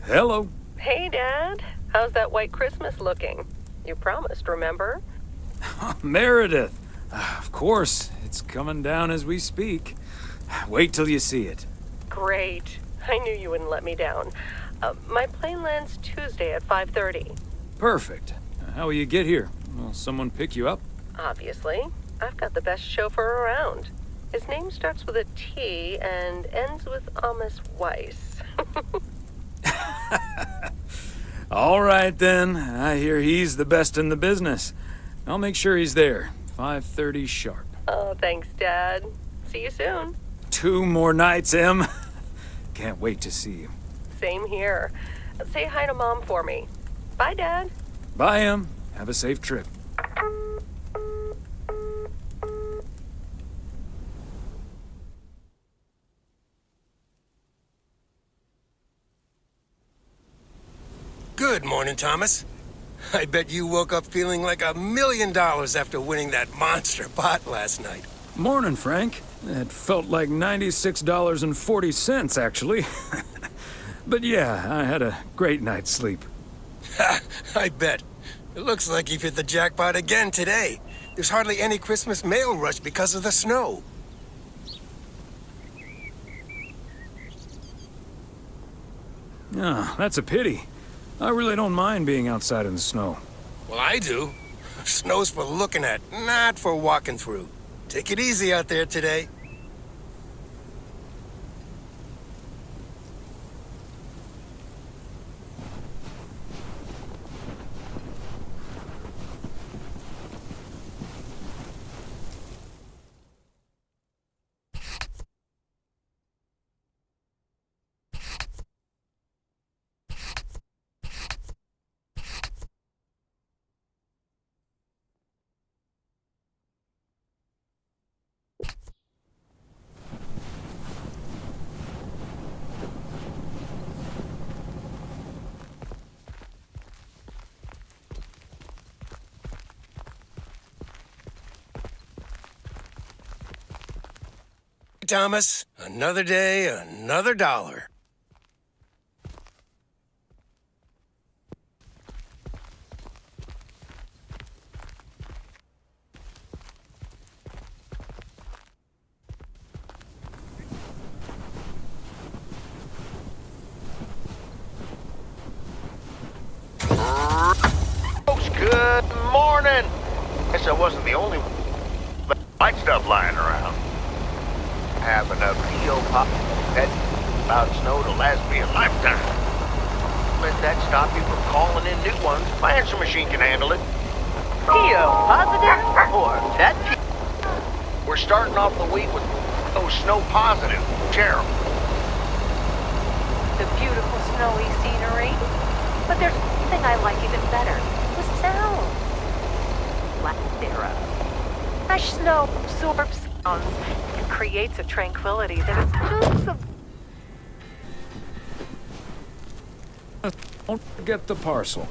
Hello. Hey, Dad. How's that white Christmas looking? You promised, remember? Meredith. Of course, it's coming down as we speak. Wait till you see it. Great. I knew you wouldn't let me down. My plane lands Tuesday at 5:30. Perfect. How will you get here? Will someone pick you up? Obviously. I've got the best chauffeur around. His name starts with a T and ends with Thomas Weiss. All right, then. I hear he's the best in the business. I'll make sure he's there. 5:30 sharp. Oh, thanks, Dad. See you soon. 2 more nights, Em. Can't wait to see you. Same here. Say hi to Mom for me. Bye, Dad. Bye, Em. Have a safe trip. Good morning, Thomas. I bet you woke up feeling like $1 million after winning that monster pot last night. Morning, Frank. It felt like $96.40, actually. But yeah, I had a great night's sleep. Ha! I bet. It looks like you've hit the jackpot again today. There's hardly any Christmas mail rush because of the snow. Oh, that's a pity. I really don't mind being outside in the snow. Well, I do. Snow's for looking at, not for walking through. Take it easy out there today. Thomas, another day, another dollar. Folks, good morning. Guess I wasn't the only one. But white stuff lying around. Have enough P.O. pop that about snow to last me a lifetime. Let that stop you from calling in new ones. My answer machine can handle it. P.O. positive or that P. We're starting off the week with those snow positive. Cheryl. The beautiful snowy scenery. But there's something I like even better. The sound. Black thereof. Fresh snow absorbs sounds and creates a tranquility that is just so... Don't forget the parcel.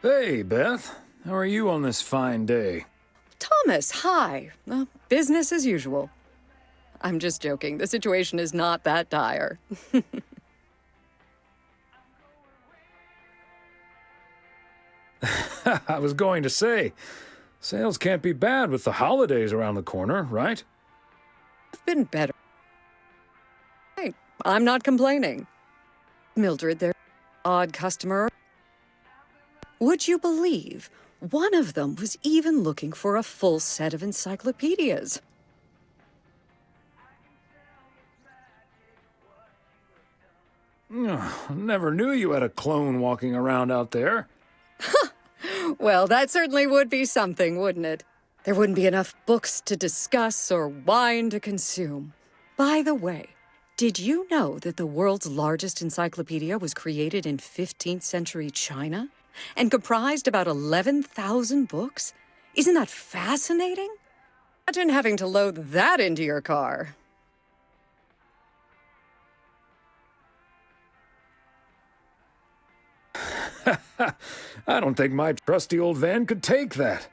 Hey, Beth. How are you on this fine day? Thomas, hi. Business as usual. I'm just joking. The situation is not that dire. I was going to say, Sales can't be bad with the holidays around the corner, right? I've been better. Hey, I'm not complaining. Mildred, their odd customer. Would you believe one of them was even looking for a full set of encyclopedias? Never knew you had a clone walking around out there. Well, that certainly would be something, wouldn't it? There wouldn't be enough books to discuss or wine to consume. By the way, did you know that the world's largest encyclopedia was created in 15th century China and comprised about 11,000 books? Isn't that fascinating? Imagine having to load that into your car. I don't think my trusty old van could take that.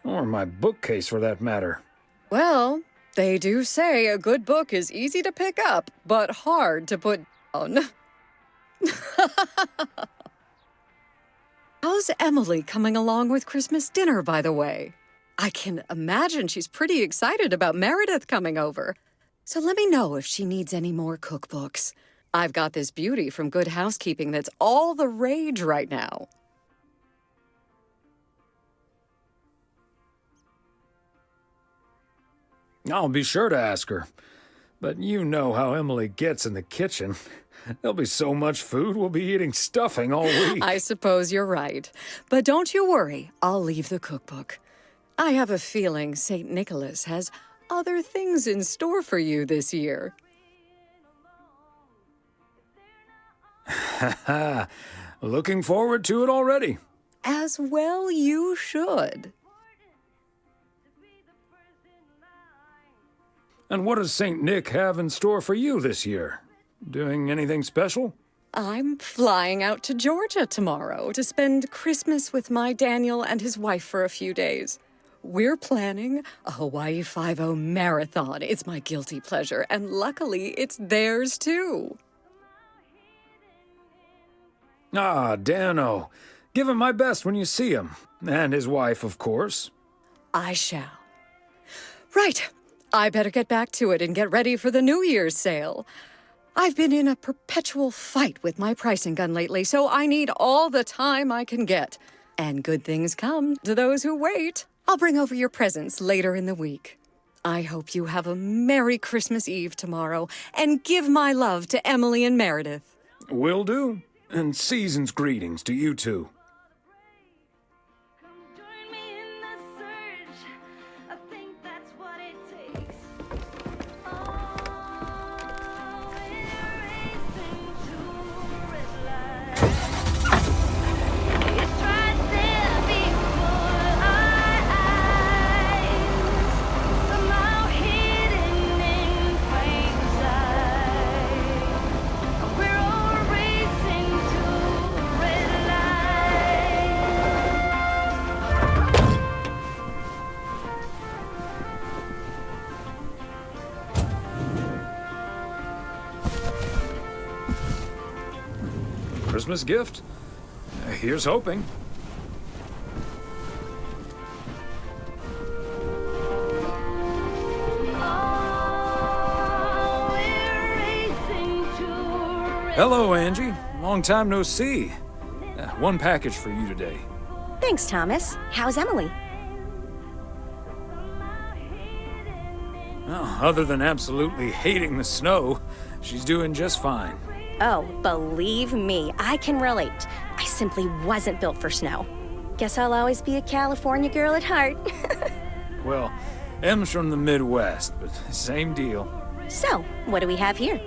Or my bookcase, for that matter. Well, they do say a good book is easy to pick up, but hard to put down. How's Emily coming along with Christmas dinner, by the way? I can imagine she's pretty excited about Meredith coming over. So let me know if she needs any more cookbooks. I've got this beauty from Good Housekeeping that's all the rage right now. I'll be sure to ask her. But you know how Emily gets in the kitchen. There'll be so much food, we'll be eating stuffing all week. I suppose you're right. But don't you worry, I'll leave the cookbook. I have a feeling St. Nicholas has other things in store for you this year. Ha! Looking forward to it already. As well you should. And what does St. Nick have in store for you this year? Doing anything special? I'm flying out to Georgia tomorrow to spend Christmas with my Daniel and his wife for a few days. We're planning a Hawaii 5-0 marathon. It's my guilty pleasure, and luckily it's theirs too. Ah, Dano. Give him my best when you see him. And his wife, of course. I shall. Right. I better get back to it and get ready for the New Year's sale. I've been in a perpetual fight with my pricing gun lately, so I need all the time I can get. And good things come to those who wait. I'll bring over your presents later in the week. I hope you have a Merry Christmas Eve tomorrow, and give my love to Emily and Meredith. Will do. And season's greetings to you two. Christmas gift? Here's hoping. Hello, Angie. Long time no see. One package for you today. Thanks, Thomas. How's Emily? Well, other than absolutely hating the snow, she's doing just fine. Oh, believe me, I can relate. I simply wasn't built for snow. Guess I'll always be a California girl at heart. Well, Em's from the Midwest, but same deal. So, what do we have here?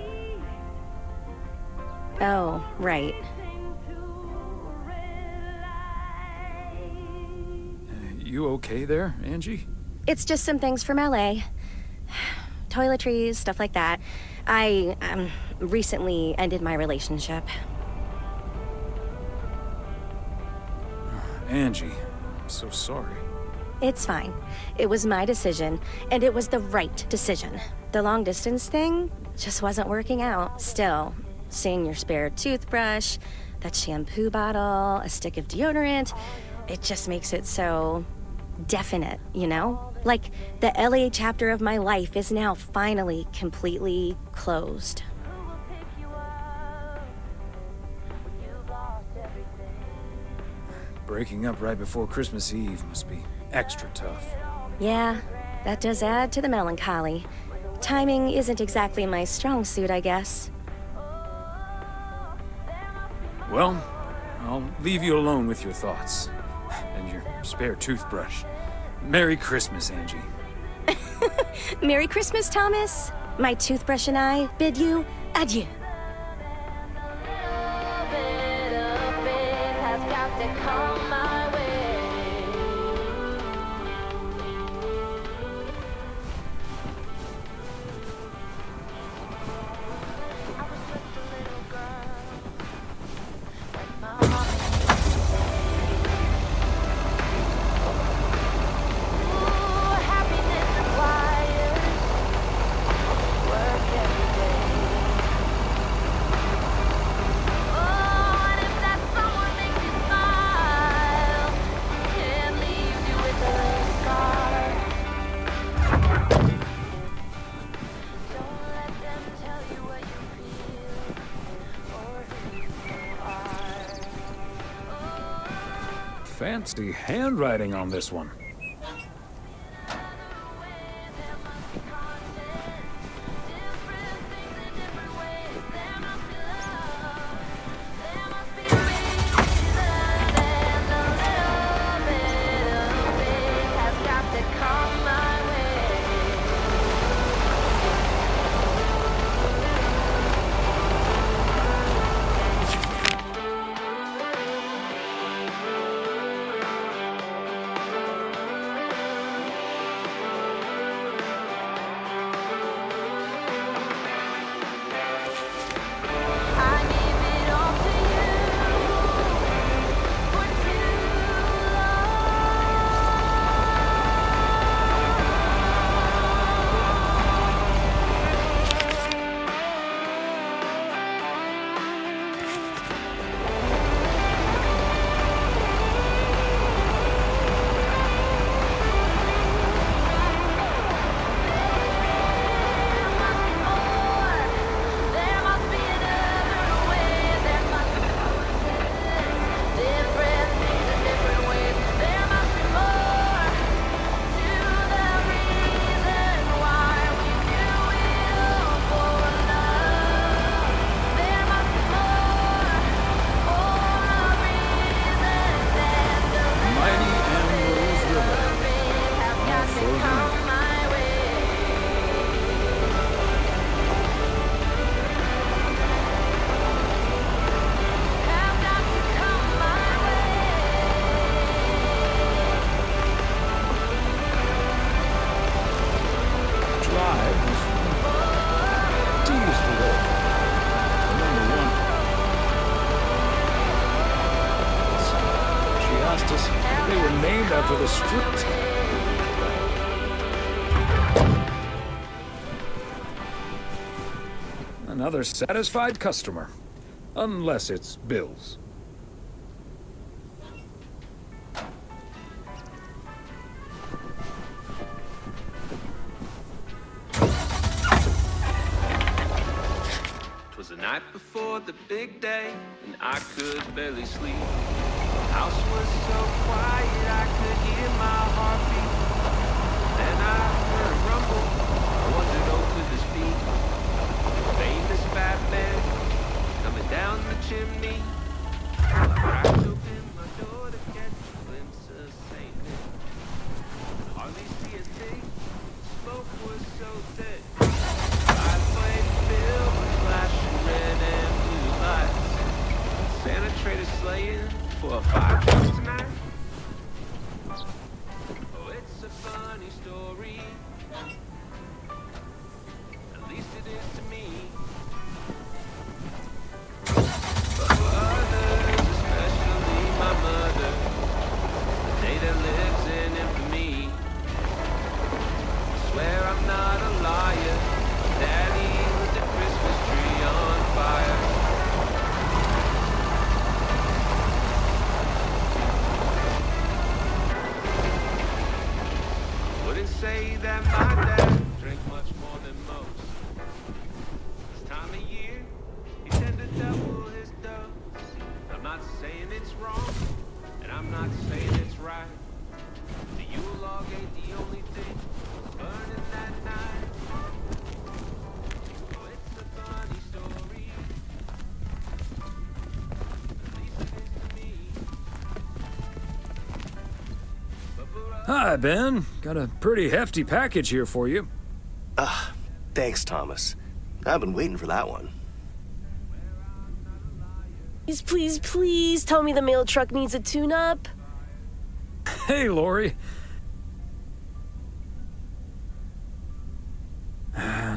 Oh, right. You okay there, Angie? It's just some things from LA. Toiletries, stuff like that. I recently ended my relationship. Angie, I'm so sorry. It's fine. It was my decision, and it was the right decision. The long distance thing just wasn't working out. Still, seeing your spare toothbrush, that shampoo bottle, a stick of deodorant, it just makes it so definite, you know? Like the LA chapter of my life is now finally completely closed. Breaking up right before Christmas Eve must be extra tough. Yeah, that does add to the melancholy. Timing isn't exactly my strong suit, I guess. Well, I'll leave you alone with your thoughts. And your spare toothbrush. Merry Christmas, Angie. Merry Christmas, Thomas. My toothbrush and I bid you adieu. Fancy handwriting on this one. They were named after the street. Another satisfied customer. Unless it's Bill's. Twas the night before the big day, and I could barely sleep. The house was so quiet, I could hear my heartbeat. Then I heard a rumble, I wondered over the speed. The famous Batman coming down the chimney. I cracked open my door to catch a glimpse of St. Nick. Could hardly see a thing, the smoke was so thick. I played Bill, flashing red and blue lights. Santa traded slaying for a 5 drums tonight. Oh, it's a funny story. At least it is to me. But for others, especially my mother, the day that lives in infamy. I swear I'm not a liar. Daddy lit the Christmas tree on fire. say that my dad drank much more than most. This time of year, he tend to double his dose. I'm not saying it's wrong, and I'm not saying it's right. The Yule log ain't the only thing burning that night. Oh, it's a funny story. At least it is to me. But for us, Hi, Ben. Got a pretty hefty package here for you. Thanks, Thomas. I've been waiting for that one. Please, please, please tell me the mail truck needs a tune-up. Hey, Lori.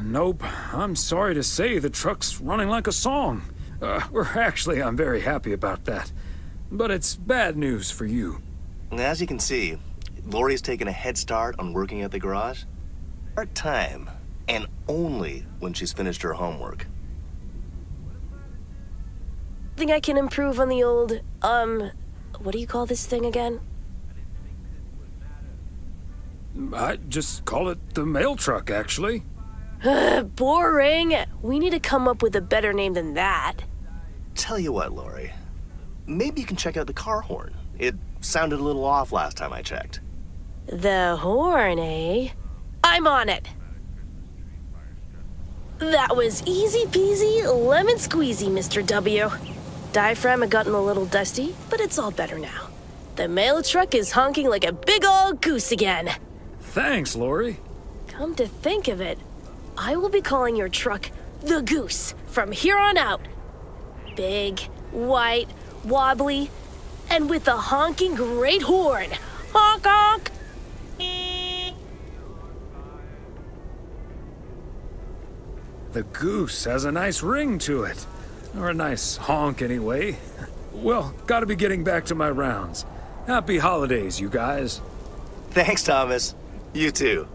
Nope. I'm sorry to say the truck's running like a song. I'm very happy about that. But it's bad news for you. As you can see, Lori's taken a head start on working at the garage. Part-time, and only when she's finished her homework. Think I can improve on the old, what do you call this thing again? I just call it the mail truck, actually. Boring. We need to come up with a better name than that. Tell you what, Lori. Maybe you can check out the car horn. It sounded a little off last time I checked. The horn, eh? I'm on it. That was easy peasy, lemon squeezy, Mr. W. Diaphragm had gotten a little dusty, but it's all better now. The mail truck is honking like a big old goose again. Thanks, Lori. Come to think of it, I will be calling your truck the Goose from here on out. Big, white, wobbly, and with a honking great horn. Honk honk! The Goose has a nice ring to it. Or a nice honk, anyway. Well, gotta be getting back to my rounds. Happy holidays, you guys. Thanks, Thomas. You too.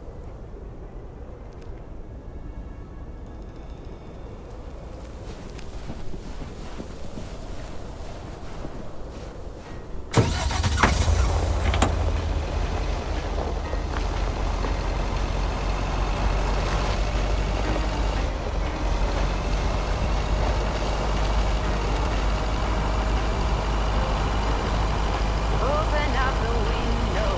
Open up the window.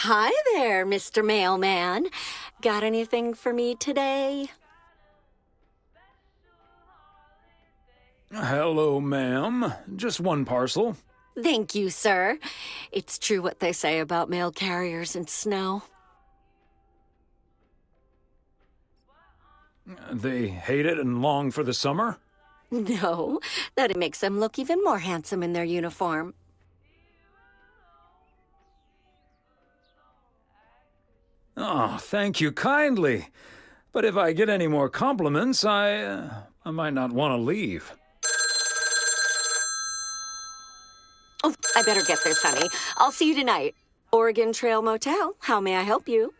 Hi there, Mr. Mailman. Got anything for me today? Hello, ma'am. Just one parcel. Thank you, sir. It's true what they say about mail carriers and snow. They hate it and long for the summer? No, that it makes them look even more handsome in their uniform. Oh, thank you kindly. But if I get any more compliments, I might not want to leave. Oh, I better get this, honey. I'll see you tonight. Oregon Trail Motel. How may I help you?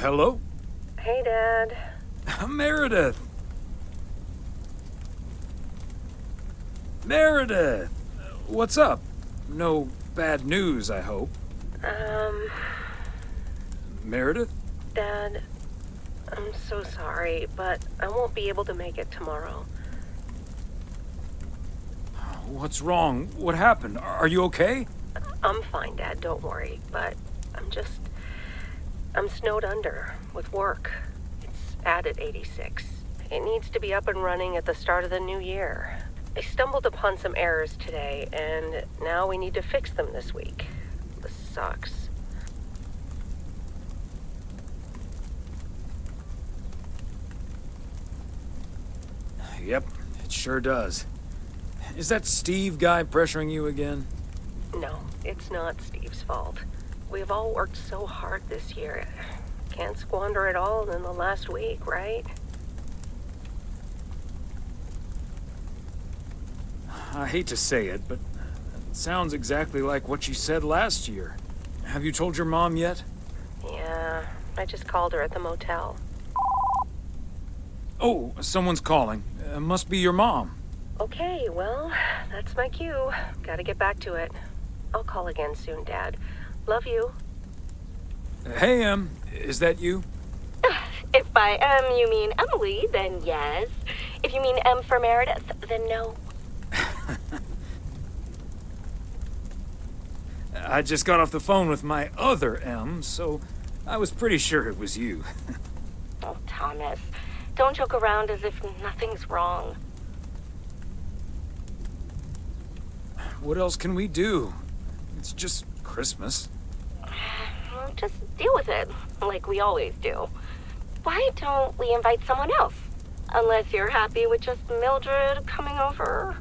Hello? Hey, Dad. Meredith! Meredith! What's up? No bad news, I hope. Meredith? Dad, I'm so sorry, but I won't be able to make it tomorrow. What's wrong? What happened? Are you okay? I'm fine, Dad, don't worry, but I'm snowed under with work. It's at 86. It needs to be up and running at the start of the new year. I stumbled upon some errors today, and now we need to fix them this week. This sucks. Yep, it sure does. Is that Steve guy pressuring you again? No, it's not Steve's fault. We've all worked so hard this year. Can't squander it all in the last week, right? I hate to say it, but it sounds exactly like what you said last year. Have you told your mom yet? Yeah, I just called her at the motel. Oh, someone's calling. Must be your mom. Okay, well, that's my cue. Gotta get back to it. I'll call again soon, Dad. Love you. Hey, is that you? If by M you mean Emily, then yes. If you mean M for Meredith, then no. I just got off the phone with my other M, so I was pretty sure it was you. Oh, Thomas, don't joke around as if nothing's wrong. What else can we do? It's just Christmas. Well, just deal with it, like we always do. Why don't we invite someone else? Unless you're happy with just Mildred coming over.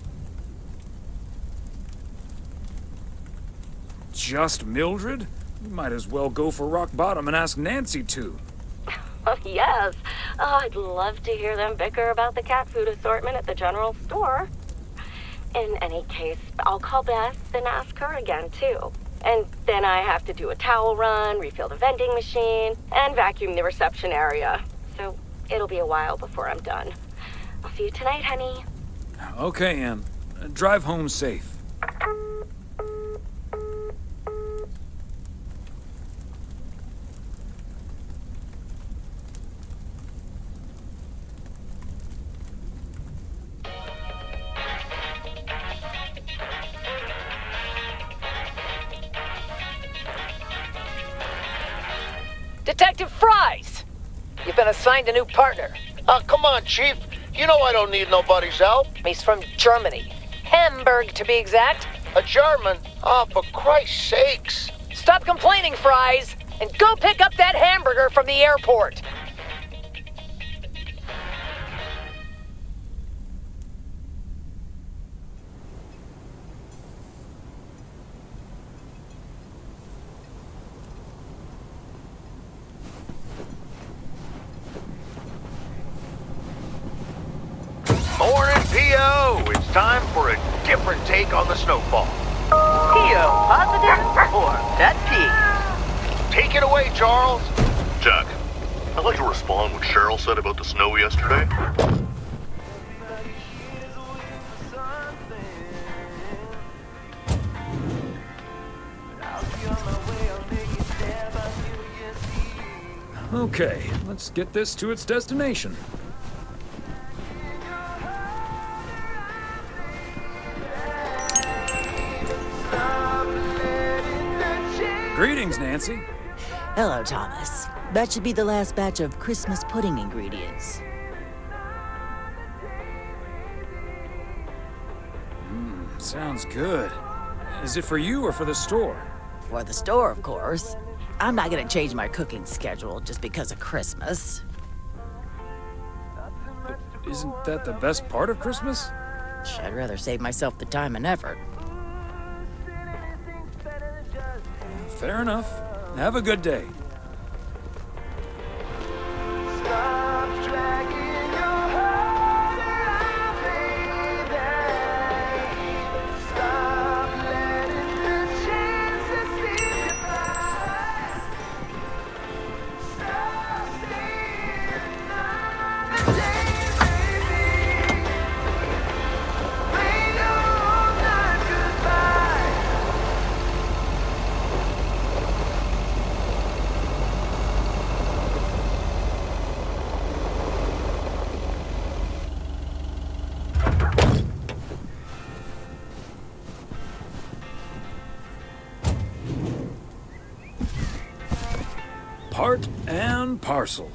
Just Mildred? You might as well go for rock bottom and ask Nancy to. Oh, yes. Oh, I'd love to hear them bicker about the cat food assortment at the general store. In any case, I'll call Beth and ask her again, too. And then I have to do a towel run, refill the vending machine, and vacuum the reception area. So it'll be a while before I'm done. I'll see you tonight, honey. Okay, Em. Drive home safe. Detective Fries! You've been assigned a new partner. Come on, Chief. You know I don't need nobody's help. He's from Germany. Hamburg, to be exact. A German? Oh, for Christ's sakes. Stop complaining, Fries, and go pick up that hamburger from the airport. Morning, P.O. It's time for a different take on the snowfall. P.O. positive or pet peeve? Take it away, Charles. Jack, I'd like to respond what Cheryl said about the snow yesterday. Okay, let's get this to its destination. Greetings, Nancy. Hello, Thomas. That should be the last batch of Christmas pudding ingredients. Sounds good. Is it for you or for the store? For the store, of course. I'm not gonna change my cooking schedule just because of Christmas. But isn't that the best part of Christmas? I'd rather save myself the time and effort. Fair enough. Have a good day. Part and parcel.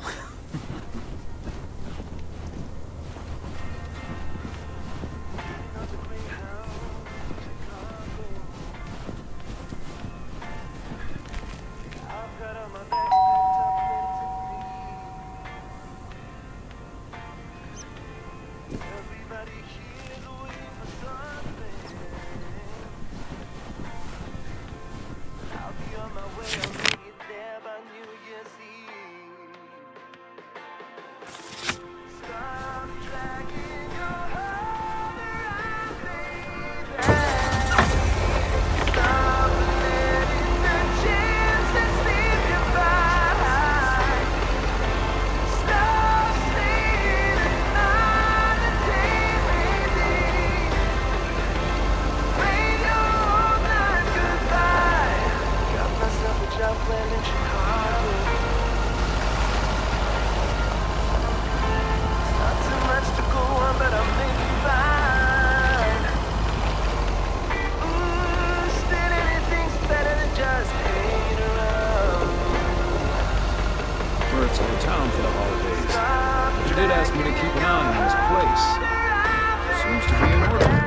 nice. Seems to be in order.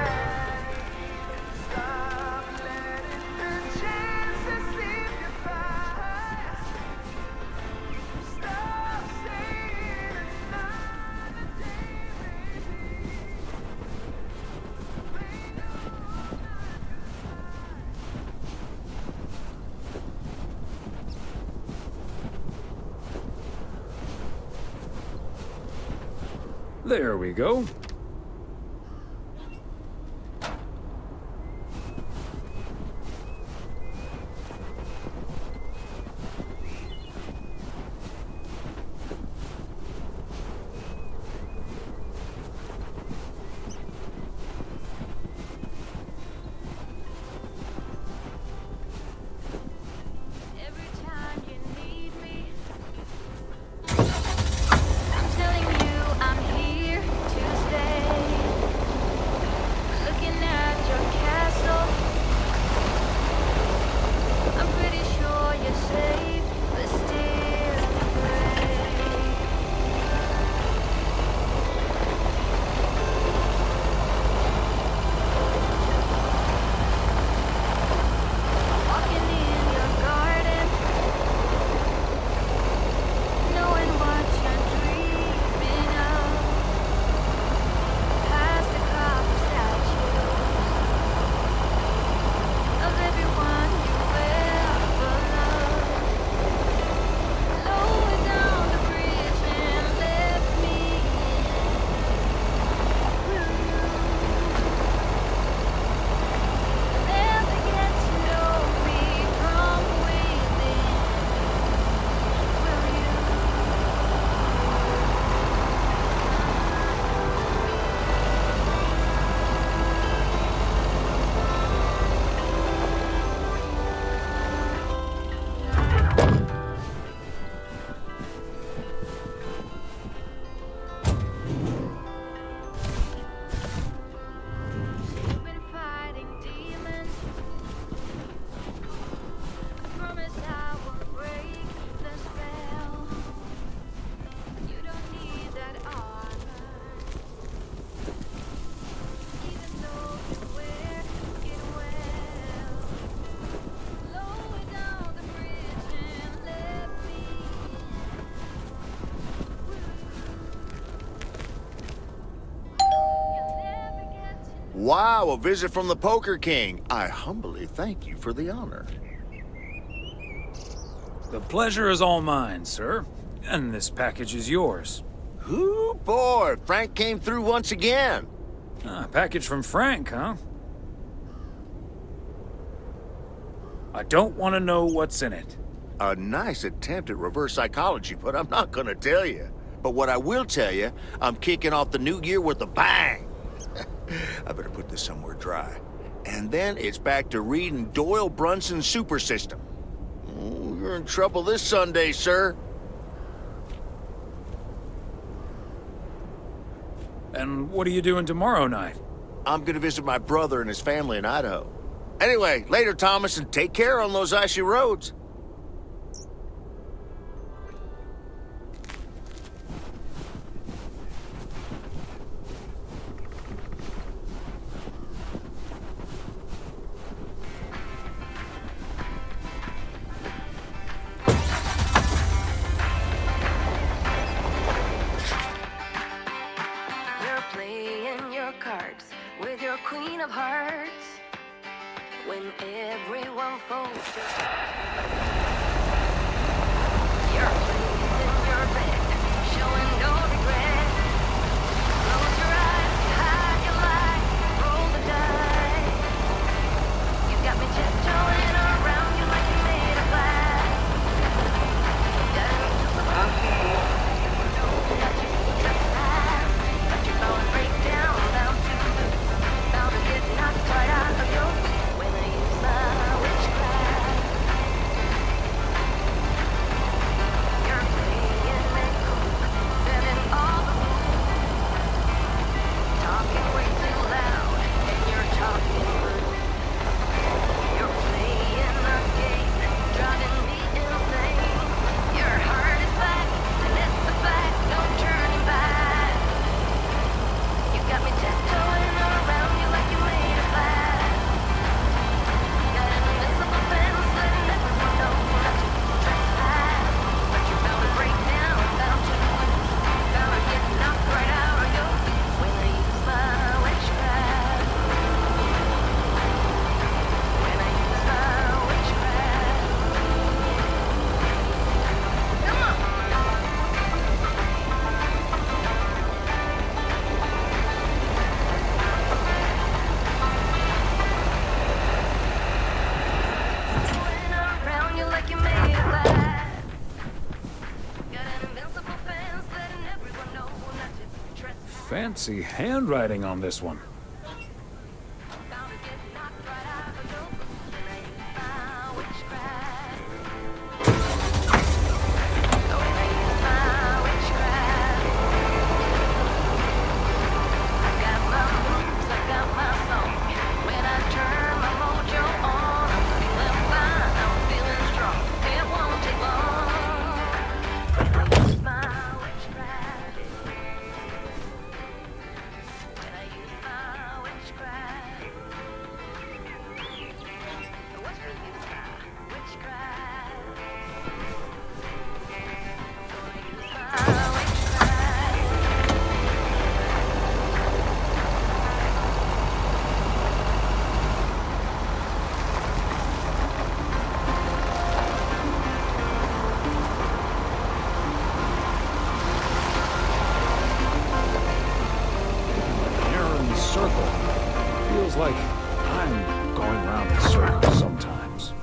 There we go. Wow, a visit from the Poker King. I humbly thank you for the honor. The pleasure is all mine, sir. And this package is yours. Ooh, boy, Frank came through once again. A package from Frank, huh? I don't want to know what's in it. A nice attempt at reverse psychology, but I'm not gonna tell you. But what I will tell you, I'm kicking off the new year with a bang. I better put this somewhere dry. And then it's back to reading Doyle Brunson's Super System. Oh, you're in trouble this Sunday, sir. And what are you doing tomorrow night? I'm gonna visit my brother and his family in Idaho. Anyway, later, Thomas, and take care on those icy roads. Cards with your queen of hearts when everyone folds. fancy handwriting on this one. Feels like I'm going round in circles sometimes.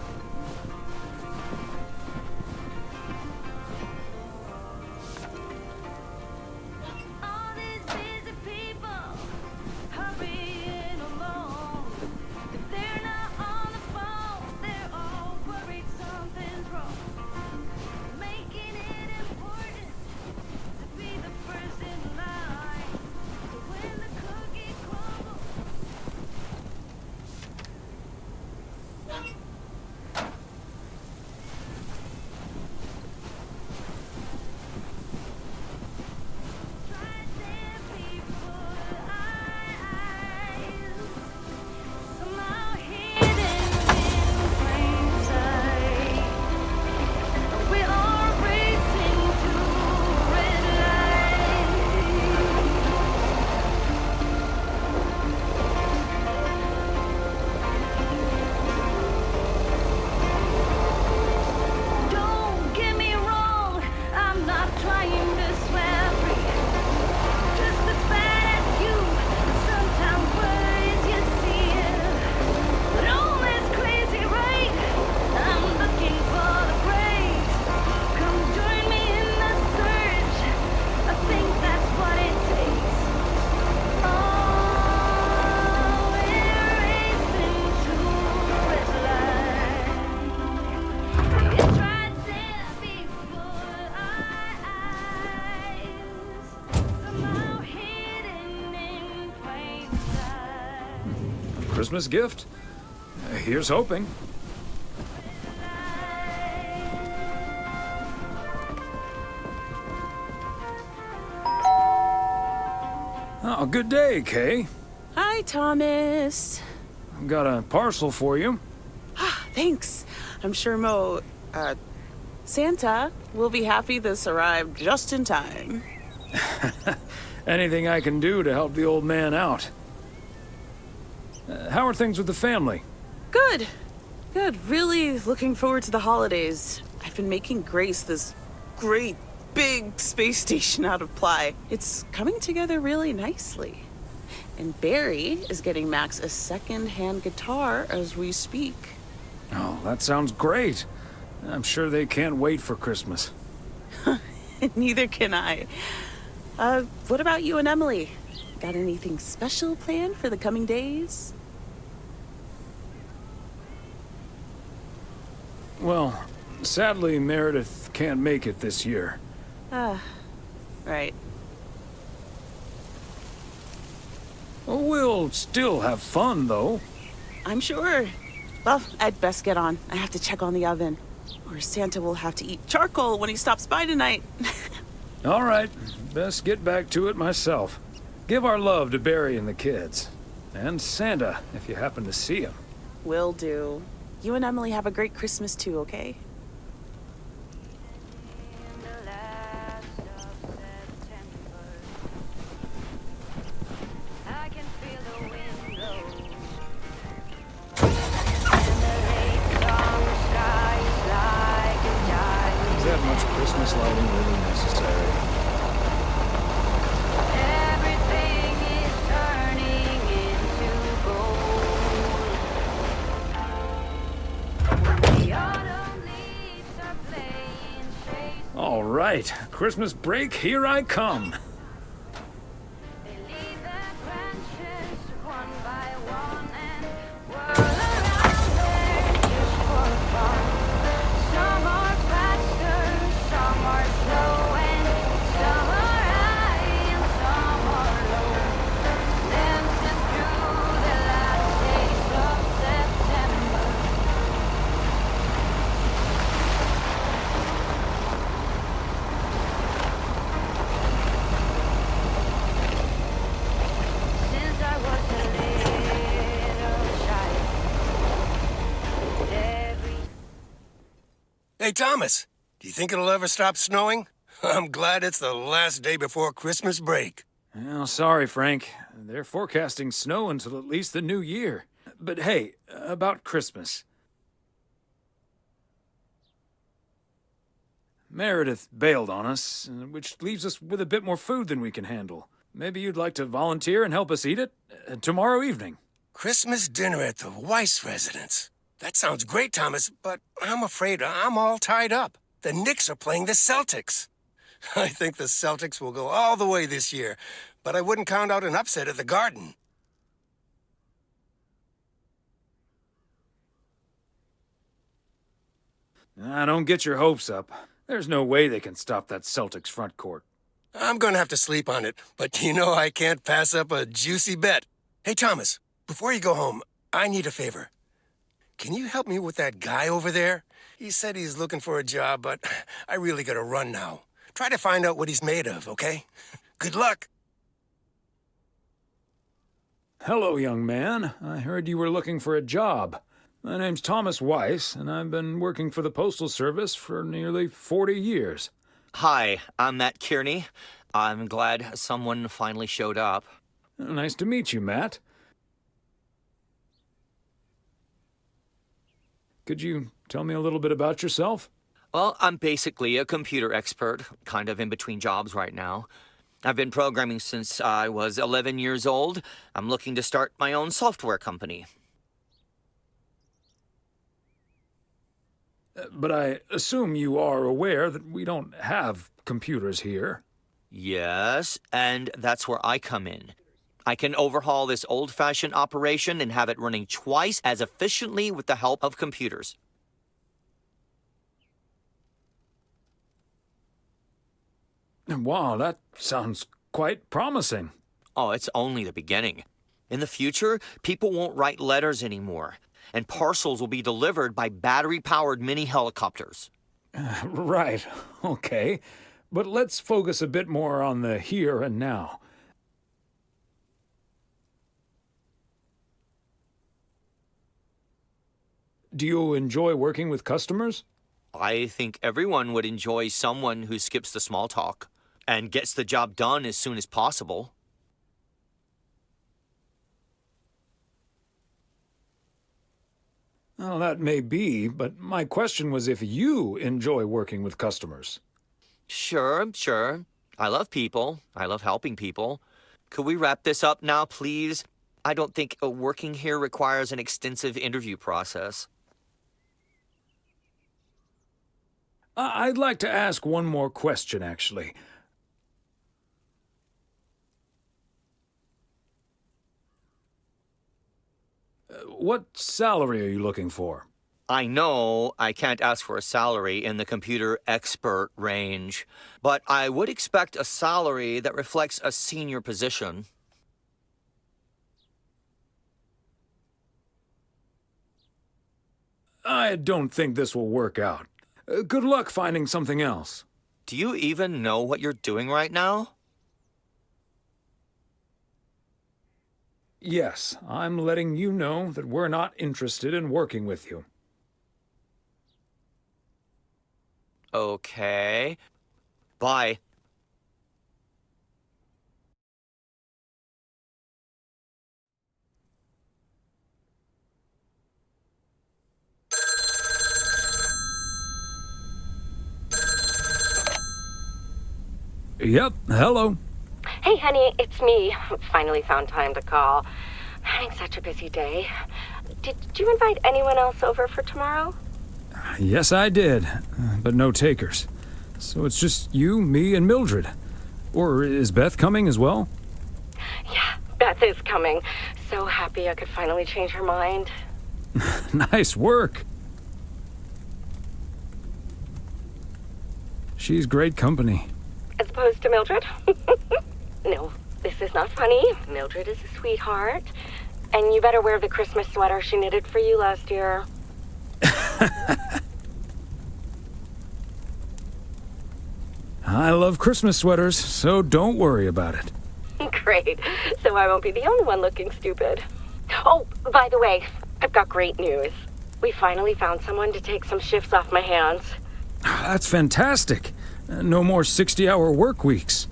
Christmas gift? Here's hoping. Oh, good day, Kay. Hi, Thomas. I've got a parcel for you. Thanks. I'm sure Santa will be happy this arrived just in time. Anything I can do to help the old man out. How are things with the family? Good. Good. Really looking forward to the holidays. I've been making Grace this great big space station out of ply. It's coming together really nicely. And Barry is getting Max a second-hand guitar as we speak. Oh, that sounds great. I'm sure they can't wait for Christmas. Neither can I. What about you and Emily? Got anything special planned for the coming days? Well, sadly, Meredith can't make it this year. Right. We'll still have fun, though. I'm sure. Well, I'd best get on. I have to check on the oven. Or Santa will have to eat charcoal when he stops by tonight. All right. Best get back to it myself. Give our love to Barry and the kids. And Santa, if you happen to see him. Will do. You and Emily have a great Christmas too, okay? Is that much Christmas lighting really necessary? All right, Christmas break, here I come. Hey, Thomas, do you think it'll ever stop snowing? I'm glad it's the last day before Christmas break. Well, sorry, Frank. They're forecasting snow until at least the new year. But hey, about Christmas. Meredith bailed on us, which leaves us with a bit more food than we can handle. Maybe you'd like to volunteer and help us eat it tomorrow evening. Christmas dinner at the Weiss residence. That sounds great, Thomas, but I'm afraid I'm all tied up. The Knicks are playing the Celtics. I think the Celtics will go all the way this year, but I wouldn't count out an upset at the Garden. Don't get your hopes up. There's no way they can stop that Celtics front court. I'm gonna have to sleep on it, but you know I can't pass up a juicy bet. Hey, Thomas, before you go home, I need a favor. Can you help me with that guy over there? He said he's looking for a job, but I really gotta run now. Try to find out what he's made of, okay? Good luck. Hello, young man. I heard you were looking for a job. My name's Thomas Weiss, and I've been working for the Postal Service for nearly 40 years. Hi, I'm Matt Kearney. I'm glad someone finally showed up. Nice to meet you, Matt. Could you tell me a little bit about yourself? Well, I'm basically a computer expert, kind of in between jobs right now. I've been programming since I was 11 years old. I'm looking to start my own software company. But I assume you are aware that we don't have computers here. Yes, and that's where I come in. I can overhaul this old-fashioned operation and have it running twice as efficiently with the help of computers. Wow, that sounds quite promising. Oh, it's only the beginning. In the future, people won't write letters anymore, and parcels will be delivered by battery-powered mini-helicopters. Right, okay. But let's focus a bit more on the here and now. Do you enjoy working with customers? I think everyone would enjoy someone who skips the small talk and gets the job done as soon as possible. Well, that may be, but my question was if you enjoy working with customers. Sure. I love people. I love helping people. Could we wrap this up now, please? I don't think working here requires an extensive interview process. I'd like to ask one more question, actually. What salary are you looking for? I know I can't ask for a salary in the computer expert range, but I would expect a salary that reflects a senior position. I don't think this will work out. Good luck finding something else. Do you even know what you're doing right now? Yes, I'm letting you know that we're not interested in working with you. Okay. Bye. Yep, hello. Hey, honey, it's me. Finally found time to call. Having such a busy day. Did you invite anyone else over for tomorrow? Yes, I did, but no takers. So it's just you, me, and Mildred. Or is Beth coming as well? Yeah, Beth is coming. So happy I could finally change her mind. Nice work. She's great company. As opposed to Mildred? No, this is not funny. Mildred is a sweetheart. And you better wear the Christmas sweater she knitted for you last year. I love Christmas sweaters, so don't worry about it. Great. So I won't be the only one looking stupid. Oh, by the way, I've got great news. We finally found someone to take some shifts off my hands. That's fantastic. No more 60-hour work weeks.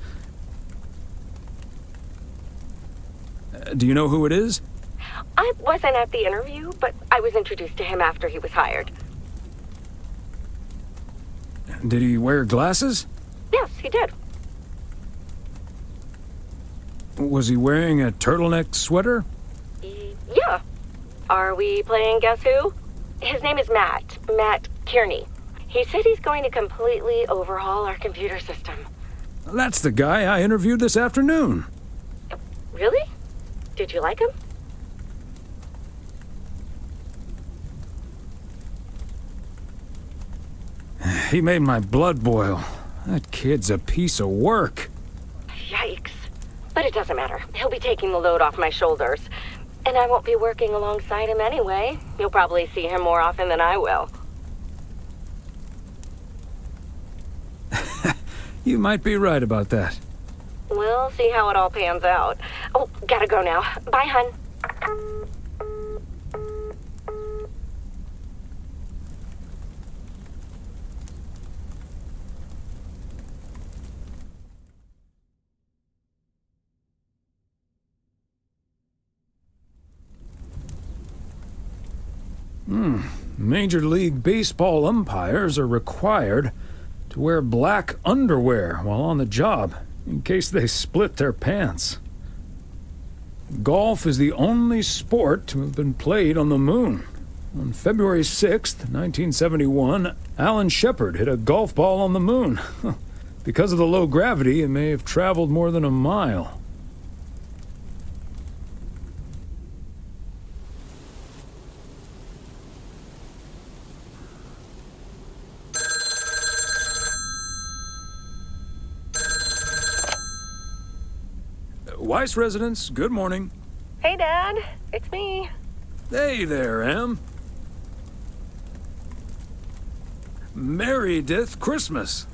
Do you know who it is? I wasn't at the interview, but I was introduced to him after he was hired. Did he wear glasses? Yes, he did. Was he wearing a turtleneck sweater? Yeah. Are we playing Guess Who? His name is Matt Kearney. He said he's going to completely overhaul our computer system. That's the guy I interviewed this afternoon. Really? Did you like him? He made my blood boil. That kid's a piece of work. Yikes. But it doesn't matter. He'll be taking the load off my shoulders. And I won't be working alongside him anyway. You'll probably see him more often than I will. You might be right about that. We'll see how it all pans out. Oh, gotta go now. Bye, hun. Major League Baseball umpires are required to wear black underwear while on the job, in case they split their pants. Golf is the only sport to have been played on the moon. On February 6th, 1971, Alan Shepard hit a golf ball on the moon. Because of the low gravity, it may have traveled more than a mile. Weiss residence, good morning. Hey, Dad. It's me. Hey there, Em. Meredith Christmas.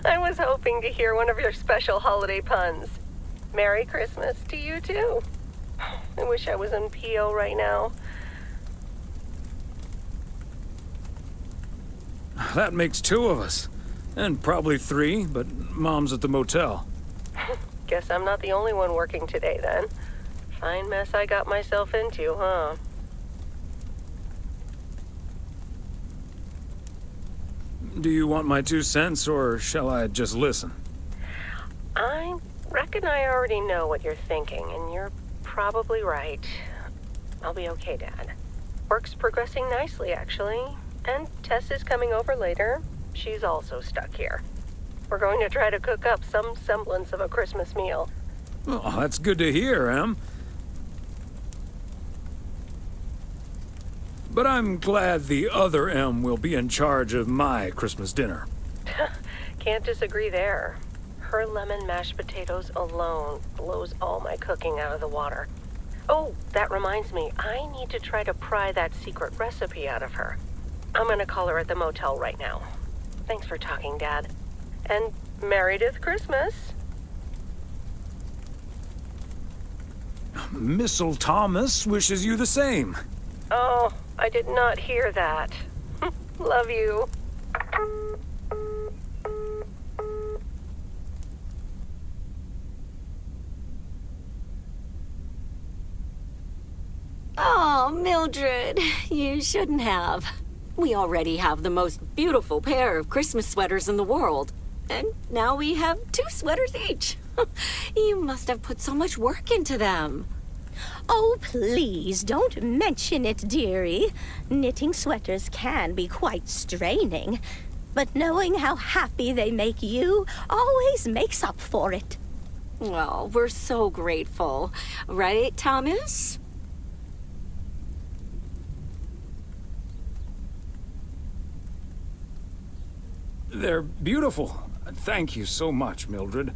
I was hoping to hear one of your special holiday puns. Merry Christmas to you, too. I wish I was in PO right now. That makes two of us. And probably three, but Mom's at the motel. Guess I'm not the only one working today, then. Fine mess I got myself into, huh? Do you want my 2 cents, or shall I just listen? I reckon I already know what you're thinking, and you're probably right. I'll be okay, Dad. Work's progressing nicely, actually. And Tess is coming over later. She's also stuck here. We're going to try to cook up some semblance of a Christmas meal. Oh, that's good to hear, Em. But I'm glad the other Em will be in charge of my Christmas dinner. Can't disagree there. Her lemon mashed potatoes alone blows all my cooking out of the water. Oh, that reminds me, I need to try to pry that secret recipe out of her. I'm gonna call her at the motel right now. Thanks for talking, Dad. And Meredith Christmas. Missile Thomas wishes you the same. Oh, I did not hear that. Love you. Oh, Mildred, you shouldn't have. We already have the most beautiful pair of Christmas sweaters in the world. And now we have 2 sweaters each. You must have put so much work into them. Oh, please don't mention it, dearie. Knitting sweaters can be quite straining. But knowing how happy they make you always makes up for it. Well, we're so grateful. Right, Thomas? They're beautiful. Thank you so much, Mildred.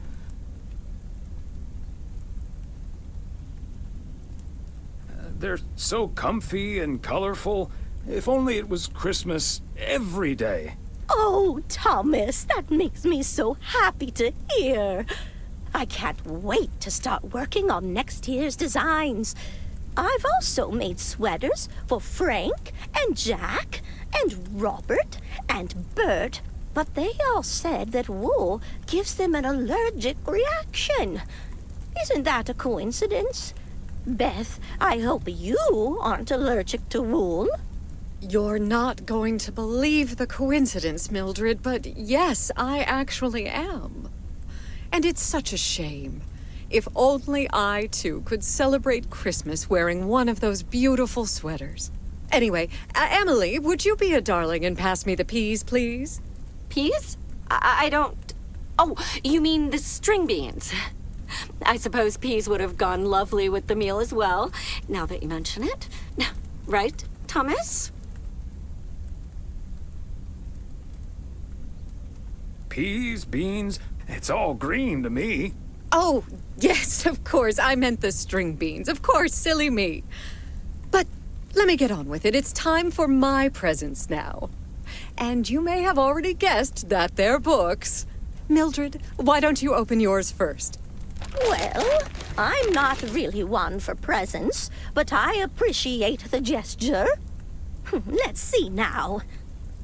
They're so comfy and colorful. If only it was Christmas every day. Oh, Thomas, that makes me so happy to hear. I can't wait to start working on next year's designs. I've also made sweaters for Frank and Jack and Robert and Bert, but they all said that wool gives them an allergic reaction. Isn't that a coincidence? Beth, I hope you aren't allergic to wool. You're not going to believe the coincidence, Mildred, but yes, I actually am. And it's such a shame. If only I, too, could celebrate Christmas wearing one of those beautiful sweaters. Anyway, Emily, would you be a darling and pass me the peas, please? Peas? I don't... Oh, you mean the string beans. I suppose peas would have gone lovely with the meal as well, now that you mention it. Right, Thomas? Peas, beans, it's all green to me. Oh, yes, of course. I meant the string beans. Of course, silly me. But let me get on with it. It's time for my presents now. And you may have already guessed that they're books. Mildred, why don't you open yours first? Well, I'm not really one for presents, but I appreciate the gesture. Let's see now.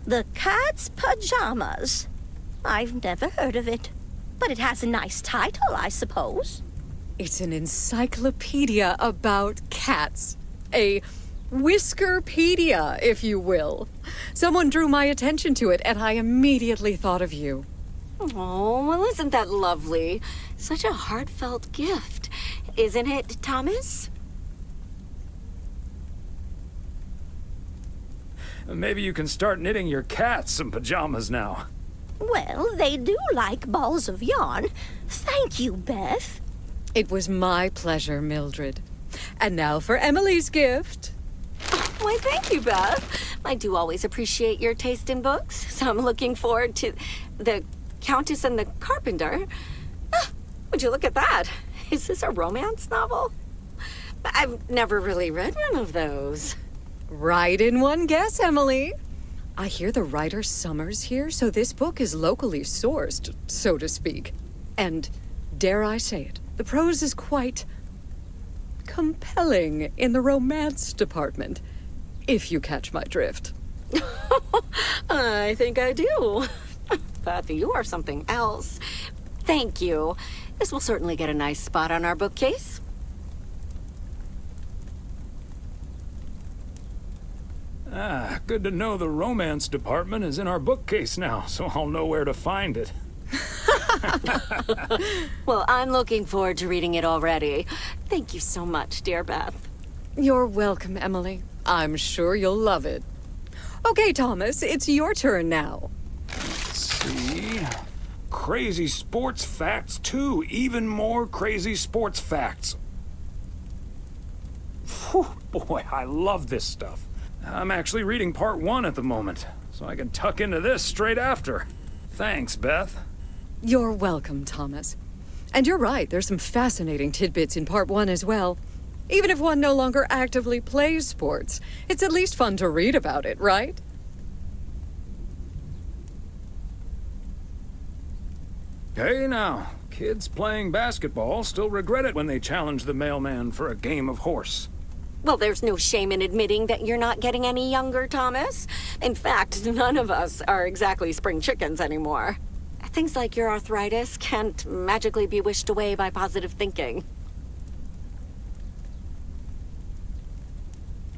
The Cat's Pajamas. I've never heard of it, but it has a nice title, I suppose. It's an encyclopedia about cats. A Whiskerpedia, if you will. Someone drew my attention to it, and I immediately thought of you. Oh, well, isn't that lovely? Such a heartfelt gift. Isn't it, Thomas? Maybe you can start knitting your cats some pajamas now. Well, they do like balls of yarn. Thank you, Beth. It was my pleasure, Mildred. And now for Emily's gift. Why, thank you, Beth. I do always appreciate your taste in books, so I'm looking forward to The Countess and the Carpenter. Would you look at that? Is this a romance novel? I've never really read one of those. Right in one guess, Emily. I hear the writer summers here, so this book is locally sourced, so to speak. And, dare I say it, the prose is quite compelling in the romance department, if you catch my drift. I think I do. But you are something else. Thank you. This will certainly get a nice spot on our bookcase. Good to know the romance department is in our bookcase now, so I'll know where to find it. Well, I'm looking forward to reading it already. Thank you so much, dear Beth. You're welcome, Emily. I'm sure you'll love it. Okay, Thomas, it's your turn now. Let's see. Crazy sports facts 2. Even more crazy sports facts. Whew, boy, I love this stuff. I'm actually reading part 1 at the moment, so I can tuck into this straight after. Thanks, Beth. You're welcome, Thomas. And you're right, there's some fascinating tidbits in part 1 as well. Even if one no longer actively plays sports, it's at least fun to read about it, right? Hey now, kids playing basketball still regret it when they challenge the mailman for a game of horse. Well, there's no shame in admitting that you're not getting any younger, Thomas. In fact, none of us are exactly spring chickens anymore. Things like your arthritis can't magically be wished away by positive thinking.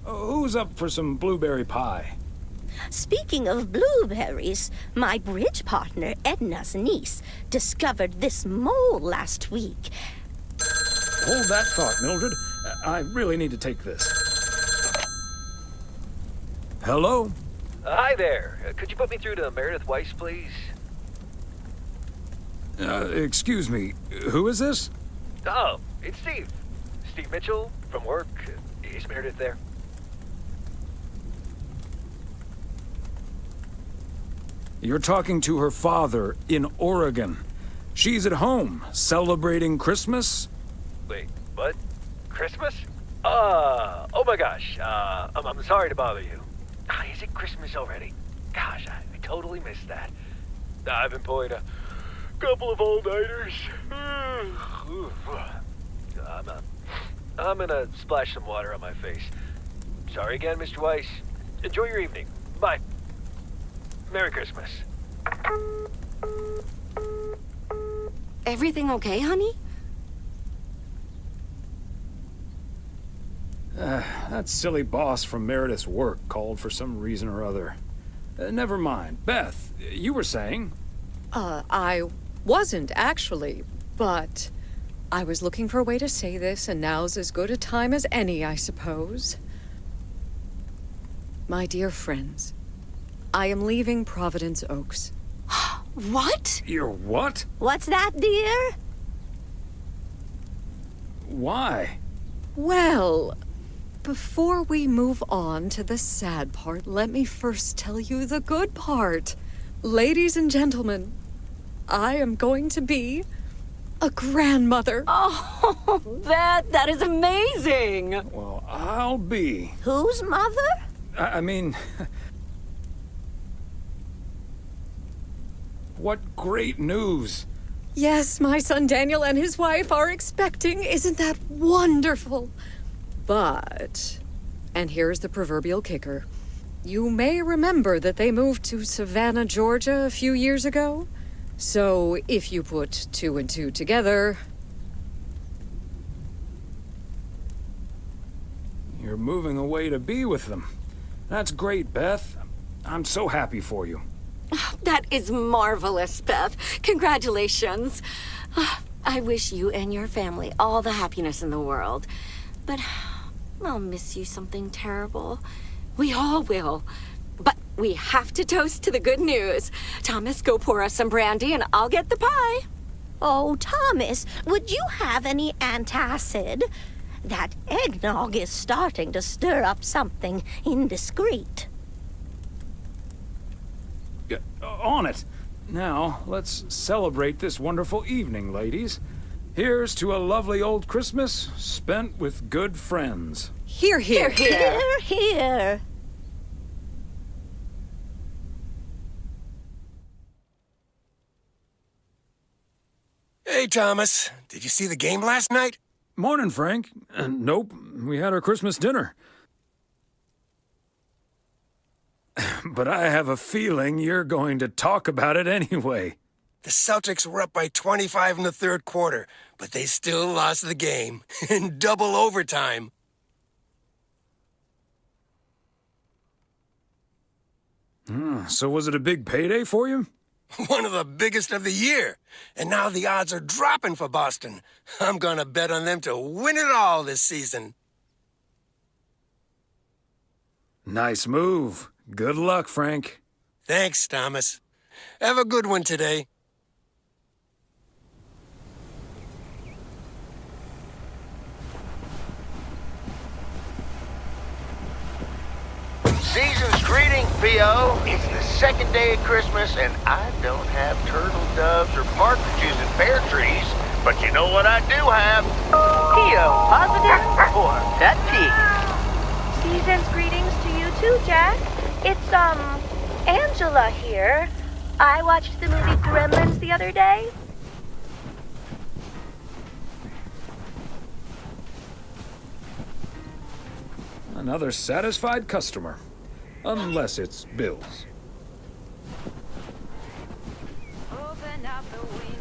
Who's up for some blueberry pie? Speaking of blueberries, my bridge partner, Edna's niece, discovered this mole last week. Hold that thought, Mildred. I really need to take this. Hello? Hi there. Could you put me through to Meredith Weiss, please? Excuse me. Who is this? Oh, it's Steve. Steve Mitchell from work. Is Meredith there? You're talking to her father in Oregon. She's at home, celebrating Christmas. Wait, what? Christmas? Oh my gosh. I'm sorry to bother you. Is it Christmas already? Gosh, I totally missed that. I've been pulling a couple of all-nighters. I'm gonna splash some water on my face. Sorry again, Mr. Weiss. Enjoy your evening. Bye. Merry Christmas. Everything okay, honey? That silly boss from Meredith's work called for some reason or other. Never mind. Beth, you were saying? I wasn't actually, but I was looking for a way to say this, and now's as good a time as any, I suppose. My dear friends, I am leaving Providence Oaks. What? You're what? What's that, dear? Why? Well, before we move on to the sad part, let me first tell you the good part. Ladies and gentlemen, I am going to be a grandmother. Oh, Beth, that is amazing. Well, I'll be. Whose mother? I mean... What great news! Yes, my son Daniel and his wife are expecting. Isn't that wonderful? But, and here's the proverbial kicker. You may remember that they moved to Savannah, Georgia a few years ago. So if you put 2 and 2 together... You're moving away to be with them. That's great, Beth. I'm so happy for you. That is marvelous, Beth. Congratulations. I wish you and your family all the happiness in the world. But I'll miss you something terrible. We all will. But we have to toast to the good news. Thomas, go pour us some brandy and I'll get the pie. Oh, Thomas, would you have any antacid? That eggnog is starting to stir up something indiscreet. On it. Now, let's celebrate this wonderful evening, ladies. Here's to a lovely old Christmas spent with good friends. Hear, hear, hear. Hear, hear. Hey, Thomas. Did you see the game last night? Morning, Frank. Nope. We had our Christmas dinner. But I have a feeling you're going to talk about it anyway. The Celtics were up by 25 in the third quarter, but they still lost the game in double overtime. So was it a big payday for you? One of the biggest of the year. And now the odds are dropping for Boston. I'm gonna bet on them to win it all this season. Nice move. Good luck, Frank. Thanks, Thomas. Have a good one today. Season's greetings, P.O. It's the second day of Christmas, and I don't have turtle doves or partridges in pear trees. But you know what I do have? P.O. positive or pet peeve? Season's greetings to you too, Jack. It's, Angela here. I watched the movie Gremlins the other day. Another satisfied customer. Unless it's Bill's. Open up the window.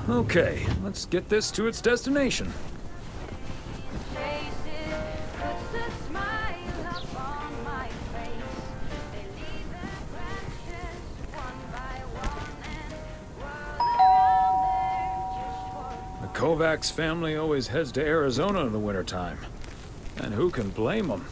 Okay, let's get this to its destination. The Kovacs family always heads to Arizona in the wintertime. And who can blame them?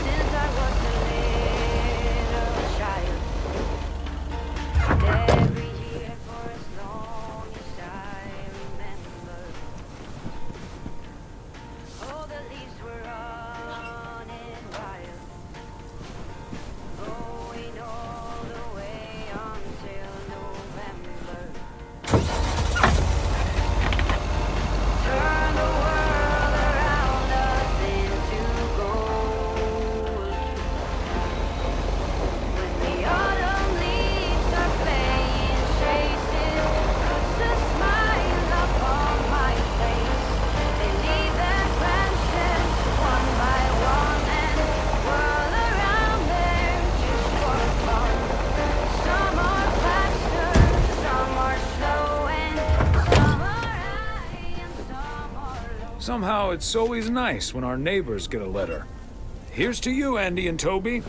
Since I was a Somehow it's always nice when our neighbors get a letter. Here's to you, Andy and Toby.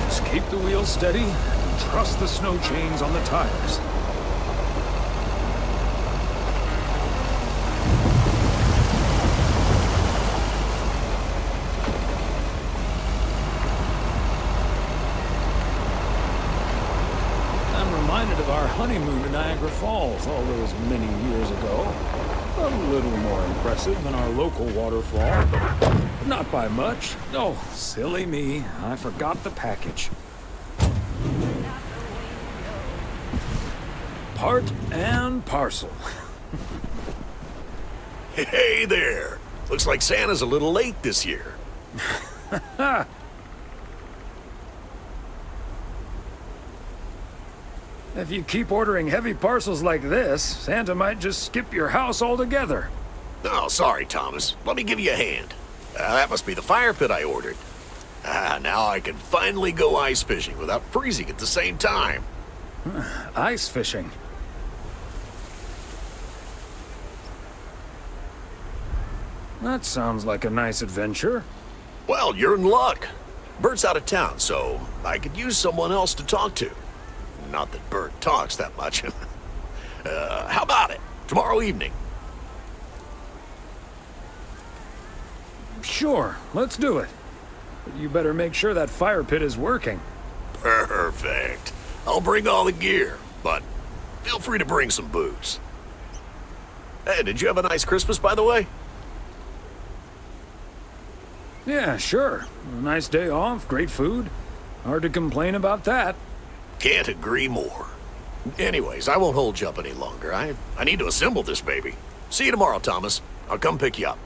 Just keep the wheels steady and trust the snow chains on the tires. I'm reminded of our honeymoon in Niagara Falls all those many years ago. A little more impressive than our local waterfall, but not by much. Oh, silly me. I forgot the package. Part and parcel. Hey there. Looks like Santa's a little late this year. If you keep ordering heavy parcels like this, Santa might just skip your house altogether. Oh, sorry, Thomas. Let me give you a hand. That must be the fire pit I ordered. Now I can finally go ice fishing without freezing at the same time. Ice fishing? That sounds like a nice adventure. Well, you're in luck. Bert's out of town, so I could use someone else to talk to. Not that Bert talks that much. How about it? Tomorrow evening? Sure, let's do it. But you better make sure that fire pit is working. Perfect. I'll bring all the gear, but feel free to bring some booze. Hey, did you have a nice Christmas, by the way? Yeah, sure. A nice day off, great food. Hard to complain about that. Can't agree more. Anyways, I won't hold you up any longer. I need to assemble this baby. See you tomorrow, Thomas. I'll come pick you up.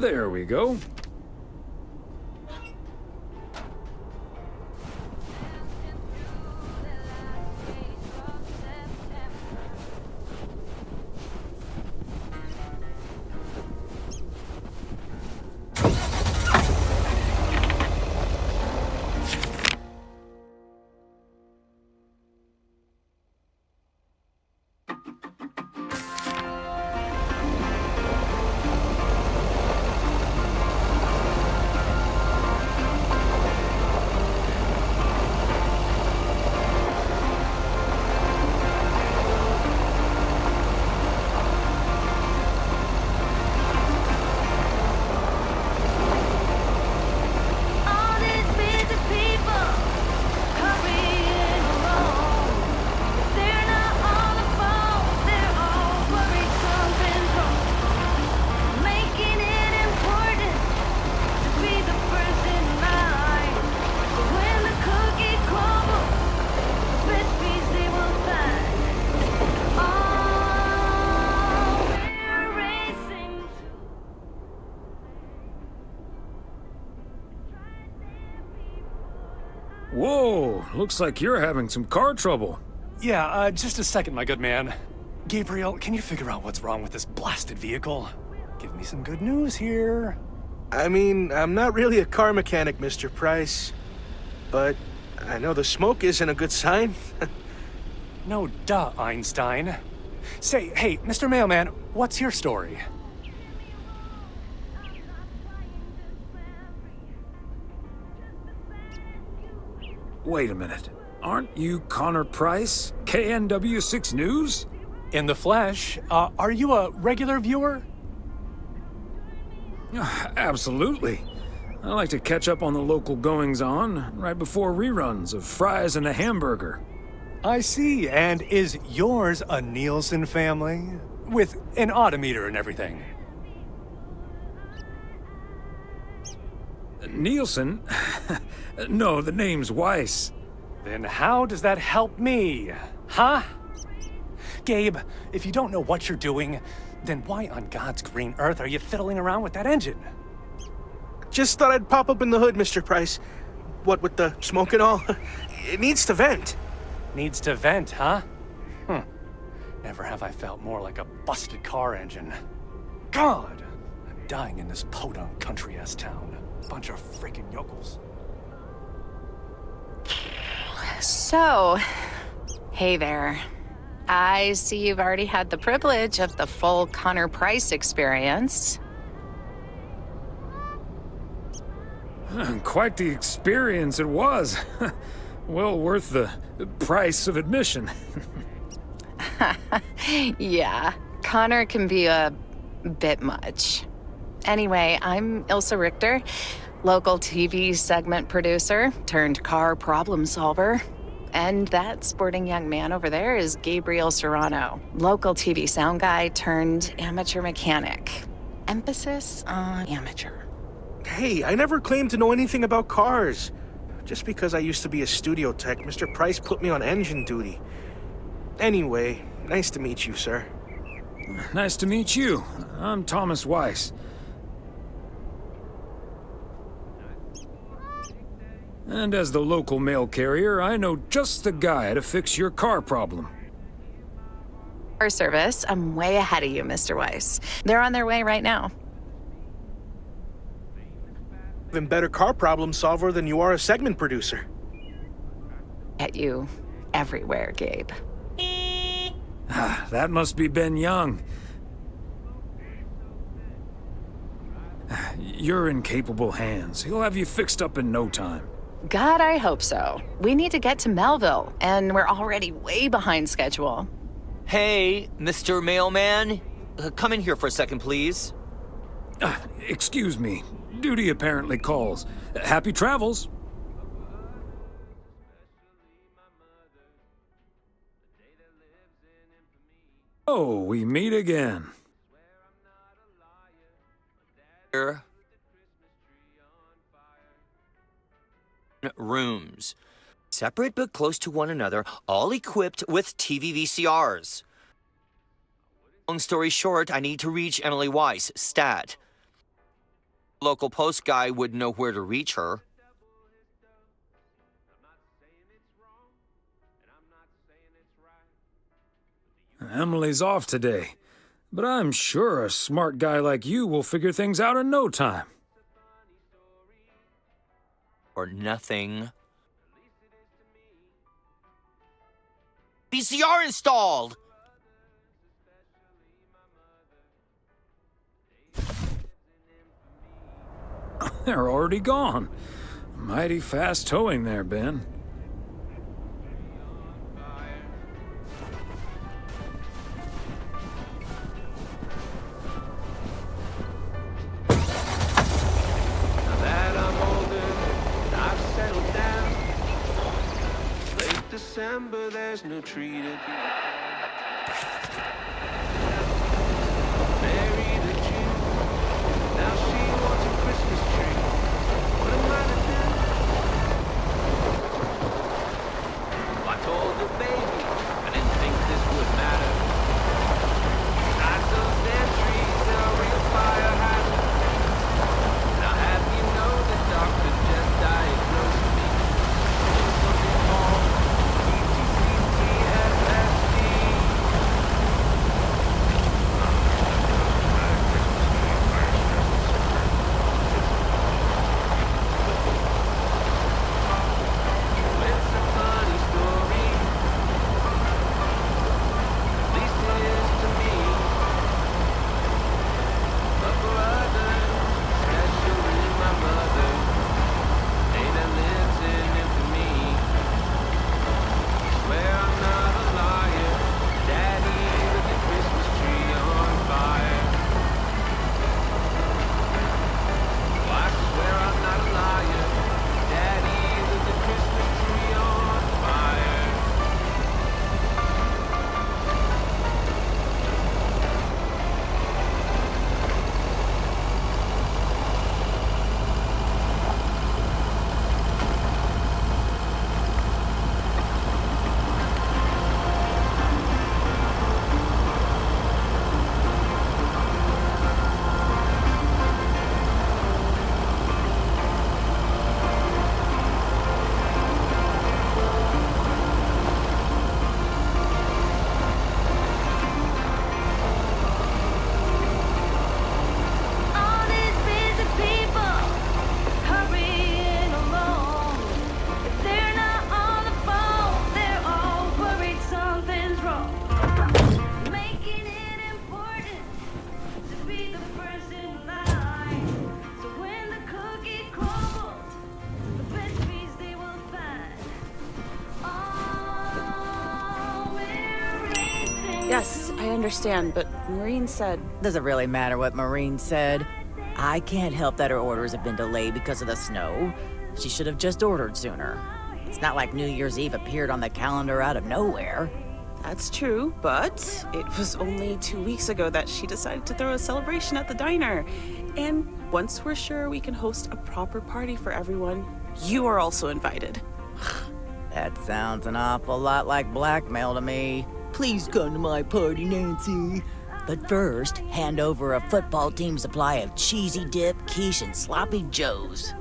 There we go. Whoa, looks like you're having some car trouble. Yeah, just a second, my good man. Gabriel, can you figure out what's wrong with this blasted vehicle? Give me some good news here. I mean, I'm not really a car mechanic, Mr. Price. But I know the smoke isn't a good sign. No, duh, Einstein. Say, hey, Mr. Mailman, what's your story? Wait a minute. Aren't you Connor Price, KNW6 News? In the flesh. Are you a regular viewer? Absolutely. I like to catch up on the local goings-on right before reruns of Fries and a Hamburger. I see. And is yours a Nielsen family? With an odometer and everything? Nielsen? No, the name's Weiss. Then how does that help me? Huh? Gabe, if you don't know what you're doing, then why on God's green earth are you fiddling around with that engine? Just thought I'd pop up in the hood, Mr. Price. What with the smoke and all? It needs to vent. Needs to vent, huh? Never have I felt more like a busted car engine. God! I'm dying in this podunk country-ass town. Bunch of freaking yokels. So, hey there. I see you've already had the privilege of the full Connor Price experience. Quite the experience it was. Well worth the price of admission. Yeah, Connor can be a bit much. Anyway, I'm Ilsa Richter, local TV segment producer turned car problem solver. And that sporting young man over there is Gabriel Serrano, local TV sound guy turned amateur mechanic. Emphasis on amateur. Hey, I never claimed to know anything about cars. Just because I used to be a studio tech, Mr. Price put me on engine duty. Anyway, nice to meet you, sir. Nice to meet you. I'm Thomas Weiss. And as the local mail carrier, I know just the guy to fix your car problem. Car service, I'm way ahead of you, Mr. Weiss. They're on their way right now. Even better car problem solver than you are a segment producer. Get you everywhere, Gabe. That must be Ben Young. You're in capable hands. He'll have you fixed up in no time. God, I hope so. We need to get to Melville, and we're already way behind schedule. Hey, Mr. Mailman. Come in here for a second, please. Excuse me. Duty apparently calls. Happy travels. Oh, we meet again. Rooms. Separate but close to one another, all equipped with TV VCRs. Long story short, I need to reach Emily Weiss, stat. Local post guy would know where to reach her. Emily's off today, but I'm sure a smart guy like you will figure things out in no time. Or nothing. VCR installed! They're already gone. Mighty fast towing there, Ben. December, there's no tree to be. Mary the Jew, now she wants a Christmas tree. What am I to do? I told the baby I didn't think this would matter. Besides those damn trees, a real fire hazard. Now have you know the doctor just diagnosed me with something called Yes, I understand, but Maureen said... Does it really matter what Maureen said? I can't help that her orders have been delayed because of the snow. She should have just ordered sooner. It's not like New Year's Eve appeared on the calendar out of nowhere. That's true, but it was only 2 weeks ago that she decided to throw a celebration at the diner. And once we're sure we can host a proper party for everyone, you are also invited. That sounds an awful lot like blackmail to me. Please come to my party, Nancy. But first, hand over a football team supply of cheesy dip, quiche, and sloppy joes.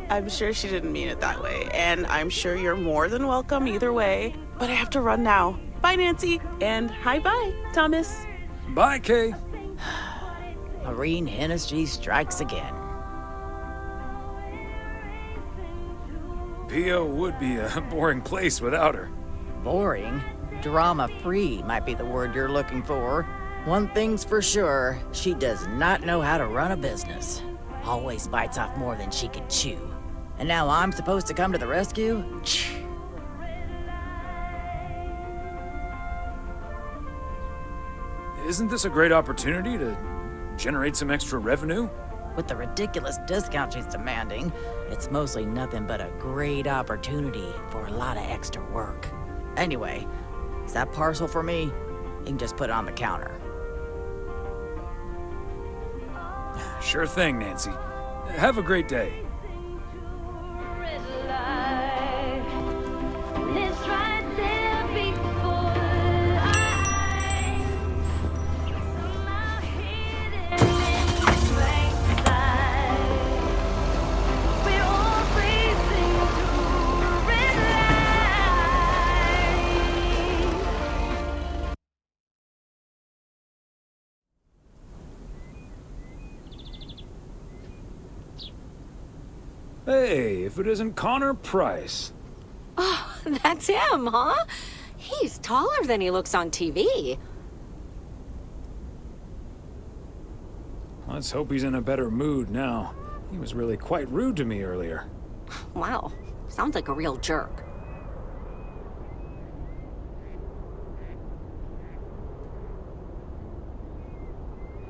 I'm sure she didn't mean it that way, and I'm sure you're more than welcome either way. But I have to run now. Bye, Nancy, and hi-bye, Thomas. Bye, Kay. Maureen Hennessy strikes again. P.O. would be a boring place without her. Boring? Drama-free might be the word you're looking for. One thing's for sure, she does not know how to run a business. Always bites off more than she can chew. And now I'm supposed to come to the rescue? Isn't this a great opportunity to generate some extra revenue? With the ridiculous discount she's demanding, it's mostly nothing but a great opportunity for a lot of extra work. Anyway, is that parcel for me? You can just put it on the counter. Sure thing, Nancy. Have a great day. if it isn't Connor Price. Oh, that's him, huh? He's taller than he looks on TV. Let's hope he's in a better mood now. He was really quite rude to me earlier. Wow, sounds like a real jerk.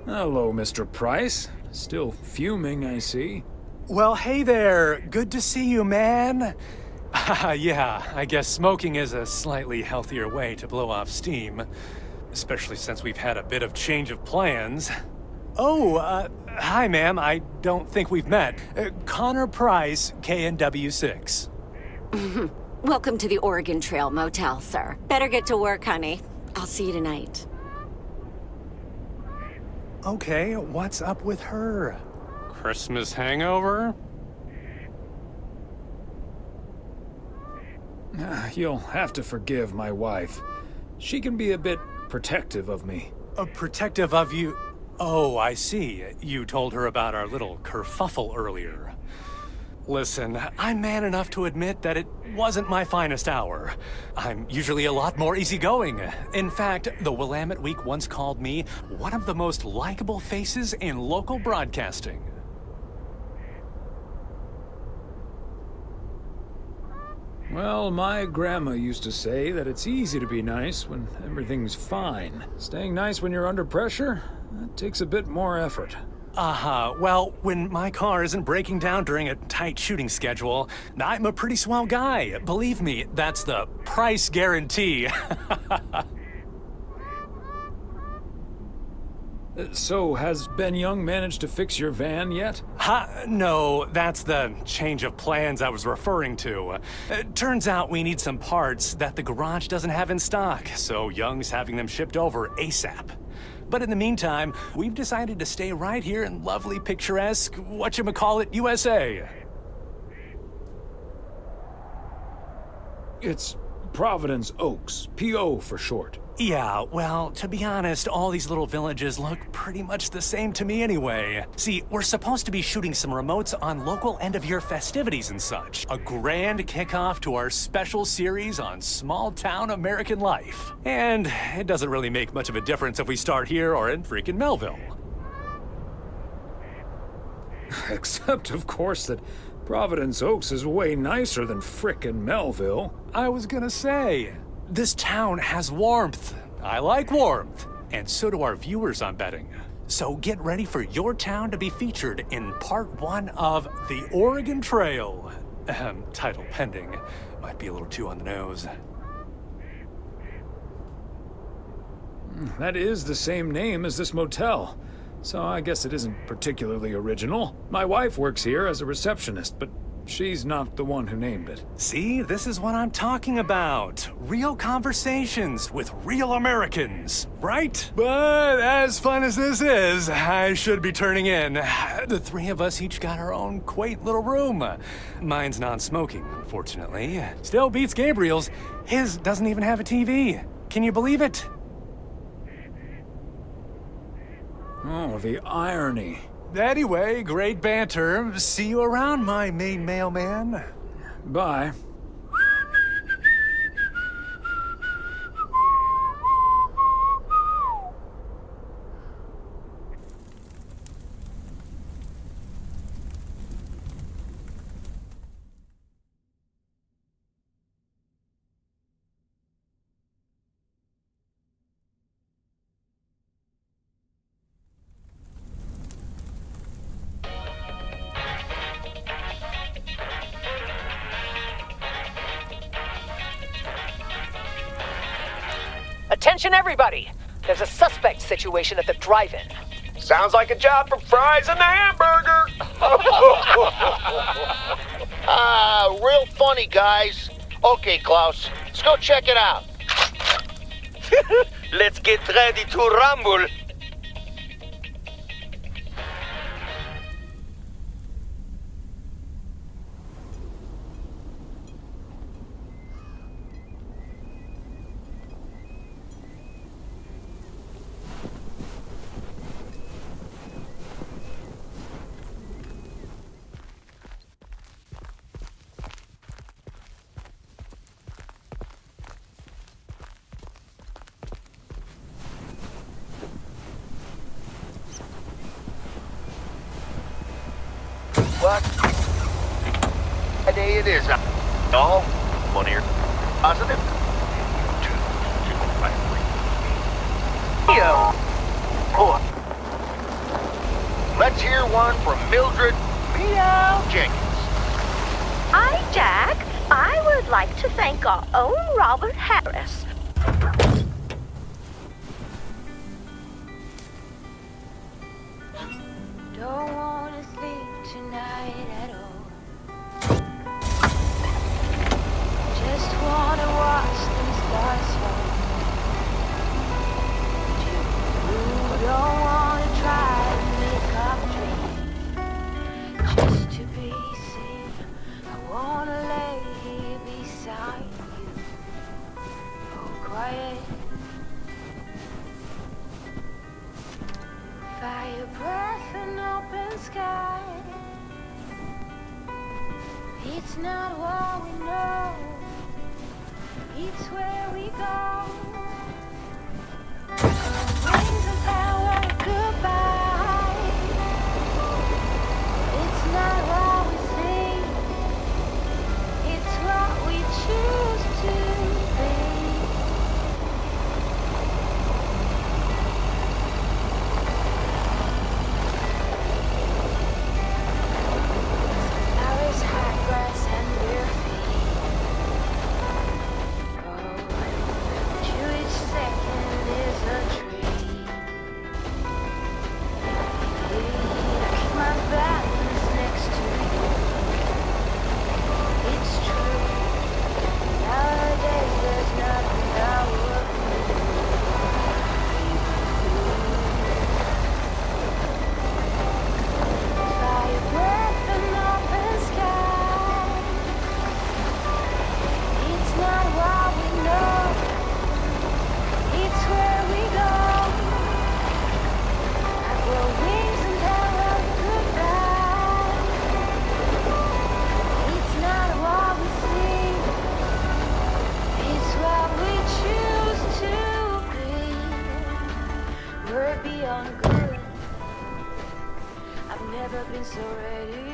Hello, Mr. Price. Still fuming, I see. Well, hey there. Good to see you, man. Yeah, I guess smoking is a slightly healthier way to blow off steam. Especially since we've had a bit of change of plans. Oh, hi, ma'am. I don't think we've met. Connor Price, KNW6. Welcome to the Oregon Trail Motel, sir. Better get to work, honey. I'll see you tonight. Okay, what's up with her? Christmas hangover? You'll have to forgive my wife. She can be a bit protective of me. Protective of you? Oh, I see. You told her about our little kerfuffle earlier. Listen, I'm man enough to admit that it wasn't my finest hour. I'm usually a lot more easygoing. In fact, the Willamette Week once called me one of the most likable faces in local broadcasting. Well, my grandma used to say that it's easy to be nice when everything's fine. Staying nice when you're under pressure, that takes a bit more effort. Well, when my car isn't breaking down during a tight shooting schedule, I'm a pretty swell guy. Believe me, that's the price guarantee. So, has Ben Young managed to fix your van yet? No, that's the change of plans I was referring to. Turns out we need some parts that the garage doesn't have in stock, so Young's having them shipped over ASAP. But in the meantime, we've decided to stay right here in lovely, picturesque, whatchamacallit, USA. It's Providence Oaks, P.O. for short. Yeah, well, to be honest, all these little villages look pretty much the same to me anyway. See, we're supposed to be shooting some remotes on local end-of-year festivities and such. A grand kickoff to our special series on small-town American life. And it doesn't really make much of a difference if we start here or in freaking Melville. Except, of course, that Providence Oaks is way nicer than frickin' Melville. I was gonna say, this town has warmth. I like warmth. And so do our viewers, I'm betting. So get ready for your town to be featured in part 1 of The Oregon Trail. Title pending. Might be a little too on the nose. That is the same name as this motel. So I guess it isn't particularly original. My wife works here as a receptionist, but she's not the one who named it. See, this is what I'm talking about. Real conversations with real Americans, right? But as fun as this is, I should be turning in. The three of us each got our own quaint little room. Mine's non-smoking, unfortunately. Still beats Gabriel's. His doesn't even have a TV. Can you believe it? Oh, the irony. Anyway, great banter. See you around, my main mailman. Bye. Attention everybody! There's a suspect situation at the drive-in. Sounds like a job for fries and the hamburger. Real funny, guys. Okay, Klaus, let's go check it out. Let's get ready to rumble. but a day it is. All one here. Positive. Yo. Oh. Let's hear one from Mildred Meow Jenkins. Hi, Jack. I would like to thank our own Robert Harris. Don't wanna sleep tonight at all. Just wanna watch the stars fall. You don't wanna try to make up dreams. Just to be seen, I wanna lay here beside you. Oh, quiet. Fire breath and open sky. It's not what we know, it's where we go. Wings and power, goodbye. It's not what we see, it's what we choose to be. Flowers, hot grass, and bare feet. Oh, to each second is a tree. I keep my balance next to you. It's true. Nowadays there's nothing I wouldn't do. Fire breath and open sky. It's not what we know, it's where we go. I grow wings and power, goodbye. It's not what we see, it's what we choose to be. We're beyond good. I've never been so ready.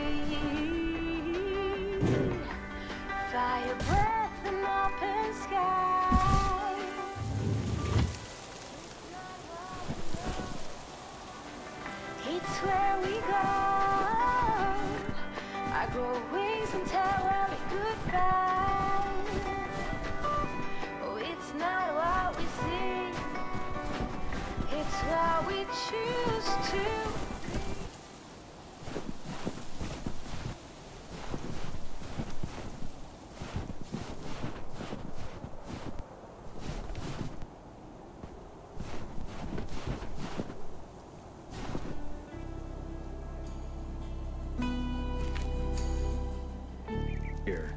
Fire breath and open sky. It's where we go. I grow wings and tell every goodbye. Oh, it's not what we see, it's what we choose to. Here.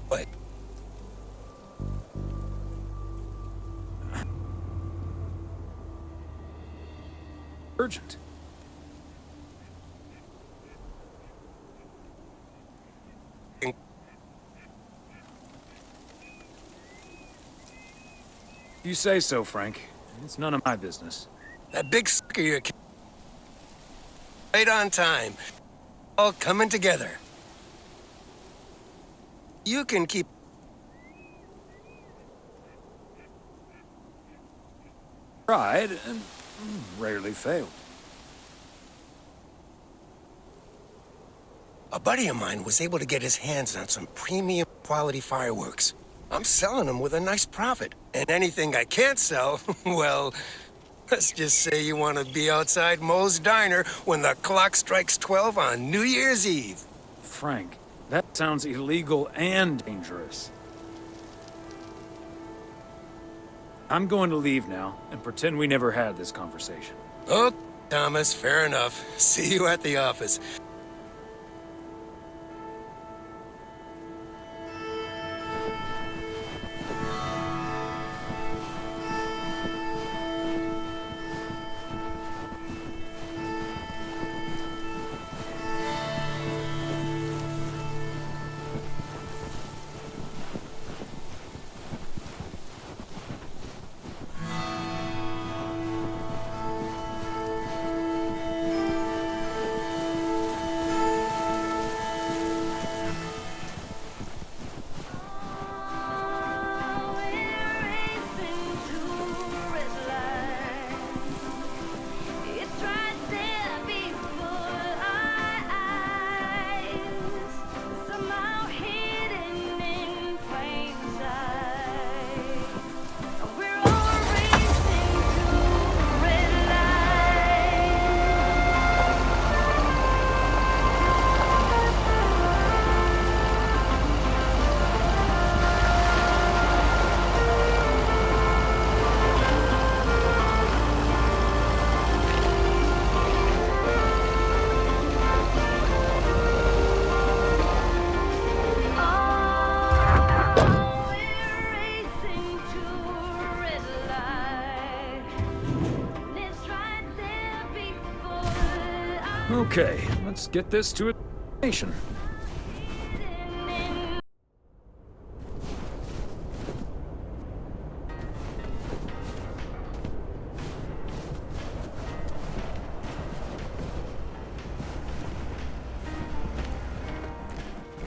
What? Urgent. You say so, Frank. It's none of my business. That big sucker you're right on time. All coming together. You can keep... Tried and rarely failed. A buddy of mine was able to get his hands on some premium quality fireworks. I'm selling them with a nice profit. And anything I can't sell, well, let's just say you want to be outside Moe's Diner when the clock strikes 12 on New Year's Eve. Frank, that sounds illegal and dangerous. I'm going to leave now and pretend we never had this conversation. Oh, Thomas, fair enough. See you at the office. Okay, let's get this to a nation.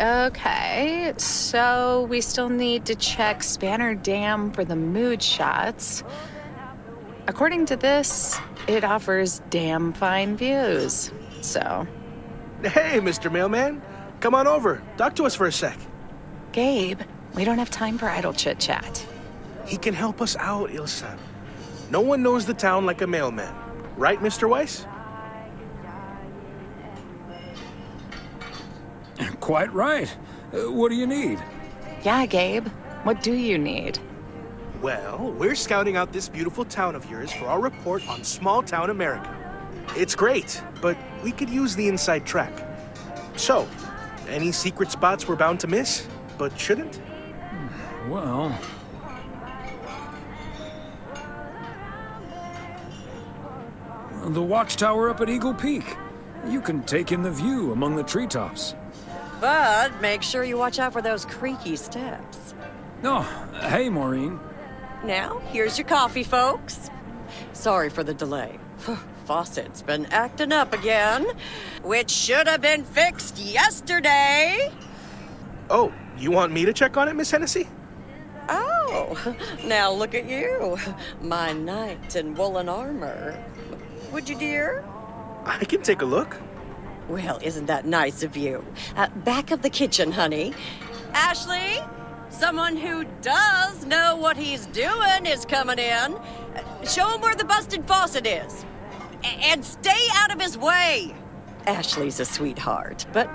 Okay, so we still need to check Spanner Dam for the mood shots. According to this, it offers damn fine views, so... Hey, Mr. Mailman. Come on over. Talk to us for a sec. Gabe, we don't have time for idle chit-chat. He can help us out, Ilsa. No one knows the town like a mailman. Right, Mr. Weiss? Quite right. What do you need? Yeah, Gabe. What do you need? Well, we're scouting out this beautiful town of yours for our report on small town America. It's great, but we could use the inside track. So, any secret spots we're bound to miss, but shouldn't? Well... the watchtower up at Eagle Peak. You can take in the view among the treetops. But make sure you watch out for those creaky steps. Oh, hey, Maureen. Now, here's your coffee, folks. Sorry for the delay. Faucet's been acting up again, which should have been fixed yesterday. Oh, you want me to check on it, Miss Hennessy? Oh, now look at you. My knight in woolen armor. Would you, dear? I can take a look. Well, isn't that nice of you? Back of the kitchen, honey. Ashley, someone who does know what he's doing is coming in. Show him where the busted faucet is. And stay out of his way. Ashley's a sweetheart, but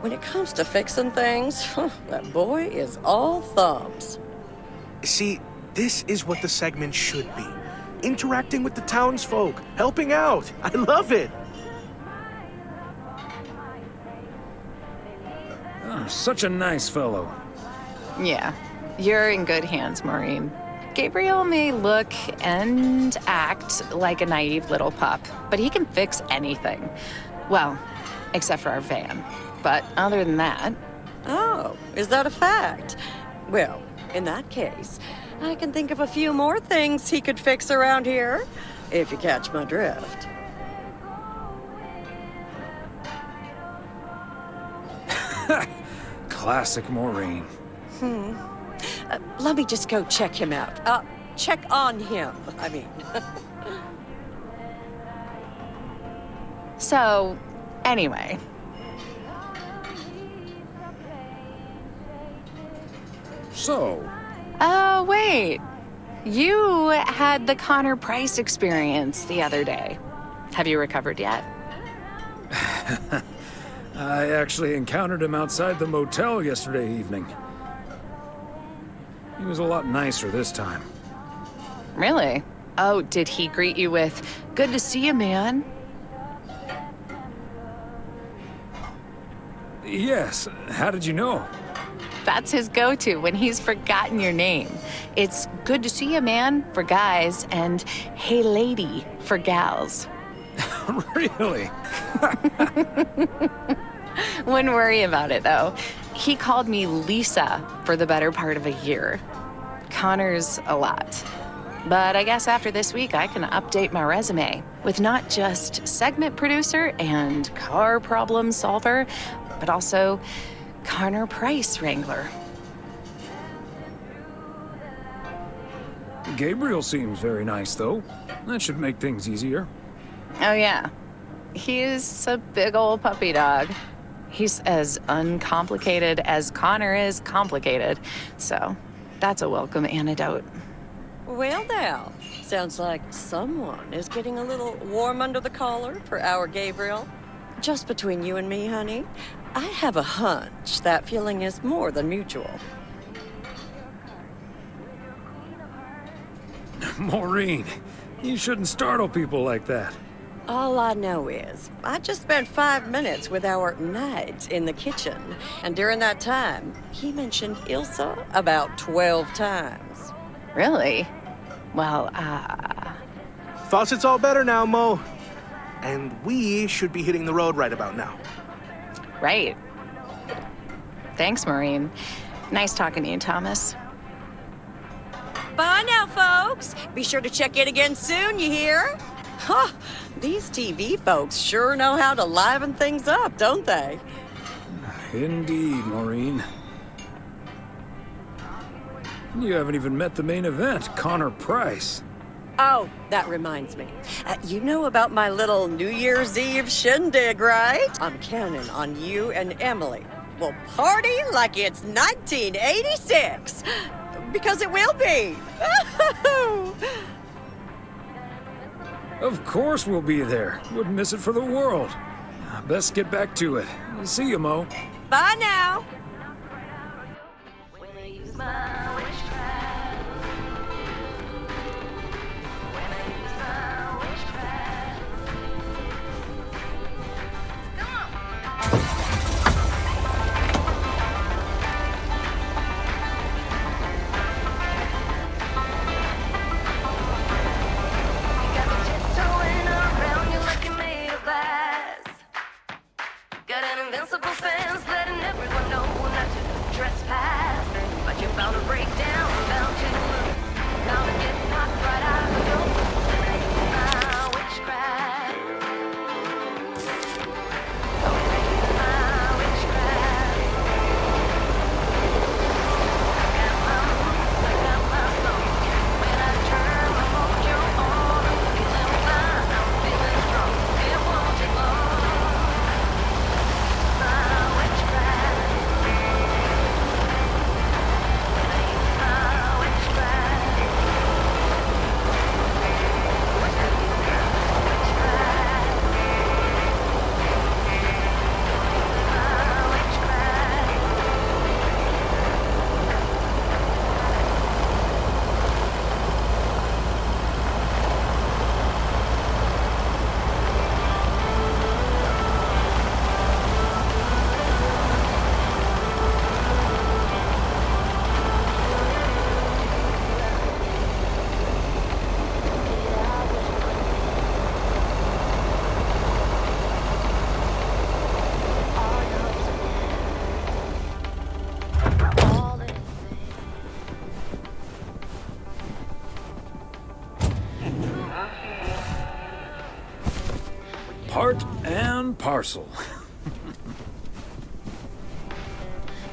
when it comes to fixing things, that boy is all thumbs. See, this is what the segment should be. Interacting with the townsfolk, helping out. I love it. Oh, such a nice fellow. Yeah, you're in good hands, Maureen. Gabriel may look and act like a naive little pup, but he can fix anything. Well, except for our van. But other than that... Oh, is that a fact? Well, in that case, I can think of a few more things he could fix around here, if you catch my drift. Classic Maureen. Let me just go check him out. Check on him, I mean. So, anyway. So? Oh, wait. You had the Connor Price experience the other day. Have you recovered yet? I actually encountered him outside the motel yesterday evening. He was a lot nicer this time. Really? Oh, did he greet you with, "Good to see you, man"? Yes. How did you know? That's his go-to when he's forgotten your name. It's "Good to see you, man" for guys and "Hey, lady" for gals. Really? Wouldn't worry about it, though. He called me Lisa for the better part of a year. Connor's a lot. But I guess after this week, I can update my resume with not just segment producer and car problem solver, but also Connor Price wrangler. Gabriel seems very nice, though. That should make things easier. Oh, yeah. He's a big old puppy dog. He's as uncomplicated as Connor is complicated. So that's a welcome antidote. Well, now, sounds like someone is getting a little warm under the collar for our Gabriel. Just between you and me, honey, I have a hunch that feeling is more than mutual. Maureen, you shouldn't startle people like that. All I know is, I just spent 5 minutes with our knight in the kitchen, and during that time, he mentioned Ilsa about 12 times. Really? Well, Faucet's all better now, Mo. And we should be hitting the road right about now. Right. Thanks, Maureen. Nice talking to you, Thomas. Bye now, folks. Be sure to check in again soon, you hear? Huh, these TV folks sure know how to liven things up, don't they? Indeed, Maureen. You haven't even met the main event, Connor Price. Oh, that reminds me. You know about my little New Year's Eve shindig, right? I'm counting on you and Emily. We'll party like it's 1986. Because it will be. Of course we'll be there. Wouldn't miss it for the world. Best get back to it. See you, Mo. Bye now. Got an invincible fence letting everyone know not to trespass. But you're bound to break down, bound to lose, bound to get knocked right out of the door. My witchcraft. Oh, my witchcraft. I got my moves, I got my soul. When I turn my mojo on, I'm feeling fine, I'm feeling strong. It won't take long. Part and parcel.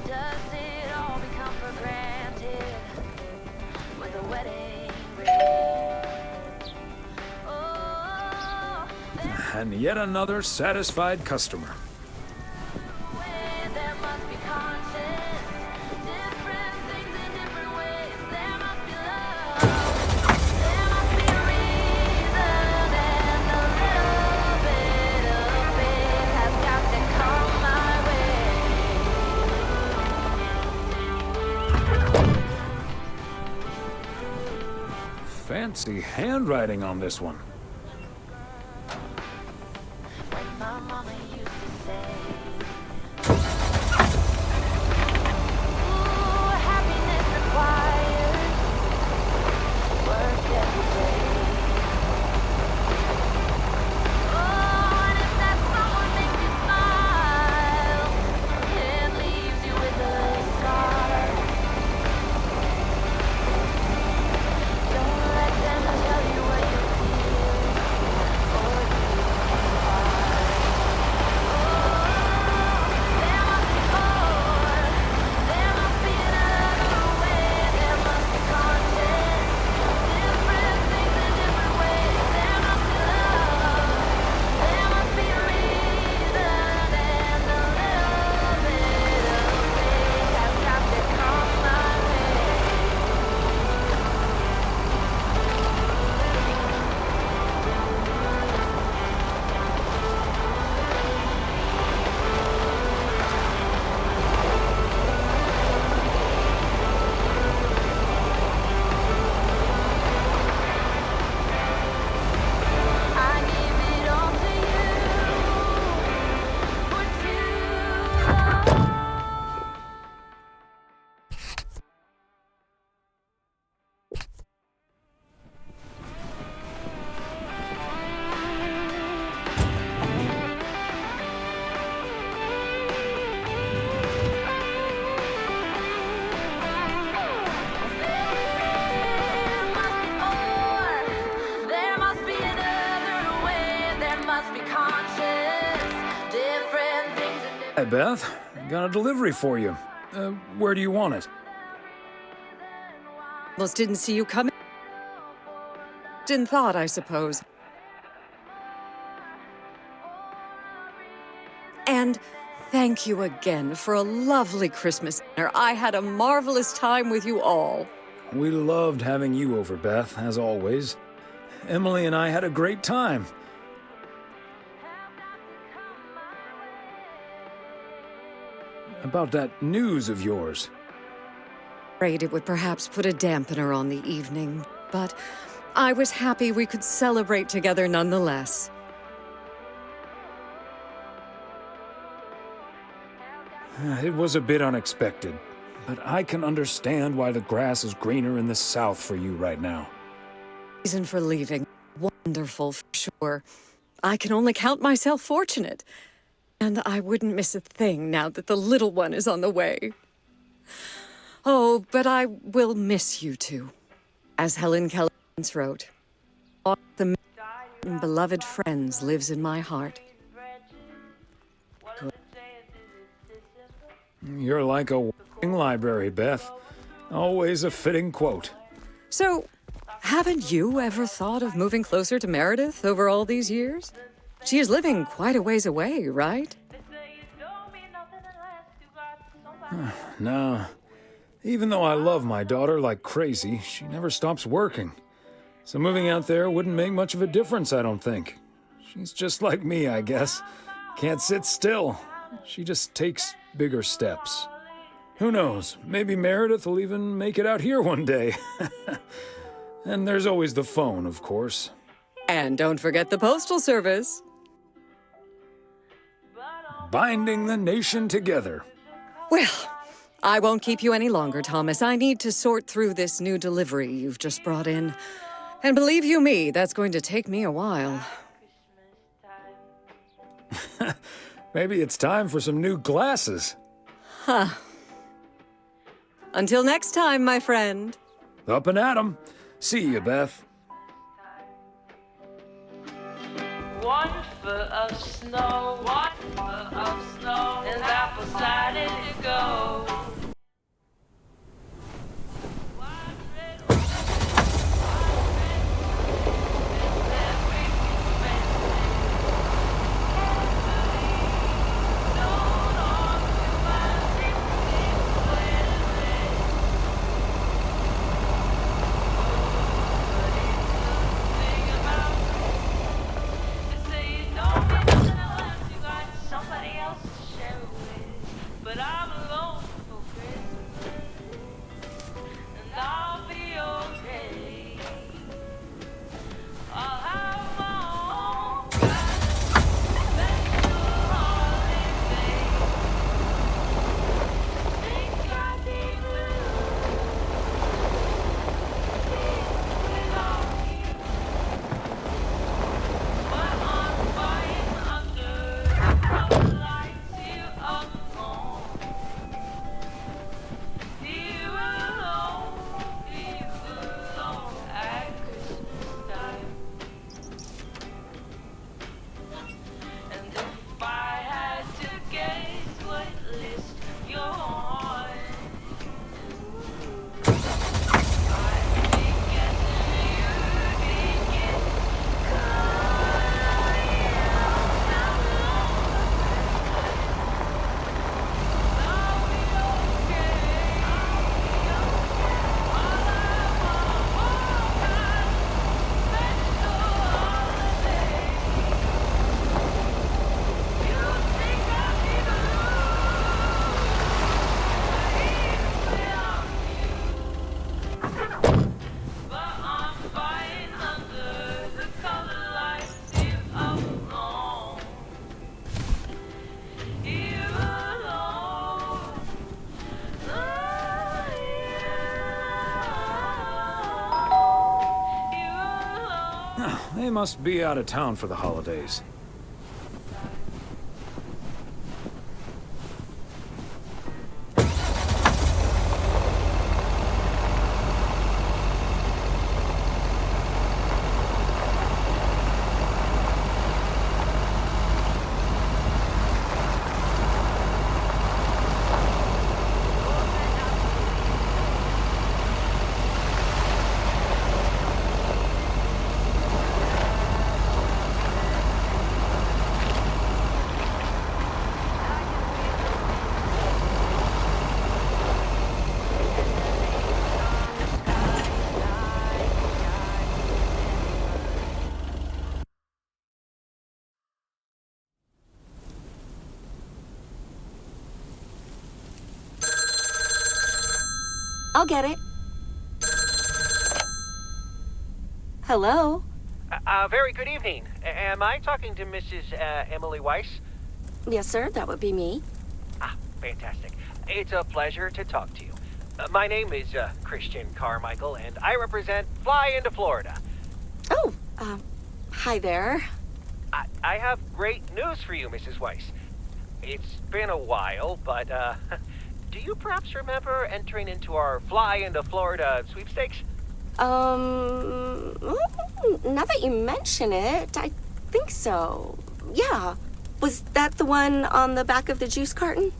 Does it all become for granted with a wedding ring? Oh, And yet another satisfied customer. there must be conscience. Different things in different ways. There must be love. There must be a reason, and a little bit of faith has got to come my way. Fancy handwriting on this one. My mama used to say, ooh, happiness requires work every day. Oh, and if that someone makes you smile, it leaves you with a scar. Don't let them tell you what you feel. Hi, Beth. I got a delivery for you. Where do you want it? Almost didn't see you coming. In thought, I suppose. And thank you again for a lovely Christmas dinner. I had a marvelous time with you all. We loved having you over, Beth, as always. Emily and I had a great time. About that news of yours. Afraid it would perhaps put a dampener on the evening, but I was happy we could celebrate together nonetheless. It was a bit unexpected, but I can understand why the grass is greener in the south for you right now. Reason for leaving. Wonderful, for sure. I can only count myself fortunate. And I wouldn't miss a thing now that the little one is on the way. Oh, but I will miss you two. As Helen Keller once wrote, all the beloved friends lives in my heart. You're like a walking library, Beth. Always a fitting quote. So, haven't you ever thought of moving closer to Meredith over all these years? She is living quite a ways away, right? No. Even though I love my daughter like crazy, she never stops working. So moving out there wouldn't make much of a difference, I don't think. She's just like me, I guess. Can't sit still. She just takes bigger steps. Who knows? Maybe Meredith will even make it out here one day. And there's always the phone, of course. And don't forget the postal service. Binding the nation together. Well, I won't keep you any longer, Thomas. I need to sort through this new delivery you've just brought in. And believe you me, that's going to take me a while. Maybe it's time for some new glasses. Huh. Until next time, my friend. Up and at 'em. See you, Beth. 1 foot of snow, 1 foot of snow, and apple cider to go. They must be out of town for the holidays. I'll get it. Hello? Very good evening. Am I talking to Mrs. Emily Weiss? Yes, sir, that would be me. Fantastic. It's a pleasure to talk to you. My name is Christian Carmichael, and I represent Fly into Florida. Oh, hi there. I have great news for you, Mrs. Weiss. It's been a while, but do you perhaps remember entering into our Fly into Florida sweepstakes? Now that you mention it, I think so. Yeah. Was that the one on the back of the juice carton?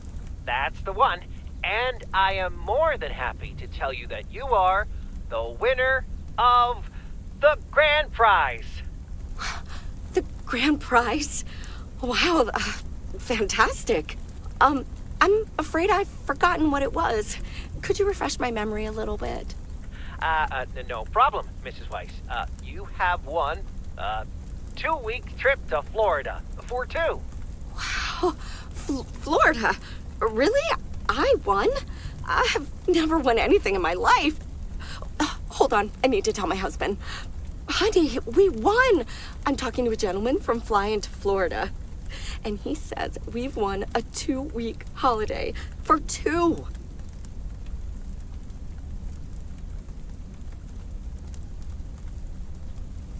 That's the one. And I am more than happy to tell you that you are the winner of the grand prize. The grand prize? Wow, fantastic. I'm afraid I've forgotten what it was. Could you refresh my memory a little bit? No problem, Mrs. Weiss. You have won a 2-week trip to Florida for 2. Wow, Florida? Really? I won? I have never won anything in my life. Hold on, I need to tell my husband. Honey, we won! I'm talking to a gentleman from Fly into Florida. And he says we've won a 2-week holiday for 2.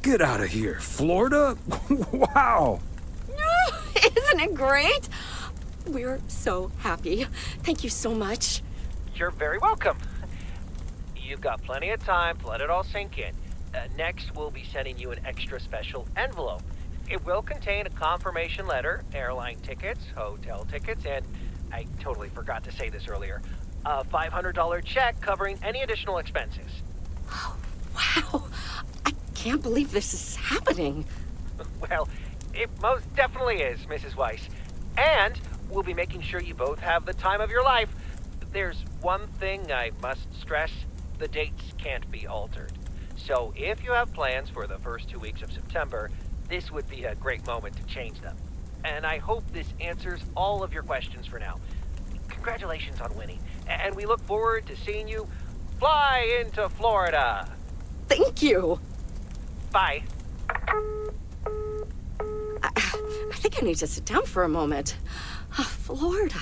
Get out of here. Florida? Wow. Isn't it great? We're so happy. Thank you so much. You're very welcome. You've got plenty of time to let it all sink in. Next, we'll be sending you an extra special envelope. It will contain a confirmation letter, airline tickets, hotel tickets, and I totally forgot to say this earlier, a $500 check covering any additional expenses. Wow. I can't believe this is happening. Well, it most definitely is, Mrs. Weiss. And we'll be making sure you both have the time of your life. There's one thing I must stress. The dates can't be altered. So if you have plans for the first 2 weeks of September, this would be a great moment to change them. And I hope this answers all of your questions for now. Congratulations on winning. And we look forward to seeing you fly into Florida. Thank you. Bye. I think I need to sit down for a moment. Florida.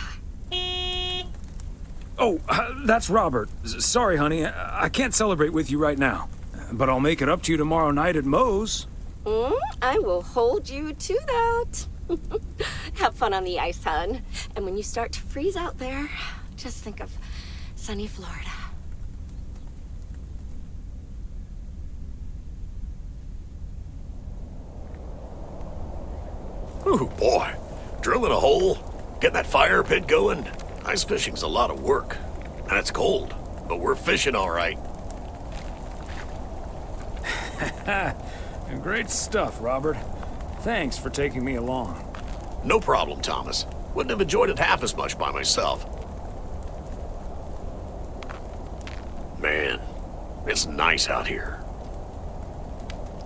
Oh, that's Robert. Sorry, honey. I can't celebrate with you right now. But I'll make it up to you tomorrow night at Moe's. I will hold you to that. Have fun on the ice, hon. And when you start to freeze out there, just think of sunny Florida. Ooh, boy. Drilling a hole, getting that fire pit going. Ice fishing's a lot of work. And it's cold, but we're fishing all right. Great stuff, Robert. Thanks for taking me along. No problem, Thomas. Wouldn't have enjoyed it half as much by myself. Man, it's nice out here.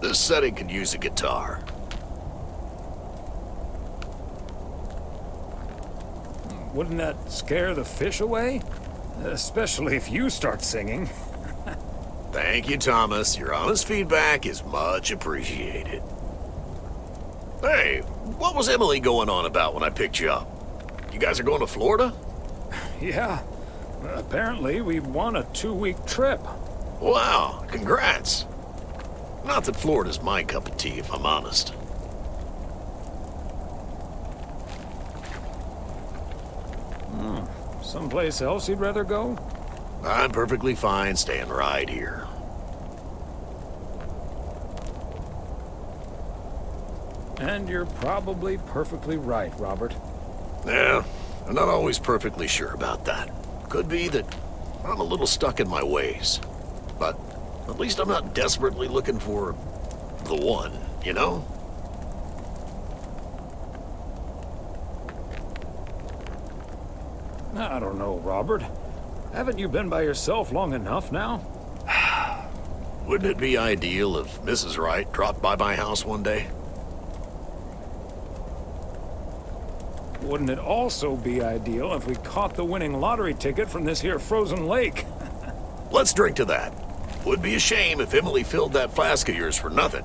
This setting could use a guitar. Wouldn't that scare the fish away? Especially if you start singing. Thank you, Thomas. Your honest feedback is much appreciated. Hey, what was Emily going on about when I picked you up? You guys are going to Florida? Yeah. Apparently, we won a 2-week trip. Wow, congrats. Not that Florida's my cup of tea, if I'm honest. Someplace else you'd rather go? I'm perfectly fine staying right here. And you're probably perfectly right, Robert. Yeah, I'm not always perfectly sure about that. Could be that I'm a little stuck in my ways. But at least I'm not desperately looking for the one, you know? I don't know, Robert. Haven't you been by yourself long enough now? Wouldn't it be ideal if Mrs. Wright dropped by my house one day? Wouldn't it also be ideal if we caught the winning lottery ticket from this here frozen lake? Let's drink to that. Would be a shame if Emily filled that flask of yours for nothing.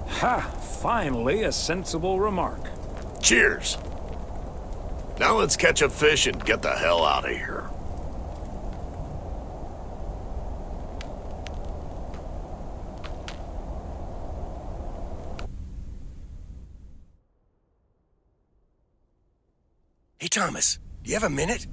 Ha! Finally, a sensible remark. Cheers. Now let's catch a fish and get the hell out of here. Hey, Thomas, do you have a minute?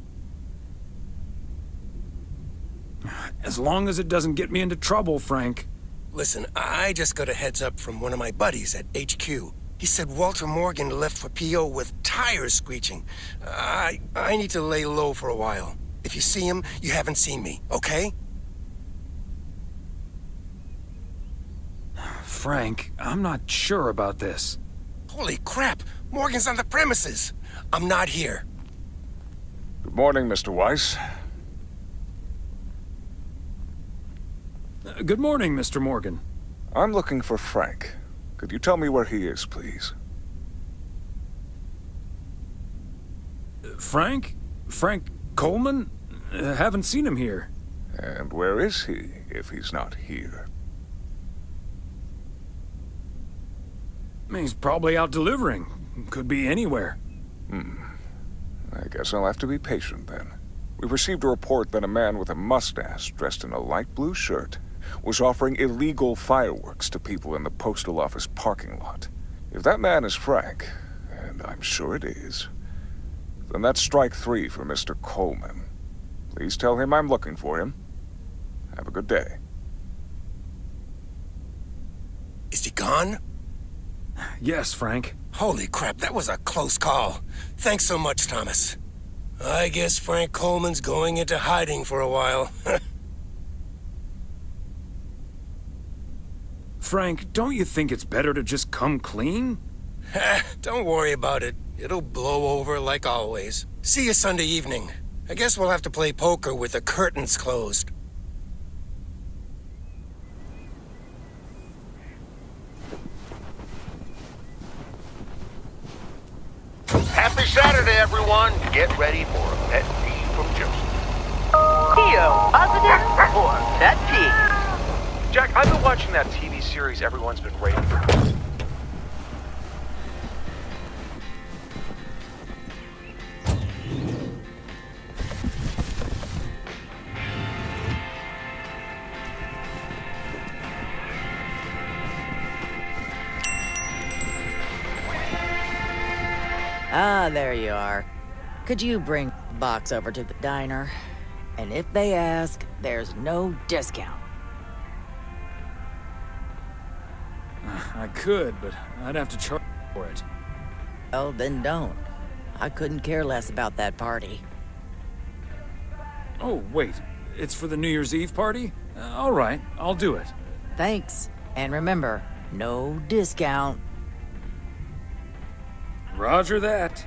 As long as it doesn't get me into trouble, Frank. Listen, I just got a heads up from one of my buddies at HQ. He said Walter Morgan left for PO with tires screeching. I need to lay low for a while. If you see him, you haven't seen me, okay? Frank, I'm not sure about this. Holy crap! Morgan's on the premises! I'm not here. Good morning, Mr. Weiss. Good morning, Mr. Morgan. I'm looking for Frank. Could you tell me where he is, please? Frank? Frank Coleman? Haven't seen him here. And where is he, if he's not here? He's probably out delivering. Could be anywhere. I guess I'll have to be patient then. We've received a report that a man with a mustache dressed in a light blue shirt was offering illegal fireworks to people in the postal office parking lot. If that man is Frank, and I'm sure it is, then that's strike 3 for Mr. Coleman. Please tell him I'm looking for him. Have a good day. Is he gone? Yes, Frank. Holy crap, that was a close call. Thanks so much, Thomas. I guess Frank Coleman's going into hiding for a while. Frank, don't you think it's better to just come clean? Don't worry about it. It'll blow over like always. See you Sunday evening. I guess we'll have to play poker with the curtains closed. Happy Saturday, everyone. Get ready for a pet peeve from Joseph. Theo, positive or pet peeve? Jack, I've been watching that TV series everyone's been raving about. Ah, there you are. Could you bring the box over to the diner? And if they ask, there's no discount. I could, but I'd have to charge for it. Oh, then don't. I couldn't care less about that party. Oh, wait. It's for the New Year's Eve party? All right, I'll do it. Thanks. And remember, no discount. Roger that.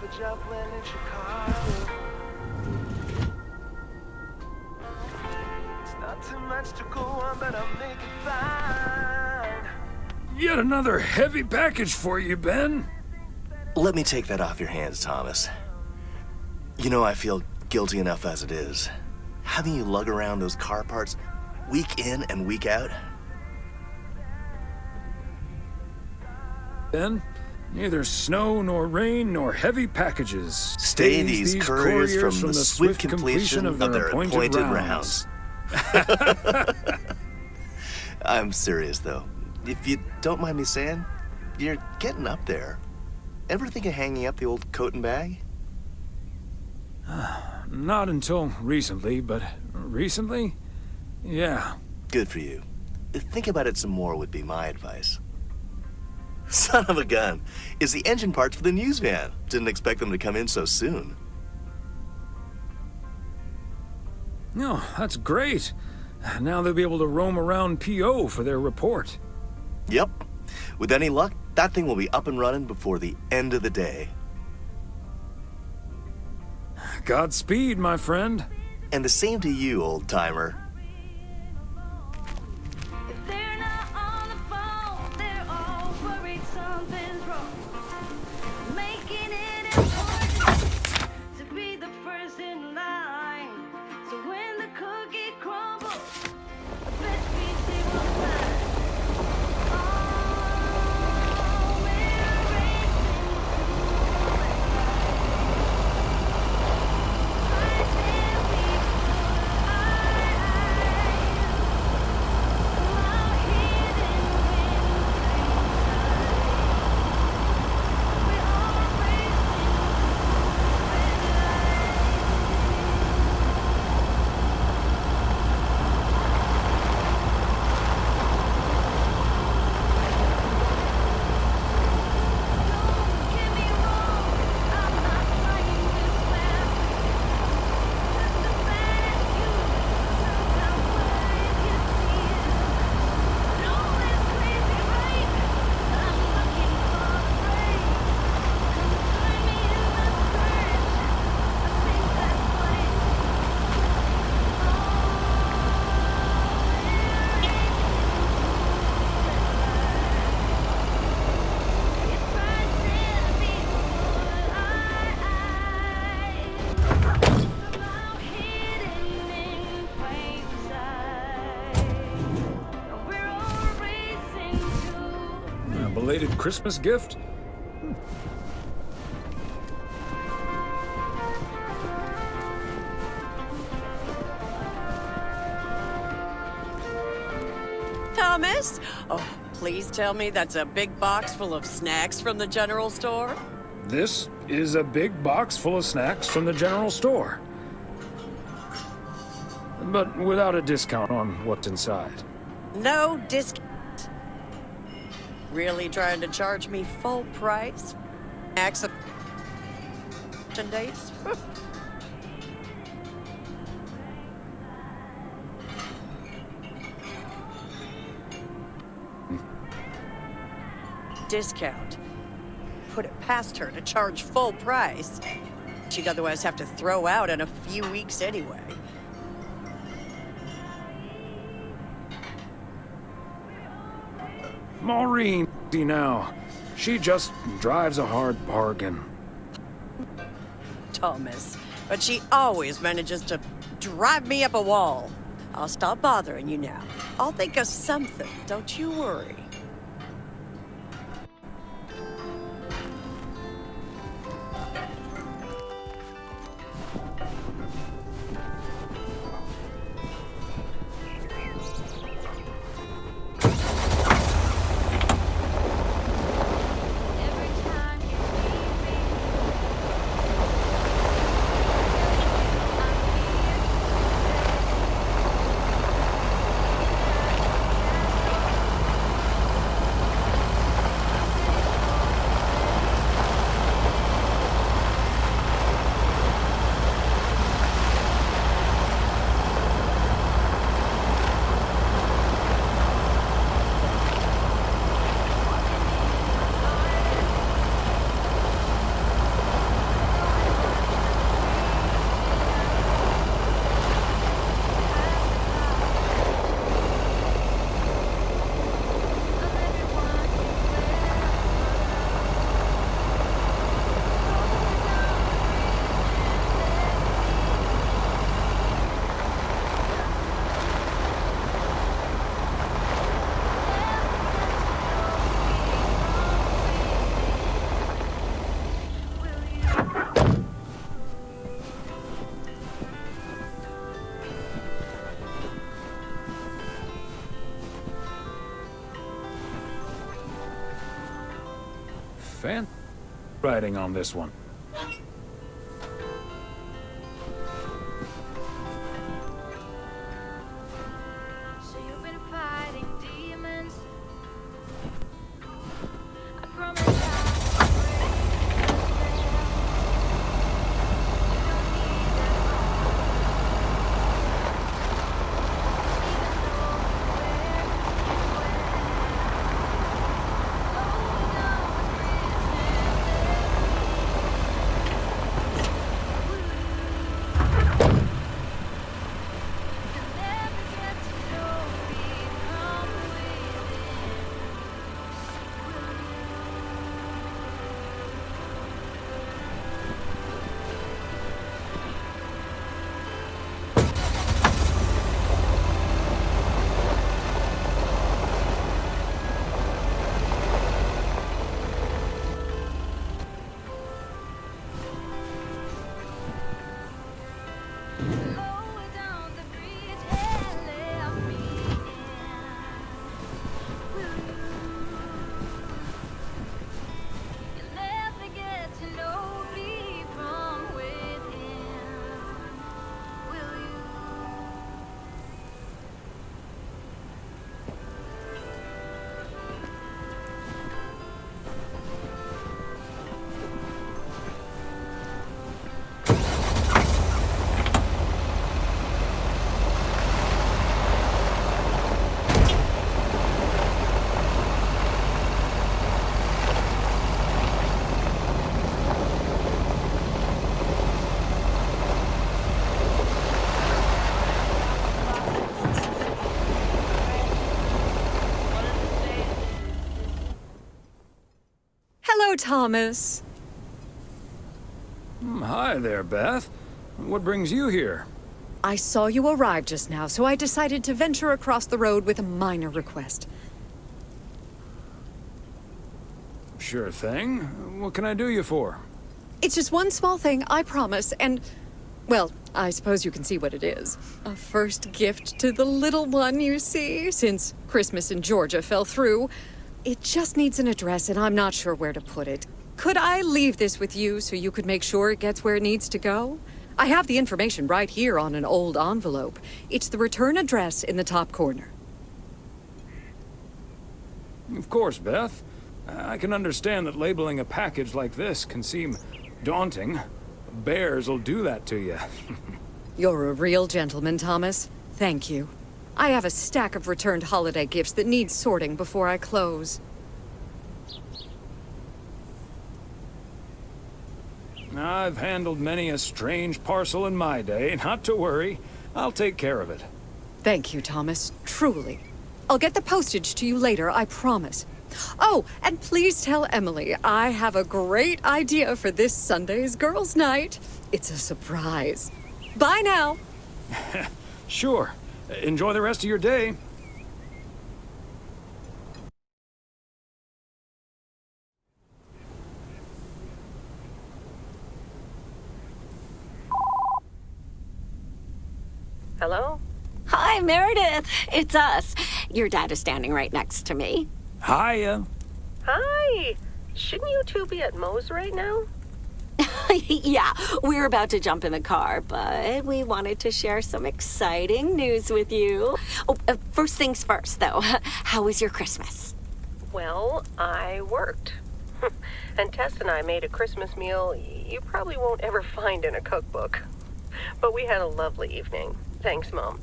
A job plan in Chicago. It's not too much to go on, but I'll make it fine. Yet another heavy package for you, Ben. Let me take that off your hands, Thomas. You know, I feel guilty enough as it is. Having you lug around those car parts week in and week out. Ben, neither snow nor rain nor heavy packages Stay these couriers from the swift completion of their appointed rounds. I'm serious, though. If you don't mind me saying, you're getting up there. Ever think of hanging up the old coat and bag? Not until recently, but recently? Yeah. Good for you. Think about it some more would be my advice. Son of a gun. It's the engine parts for the news van. Didn't expect them to come in so soon. No, that's great. Now they'll be able to roam around PO for their report. Yep. With any luck, that thing will be up and running before the end of the day. Godspeed, my friend. And the same to you, old-timer. Belated Christmas gift? Thomas? Oh, please tell me that's a big box full of snacks from the general store? This is a big box full of snacks from the general store. But without a discount on what's inside. No discount. Really trying to charge me full price? Accident dates? Discount. Put it past her to charge full price. She'd otherwise have to throw out in a few weeks anyway. Maureen, see now. She just drives a hard bargain. Thomas, but she always manages to drive me up a wall. I'll stop bothering you now. I'll think of something, don't you worry. fan writing on this one. So you've been fighting demons. I promise Hello, Thomas. Hi there, Beth. What brings you here? I saw you arrive just now, so I decided to venture across the road with a minor request. Sure thing. What can I do you for? It's just one small thing, I promise, and, well, I suppose you can see what it is. A first gift to the little one, you see, since Christmas in Georgia fell through. It just needs an address, and I'm not sure where to put it. Could I leave this with you so you could make sure it gets where it needs to go? I have the information right here on an old envelope. It's the return address in the top corner. Of course, Beth. I can understand that labeling a package like this can seem daunting. Bears will do that to you. You're a real gentleman, Thomas. Thank you. I have a stack of returned holiday gifts that need sorting before I close. I've handled many a strange parcel in my day. Not to worry. I'll take care of it. Thank you, Thomas. Truly. I'll get the postage to you later, I promise. Oh, and please tell Emily I have a great idea for this Sunday's girls' night. It's a surprise. Bye now. Sure. Enjoy the rest of your day. Hello? Hi, Meredith. It's us. Your dad is standing right next to me. Hiya. Hi. Shouldn't you two be at Moe's right now? Yeah, we're about to jump in the car, but we wanted to share some exciting news with you. Oh, first things first, though. How was your Christmas? Well, I worked. And Tess and I made a Christmas meal you probably won't ever find in a cookbook. But we had a lovely evening. Thanks, Mom.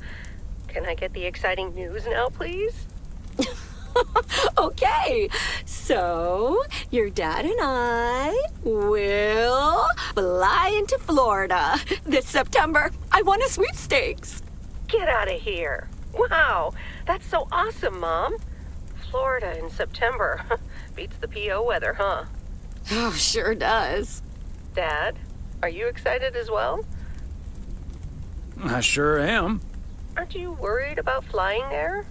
Can I get the exciting news now, please? Okay, so your dad and I will fly into Florida this September. I won a sweepstakes. Get out of here. Wow, that's so awesome, Mom. Florida in September. Beats the PO weather, huh? Oh, sure does. Dad, are you excited as well? I sure am. Aren't you worried about flying there?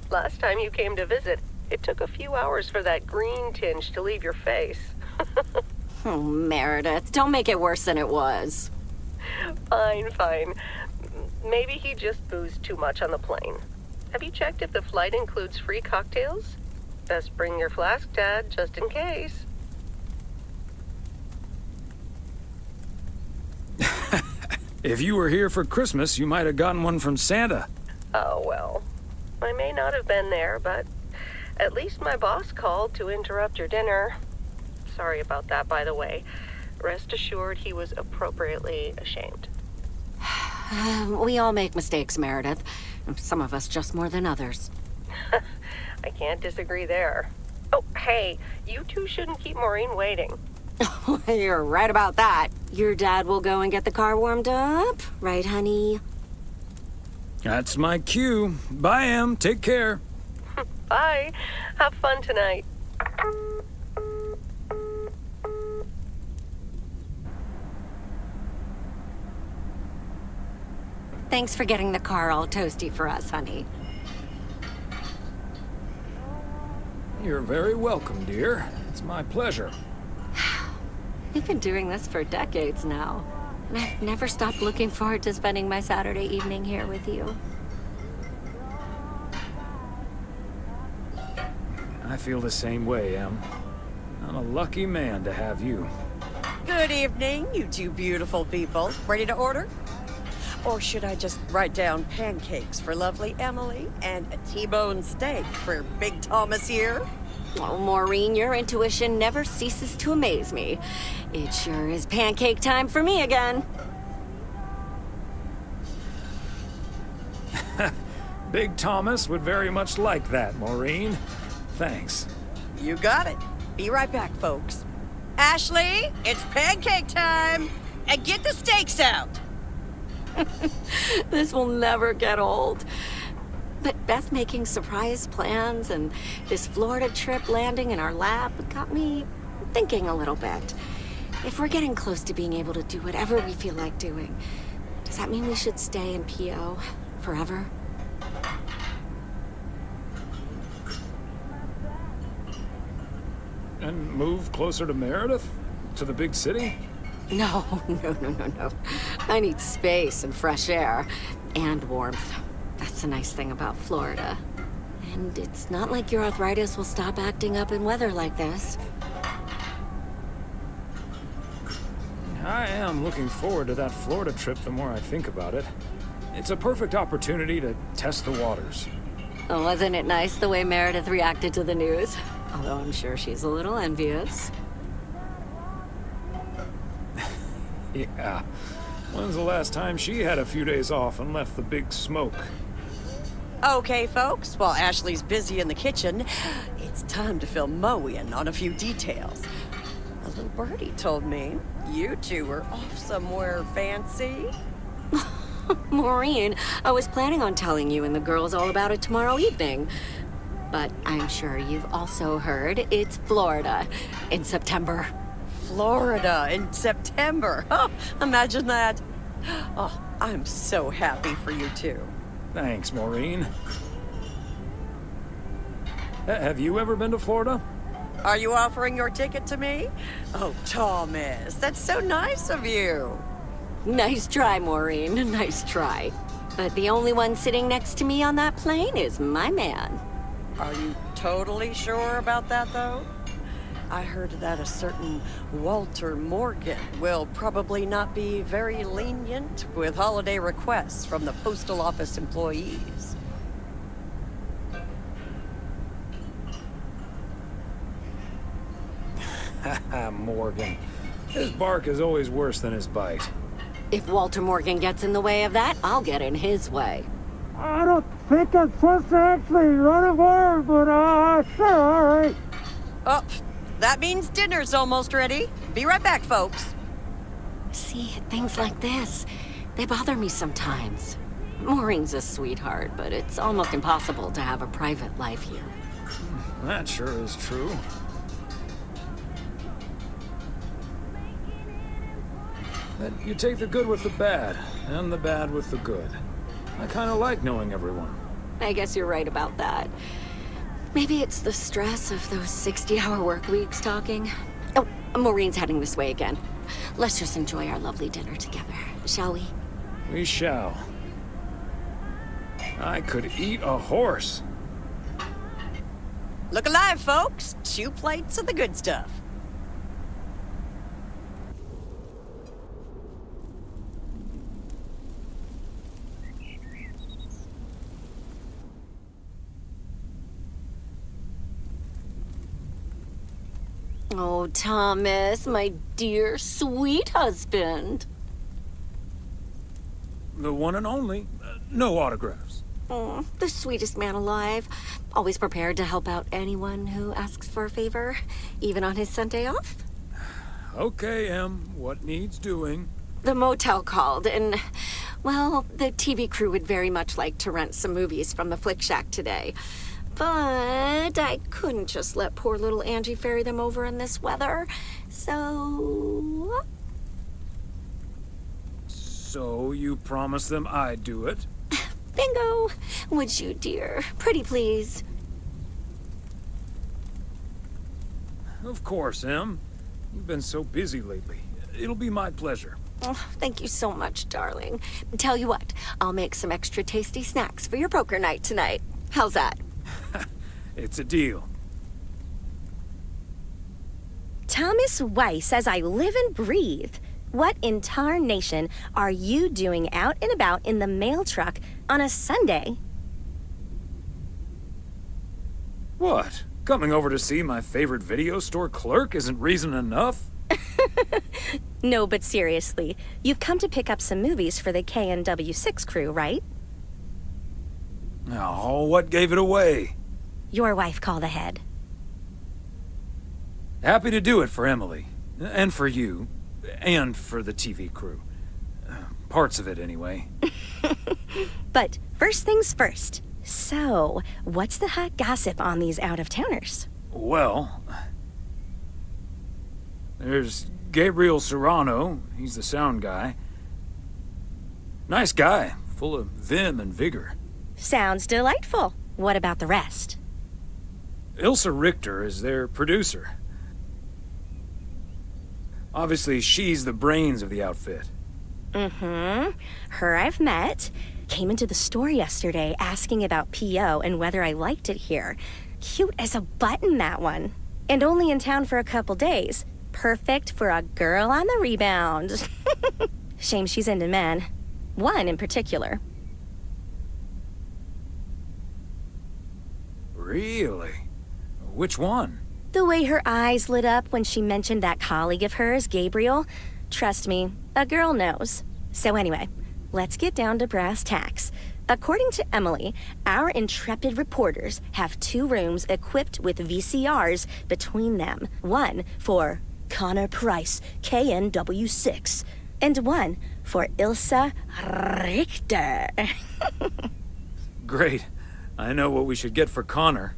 Last time you came to visit, it took a few hours for that green tinge to leave your face. Oh, Meredith, don't make it worse than it was. Fine. Maybe he just boozed too much on the plane. Have you checked if the flight includes free cocktails? Best bring your flask, Dad, just in case. If you were here for Christmas, you might have gotten one from Santa. Oh, well. I may not have been there, but at least my boss called to interrupt your dinner. Sorry about that, by the way. Rest assured he was appropriately ashamed. We all make mistakes, Meredith. Some of us just more than others. I can't disagree there. Oh, hey, you two shouldn't keep Maureen waiting. You're right about that. Your dad will go and get the car warmed up, right, honey? That's my cue. Bye, Em. Take care. Bye. Have fun tonight. Thanks for getting the car all toasty for us, honey. You're very welcome, dear. It's my pleasure. We've been doing this for decades now, and I've never stopped looking forward to spending my Saturday evening here with you. I feel the same way, Em. I'm a lucky man to have you. Good evening, you two beautiful people. Ready to order? Or should I just write down pancakes for lovely Emily and a T-bone steak for Big Thomas here? Oh, Maureen, your intuition never ceases to amaze me. It sure is pancake time for me again. Big Thomas would very much like that, Maureen. Thanks. You got it. Be right back, folks. Ashley, it's pancake time! And get the steaks out! This will never get old. But Beth making surprise plans and this Florida trip landing in our lap got me thinking a little bit. If we're getting close to being able to do whatever we feel like doing, does that mean we should stay in PO forever? And move closer to Meredith? To the big city? No. I need space and fresh air and warmth. That's the nice thing about Florida. And it's not like your arthritis will stop acting up in weather like this. I am looking forward to that Florida trip the more I think about it. It's a perfect opportunity to test the waters. Oh, wasn't it nice the way Meredith reacted to the news? Although I'm sure she's a little envious. Yeah. When's the last time she had a few days off and left the big smoke? Okay, folks, while Ashley's busy in the kitchen, it's time to fill Moe in on a few details. A little birdie told me you two were off somewhere fancy. Maureen, I was planning on telling you and the girls all about it tomorrow evening. But I'm sure you've also heard it's Florida in September. Florida in September. Oh, imagine that. Oh, I'm so happy for you two. Thanks, Maureen. Have you ever been to Florida? Are you offering your ticket to me? Oh, Thomas, that's so nice of you. Nice try, Maureen. Nice try. But the only one sitting next to me on that plane is my man. Are you totally sure about that, though? I heard that a certain Walter Morgan will probably not be very lenient with holiday requests from the postal office employees. Morgan. His bark is always worse than his bite. If Walter Morgan gets in the way of that, I'll get in his way. I don't think I'm supposed to actually run a bar, but sure, all right. Oh, that means dinner's almost ready. Be right back, folks. See, things like this, they bother me sometimes. Maureen's a sweetheart, but it's almost impossible to have a private life here. That sure is true. But you take the good with the bad, and the bad with the good. I kind of like knowing everyone. I guess you're right about that. Maybe it's the stress of those 60-hour work weeks talking. Oh, Maureen's heading this way again. Let's just enjoy our lovely dinner together, shall we? We shall. I could eat a horse. Look alive, folks. 2 plates of the good stuff. Oh, Thomas, my dear, sweet husband. The one and only. No autographs. Oh, the sweetest man alive. Always prepared to help out anyone who asks for a favor, even on his Sunday off. Okay, Em. What needs doing? The motel called, and, well, the TV crew would very much like to rent some movies from the Flick Shack today. But I couldn't just let poor little Angie ferry them over in this weather, so... So you promised them I'd do it? Bingo! Would you, dear? Pretty please. Of course, Em. You've been so busy lately. It'll be my pleasure. Oh, thank you so much, darling. Tell you what, I'll make some extra tasty snacks for your poker night tonight. How's that? It's a deal. Thomas Weiss says I live and breathe. What in tarnation are you doing out and about in the mail truck on a Sunday? What? Coming over to see my favorite video store clerk isn't reason enough? No, but seriously, you've come to pick up some movies for the KNW6 crew, right? Oh, what gave it away? Your wife called ahead. Happy to do it for Emily. And for you. And for the TV crew. Parts of it, anyway. But first things first. So, what's the hot gossip on these out-of-towners? Well, there's Gabriel Serrano. He's the sound guy. Nice guy, full of vim and vigor. Sounds delightful. What about the rest? Ilsa Richter is their producer. Obviously, she's the brains of the outfit. Mm-hmm. Her I've met. Came into the store yesterday asking about PO and whether I liked it here. Cute as a button, that one. And only in town for a couple days. Perfect for a girl on the rebound. Shame she's into men. One in particular. Really? Which one? The way her eyes lit up when she mentioned that colleague of hers, Gabriel. Trust me, a girl knows. So anyway, let's get down to brass tacks. According to Emily, our intrepid reporters have 2 rooms equipped with VCRs between them. One for Connor Price, KNW6, and one for Ilsa Richter. Great. I know what we should get for Connor.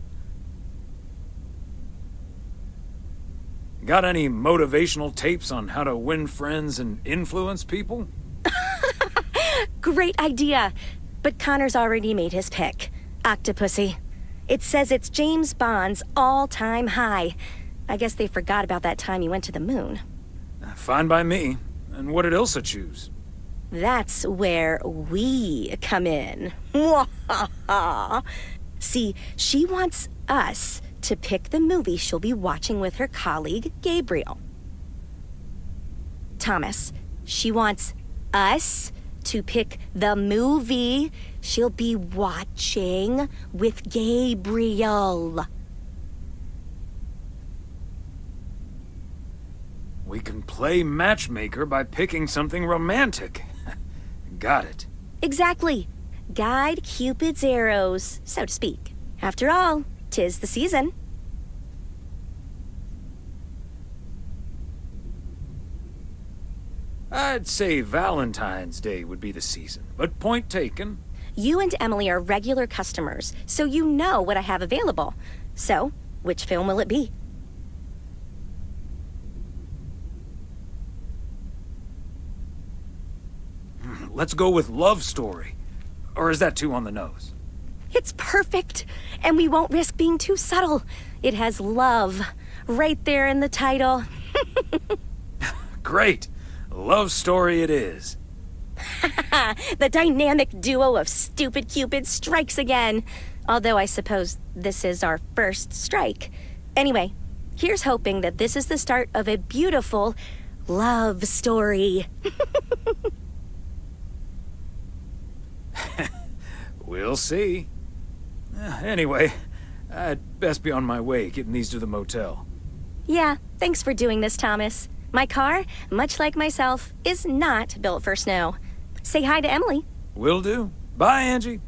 Got any motivational tapes on how to win friends and influence people? Great idea. But Connor's already made his pick. Octopussy. It says it's James Bond's all-time high. I guess they forgot about that time he went to the moon. Fine by me. And what did Ilsa choose? That's where we come in. See, she wants us to pick the movie she'll be watching with her colleague, Gabriel. Thomas, she wants us to pick the movie she'll be watching with Gabriel. We can play matchmaker by picking something romantic. Got it. Exactly. Guide Cupid's arrows, so to speak. After all, 'tis the season. I'd say Valentine's Day would be the season, but point taken. You and Emily are regular customers, so you know what I have available. So, which film will it be? Let's go with Love Story. Or is that too on the nose? It's perfect, and we won't risk being too subtle. It has love right there in the title. Great. Love Story it is. The dynamic duo of stupid Cupid strikes again. Although I suppose this is our first strike. Anyway, here's hoping that this is the start of a beautiful love story. We'll see. Anyway, I'd best be on my way, getting these to the motel. Yeah, thanks for doing this, Thomas. My car, much like myself, is not built for snow. Say hi to Emily. Will do. Bye, Angie.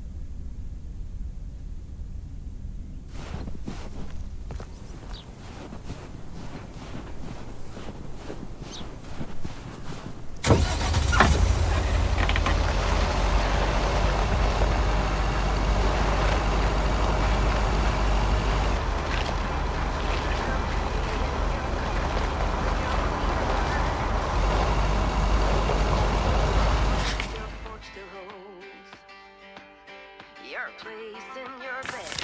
Your place in your bed.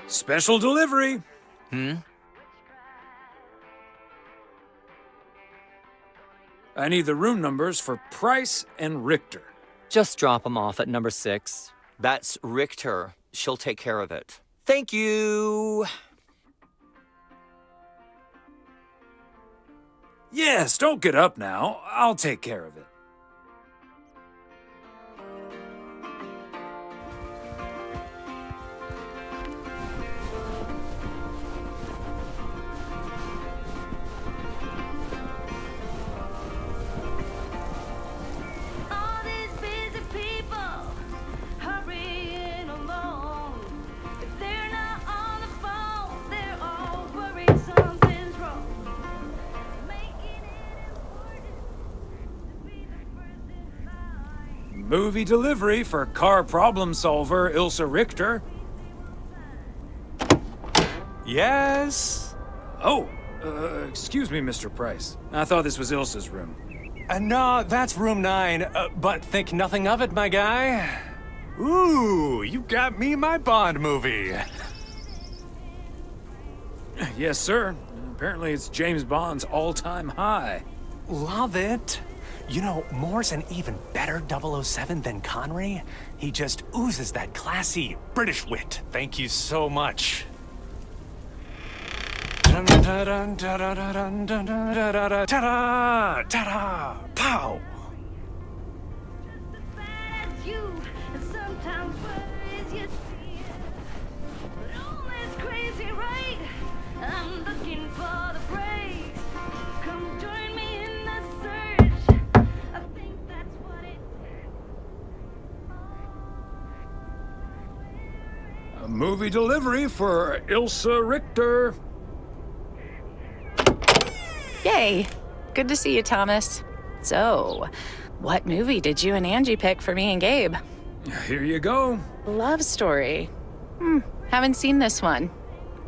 Special delivery. I need the room numbers for Price and Richter. Just drop them off at number 6. That's Richter. She'll take care of it. Thank you. Yes, don't get up now. I'll take care of it. All these busy people hurrying along. If they're not on the phone, they're all worried something's wrong. Movie delivery for car problem solver Ilsa Richter. Yes? Oh, excuse me, Mr. Price. I thought this was Ilsa's room. No, that's room 9, but think nothing of it, my guy. Ooh, you got me my Bond movie. Yes, sir. Apparently it's James Bond's all-time high. Love it. You know, Moore's an even better 007 than Connery. He just oozes that classy British wit. Thank you so much. Ta-da! Pow! You, and sometimes worries you see it. But all this crazy, right? I'm looking for the breaks. Come join me in the search. I think that's what it A movie delivery for Ilsa Richter. Yay! Good to see you, Thomas. So, what movie did you and Angie pick for me and Gabe? Here you go. Love story. Haven't seen this one.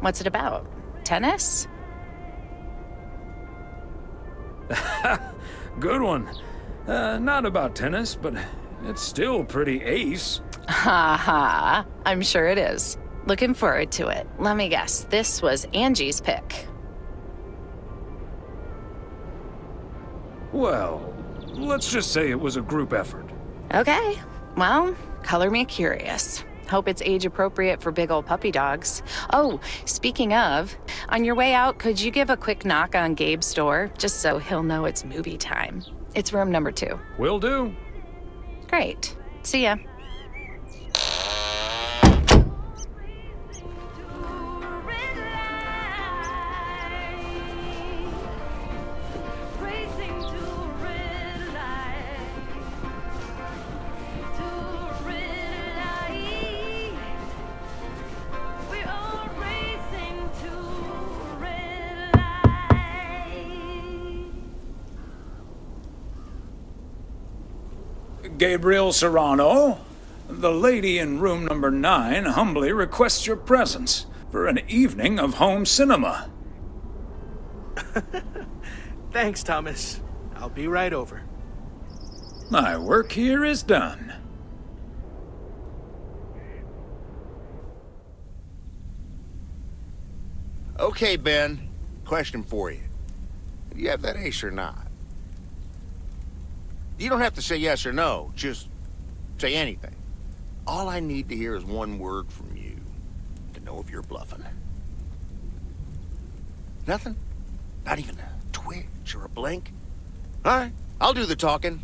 What's it about? Tennis? Good one. Not about tennis, but it's still pretty ace. Ha ha. I'm sure it is. Looking forward to it. Let me guess. This was Angie's pick. Well, let's just say it was a group effort. Okay. Well, color me curious. Hope it's age appropriate for big old puppy dogs. Oh, speaking of, on your way out, could you give a quick knock on Gabe's door, just so he'll know it's movie time? It's room number 2. Will do. Great. See ya. Gabriel Serrano, the lady in room number 9 humbly requests your presence for an evening of home cinema. Thanks, Thomas. I'll be right over. My work here is done. Okay, Ben. Question for you. Do you have that ace or not? You don't have to say yes or no. Just say anything. All I need to hear is one word from you to know if you're bluffing. Nothing? Not even a twitch or a blink? All right, I'll do the talking.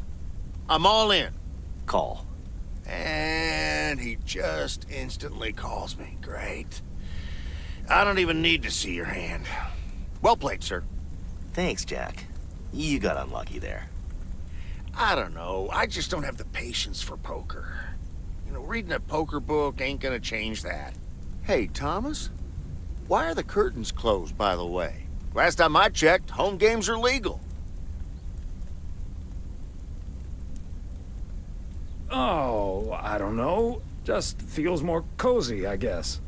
I'm all in. Call. And he just instantly calls me. Great. I don't even need to see your hand. Well played, sir. Thanks, Jack. You got unlucky there. I don't know. I just don't have the patience for poker. You know, reading a poker book ain't gonna change that. Hey, Thomas? Why are the curtains closed, by the way? Last time I checked, home games are legal. Oh, I don't know. Just feels more cozy, I guess.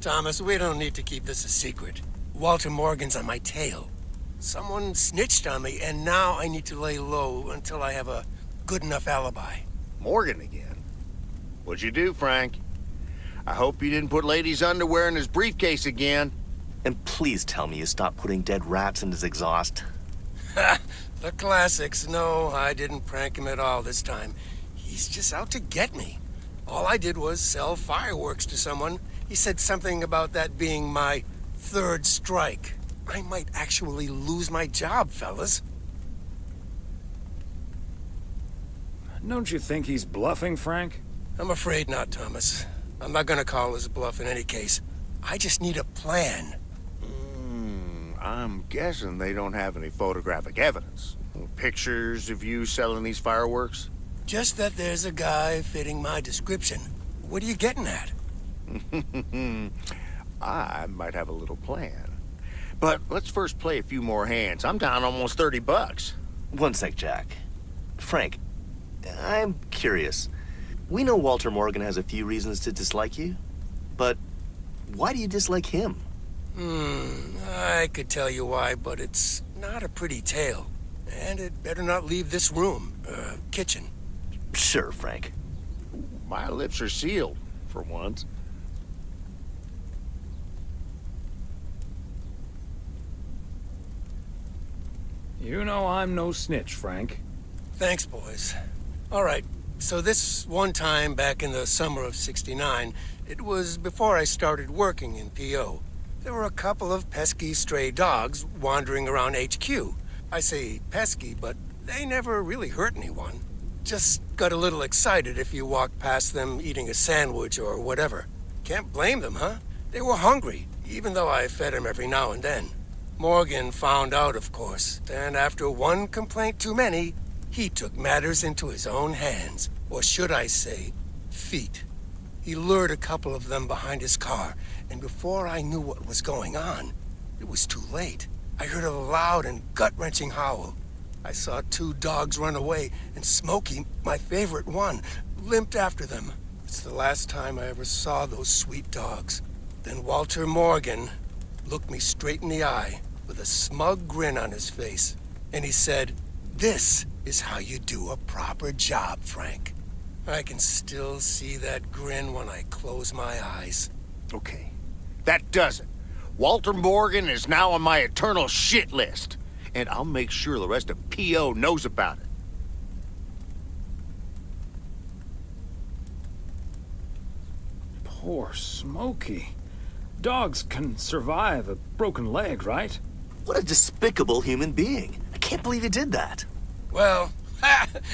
Thomas, we don't need to keep this a secret. Walter Morgan's on my tail. Someone snitched on me, and now I need to lay low until I have a good enough alibi. Morgan again? What'd you do, Frank? I hope you didn't put ladies' underwear in his briefcase again. And please tell me you stopped putting dead rats in his exhaust. Ha! The classics. No, I didn't prank him at all this time. He's just out to get me. All I did was sell fireworks to someone. He said something about that being my third strike. I might actually lose my job, fellas. Don't you think he's bluffing, Frank? I'm afraid not, Thomas. I'm not gonna call his bluff in any case. I just need a plan. I'm guessing they don't have any photographic evidence. Pictures of you selling these fireworks? Just that there's a guy fitting my description. What are you getting at? I might have a little plan. But let's first play a few more hands. I'm down almost 30 bucks. One sec, Jack. Frank, I'm curious. We know Walter Morgan has a few reasons to dislike you, but why do you dislike him? I could tell you why, but it's not a pretty tale. And it better not leave this room, kitchen. Sure, Frank. My lips are sealed, for once. You know I'm no snitch, Frank. Thanks, boys. All right, so this one time back in the summer of '69, it was before I started working in P.O. There were a couple of pesky stray dogs wandering around HQ. I say pesky, but they never really hurt anyone. Just got a little excited if you walked past them eating a sandwich or whatever. Can't blame them, huh? They were hungry, even though I fed them every now and then. Morgan found out, of course, and after one complaint too many, he took matters into his own hands, or should I say, feet. He lured a couple of them behind his car, and before I knew what was going on, it was too late. I heard a loud and gut-wrenching howl. I saw 2 dogs run away, and Smokey, my favorite one, limped after them. It's the last time I ever saw those sweet dogs. Then Walter Morgan looked me straight in the eye with a smug grin on his face, and he said, "This is how you do a proper job, Frank." I can still see that grin when I close my eyes. Okay, that does it. Walter Morgan is now on my eternal shit list, and I'll make sure the rest of P.O. knows about it. Poor Smokey. Dogs can survive a broken leg, right? What a despicable human being. I can't believe he did that. Well,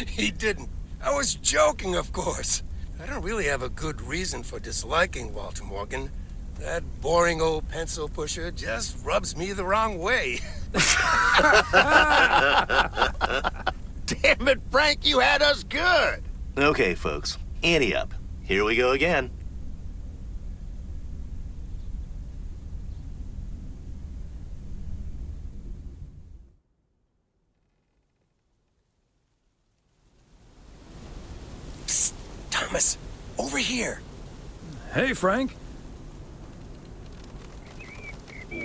he didn't. I was joking, of course. I don't really have a good reason for disliking Walter Morgan. That boring old pencil pusher just rubs me the wrong way. Damn it, Frank, you had us good. Okay, folks, ante up. Here we go again. Psst, Thomas, over here. Hey, Frank.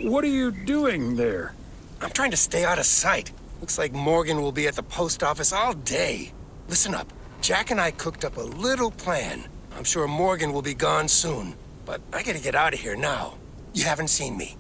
What are you doing there? I'm trying to stay out of sight. Looks like Morgan will be at the post office all day. Listen up. Jack and I cooked up a little plan. I'm sure Morgan will be gone soon, but I gotta get out of here now. You haven't seen me.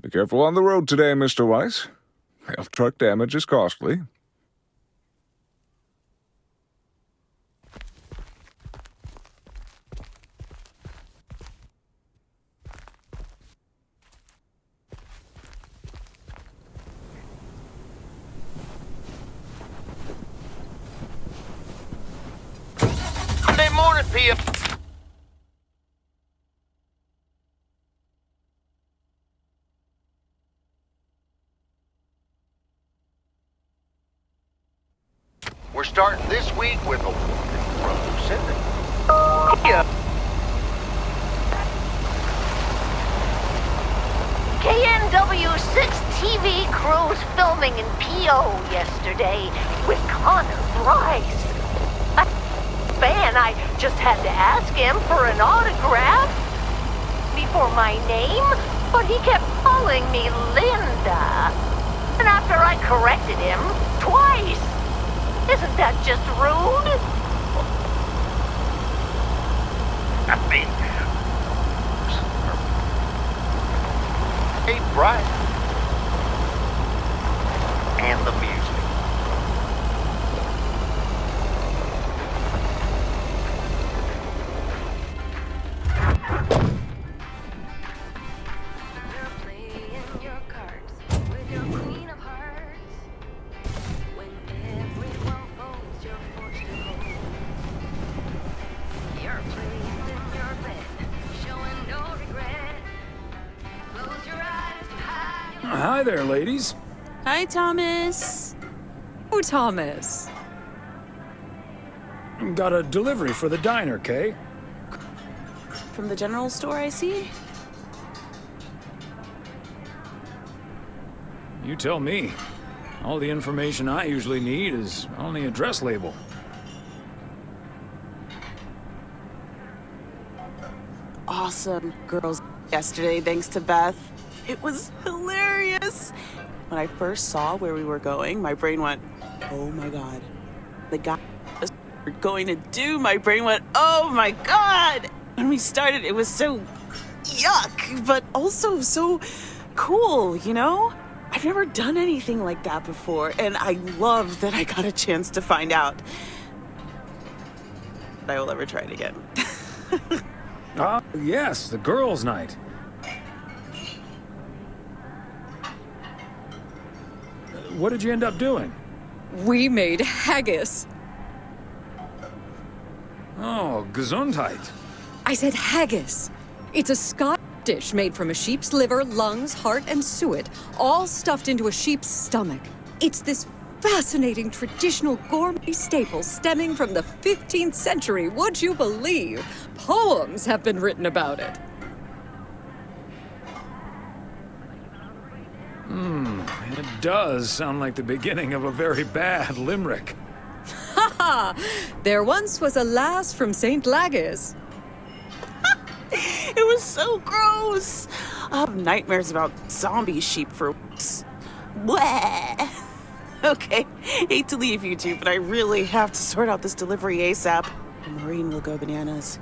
Be careful on the road today, Mr. Weiss. Well, truck damage is costly. Monday morning, P.O. We're starting this week with a from Lucinda. Yeah. KNW6 TV crews filming in P.O. yesterday with Connor Bryce. A fan, I just had to ask him for an autograph before my name, but he kept calling me Linda. And after I corrected him twice, isn't that just rude? I mean, hey, Brian. And the music. Hi there, ladies. Hi, Thomas. Oh, Thomas. Got a delivery for the diner, Kay. From the general store, I see. You tell me. All the information I usually need is on the address label. Awesome girls yesterday, thanks to Beth. It was hilarious. When I first saw where we were going, my brain went, oh my God. The guy was going to do, my brain went, oh my God. When we started, it was so yuck, but also so cool, you know? I've never done anything like that before, and I love that I got a chance to find out. I will ever try it again. Yes, the girls' night. what did you end up doing? We made haggis. Oh, Gesundheit. I said haggis. It's a Scotch dish made from a sheep's liver, lungs, heart, and suet, all stuffed into a sheep's stomach. It's this fascinating traditional gourmet staple stemming from the 15th century, would you believe? Poems have been written about it. It does sound like the beginning of a very bad limerick. Ha ha! There once was a lass from St. Lagis. It was so gross. I have nightmares about zombie sheep for weeks. Bleh. Okay, hate to leave you two, but I really have to sort out this delivery ASAP. And Maureen will go bananas.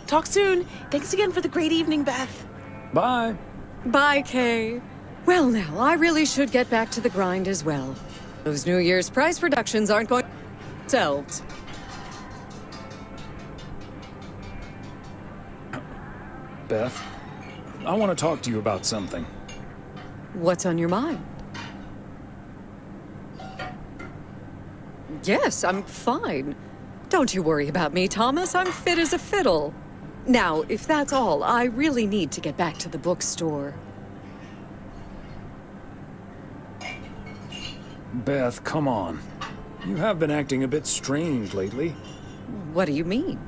Talk soon. Thanks again for the great evening, Beth. Bye. Bye, Kay. Well, now, I really should get back to the grind as well. Those New Year's price reductions aren't going to sell. Beth, I want to talk to you about something. What's on your mind? Yes, I'm fine. Don't you worry about me, Thomas. I'm fit as a fiddle. Now, if that's all, I really need to get back to the bookstore. Beth, come on. You have been acting a bit strange lately. What do you mean?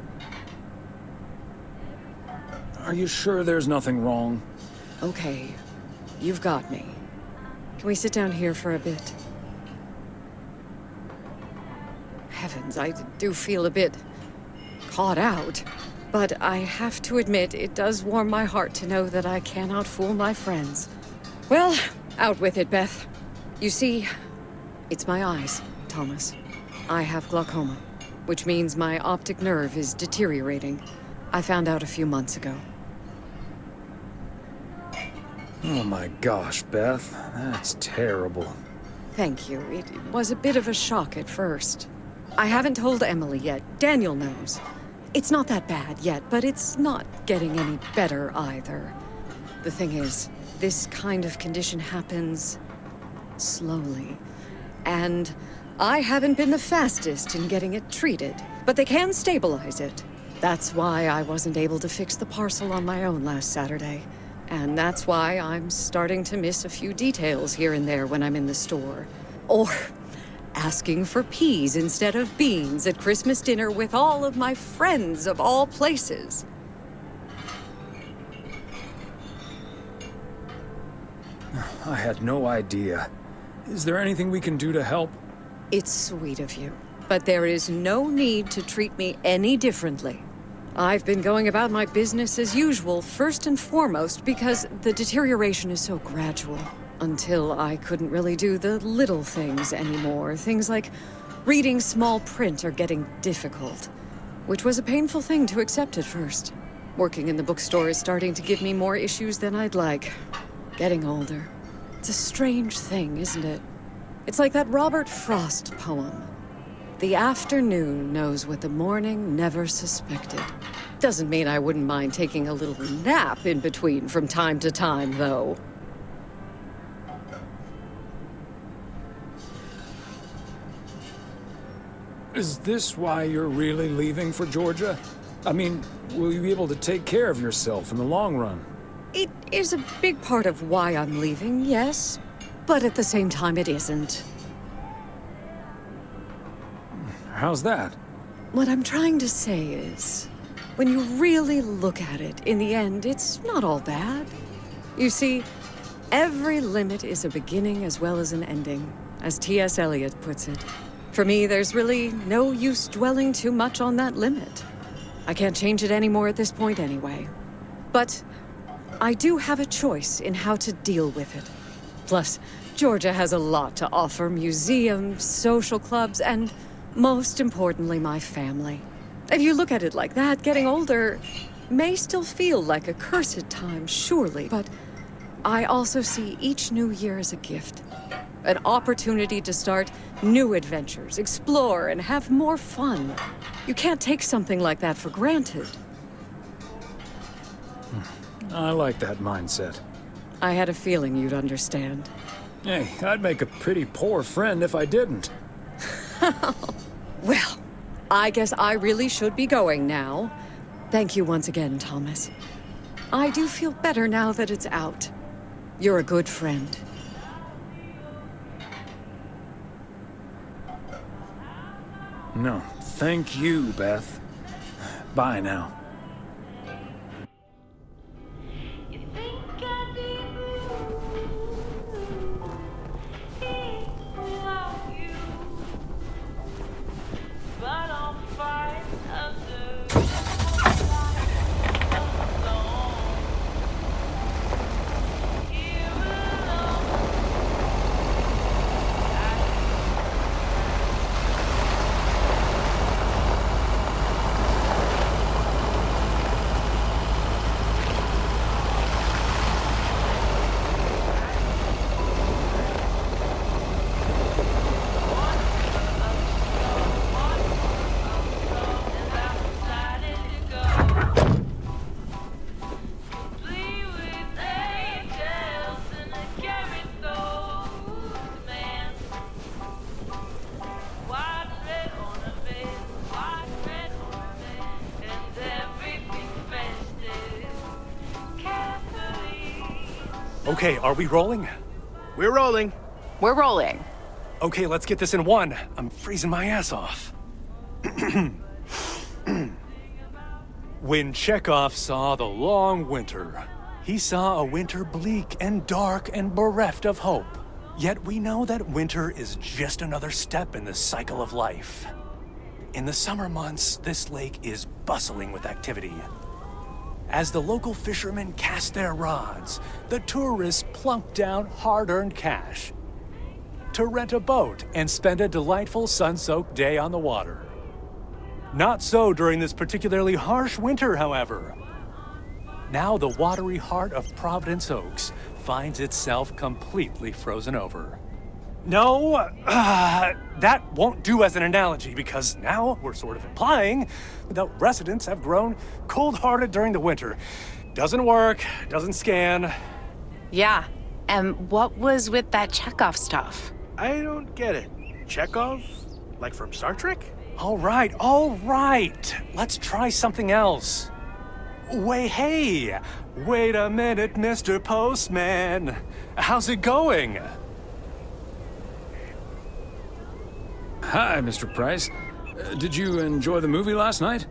Are you sure there's nothing wrong? Okay, you've got me. Can we sit down here for a bit? Heavens, I do feel a bit caught out. But I have to admit, it does warm my heart to know that I cannot fool my friends. Well, out with it, Beth. You see, it's my eyes, Thomas. I have glaucoma, which means my optic nerve is deteriorating. I found out a few months ago. Oh my gosh, Beth. That's terrible. Thank you. It was a bit of a shock at first. I haven't told Emily yet. Daniel knows. It's not that bad yet, but it's not getting any better either. The thing is, this kind of condition happens slowly. And I haven't been the fastest in getting it treated, but they can stabilize it. That's why I wasn't able to fix the parcel on my own last Saturday. And that's why I'm starting to miss a few details here and there when I'm in the store. Or asking for peas instead of beans at Christmas dinner with all of my friends of all places. I had no idea. Is there anything we can do to help? It's sweet of you, but there is no need to treat me any differently. I've been going about my business as usual, first and foremost, because the deterioration is so gradual. Until I couldn't really do the little things anymore. Things like reading small print are getting difficult, which was a painful thing to accept at first. Working in the bookstore is starting to give me more issues than I'd like. Getting older. It's a strange thing, isn't it? It's like that Robert Frost poem. The afternoon knows what the morning never suspected. Doesn't mean I wouldn't mind taking a little nap in between from time to time, though. Is this why you're really leaving for Georgia? I mean, will you be able to take care of yourself in the long run? It is a big part of why I'm leaving, yes. But at the same time, it isn't. How's that? What I'm trying to say is, when you really look at it, in the end, it's not all bad. You see, every limit is a beginning as well as an ending, as T.S. Eliot puts it. For me, there's really no use dwelling too much on that limit. I can't change it anymore at this point anyway. But I do have a choice in how to deal with it. Plus, Georgia has a lot to offer: museums, social clubs, and most importantly, my family. If you look at it like that, getting older may still feel like a cursed time, surely, but I also see each new year as a gift. An opportunity to start new adventures, explore, and have more fun. You can't take something like that for granted. I like that mindset. I had a feeling you'd understand. Hey, I'd make a pretty poor friend if I didn't. Well, I guess I really should be going now. Thank you once again, Thomas. I do feel better now that it's out. You're a good friend. No, thank you, Beth. Bye now. Okay, are we rolling? We're rolling. We're rolling. Okay, let's get this in one. I'm freezing my ass off. When Chekhov saw the long winter, he saw a winter bleak and dark and bereft of hope. Yet we know that winter is just another step in the cycle of life. In the summer months, this lake is bustling with activity. As the local fishermen cast their rods, the tourists plunk down hard-earned cash to rent a boat and spend a delightful sun-soaked day on the water. Not so during this particularly harsh winter, however. Now the watery heart of Providence Oaks finds itself completely frozen over. No, that won't do as an analogy because now we're sort of implying that residents have grown cold-hearted during the winter. Doesn't work, doesn't scan. Yeah, and what was with that Chekhov stuff? I don't get it. Chekhov? Like from Star Trek? All right. Let's try something else. Wait a minute, Mr. Postman. How's it going? Hi, Mr. Price. Did you enjoy the movie last night?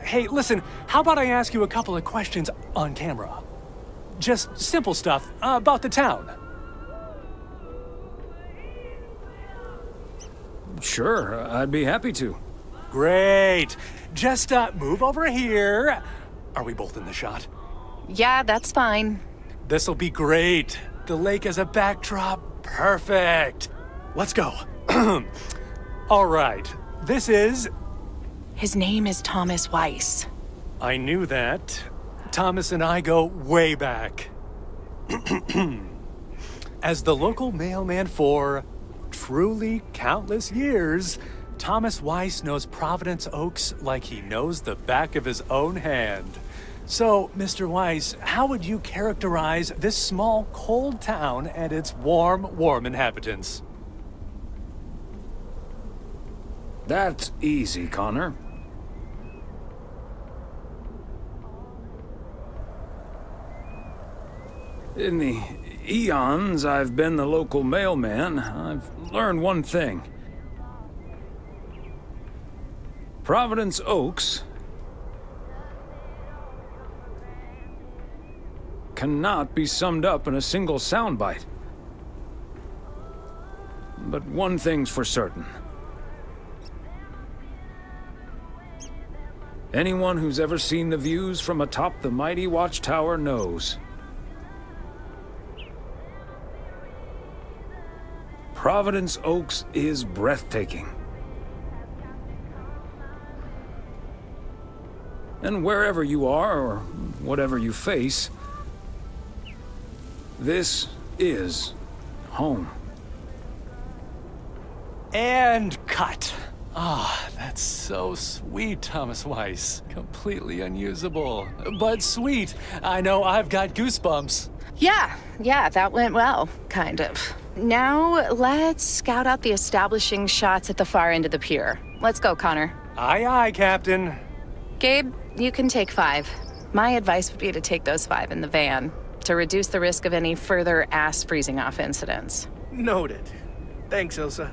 Hey, listen, how about I ask you a couple of questions on camera? Just simple stuff about the town. Sure, I'd be happy to. Great. Just move over here. Are we both in the shot? Yeah, that's fine. This'll be great. The lake as a backdrop. Perfect. Let's go. All right. This is... His name is Thomas Weiss. I knew that. Thomas and I go way back. As the local mailman for truly countless years, Thomas Weiss knows Providence Oaks like he knows the back of his own hand. So, Mr. Weiss, how would you characterize this small, cold town and its warm inhabitants? That's easy, Connor. In the eons I've been the local mailman, I've learned one thing. Providence Oaks cannot be summed up in a single soundbite. But one thing's for certain. Anyone who's ever seen the views from atop the mighty watchtower knows. Providence Oaks is breathtaking. And wherever you are, or whatever you face, this is home. And cut. Ah, that's so sweet, Thomas Weiss. Completely unusable, but sweet. I know I've got goosebumps. Yeah, that went well, kind of. Now, let's scout out the establishing shots at the far end of the pier. Let's go, Connor. Aye, aye, Captain. Gabe, you can take 5. My advice would be to take those 5 in the van to reduce the risk of any further ass freezing off incidents. Noted. Thanks, Ilsa.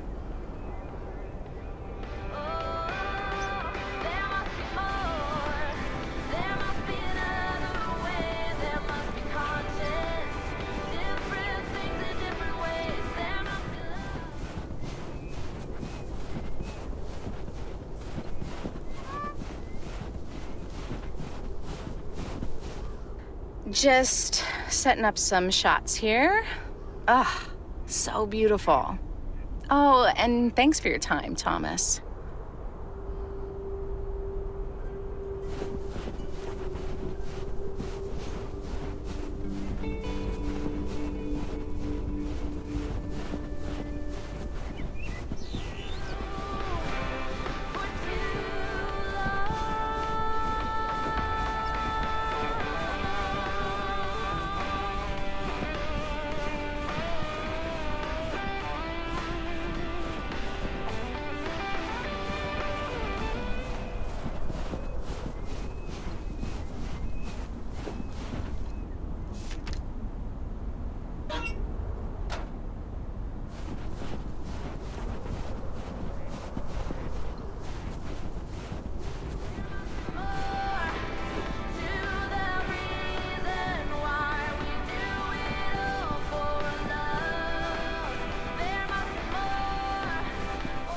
Just setting up some shots here. Ah, so beautiful. Oh, and thanks for your time, Thomas.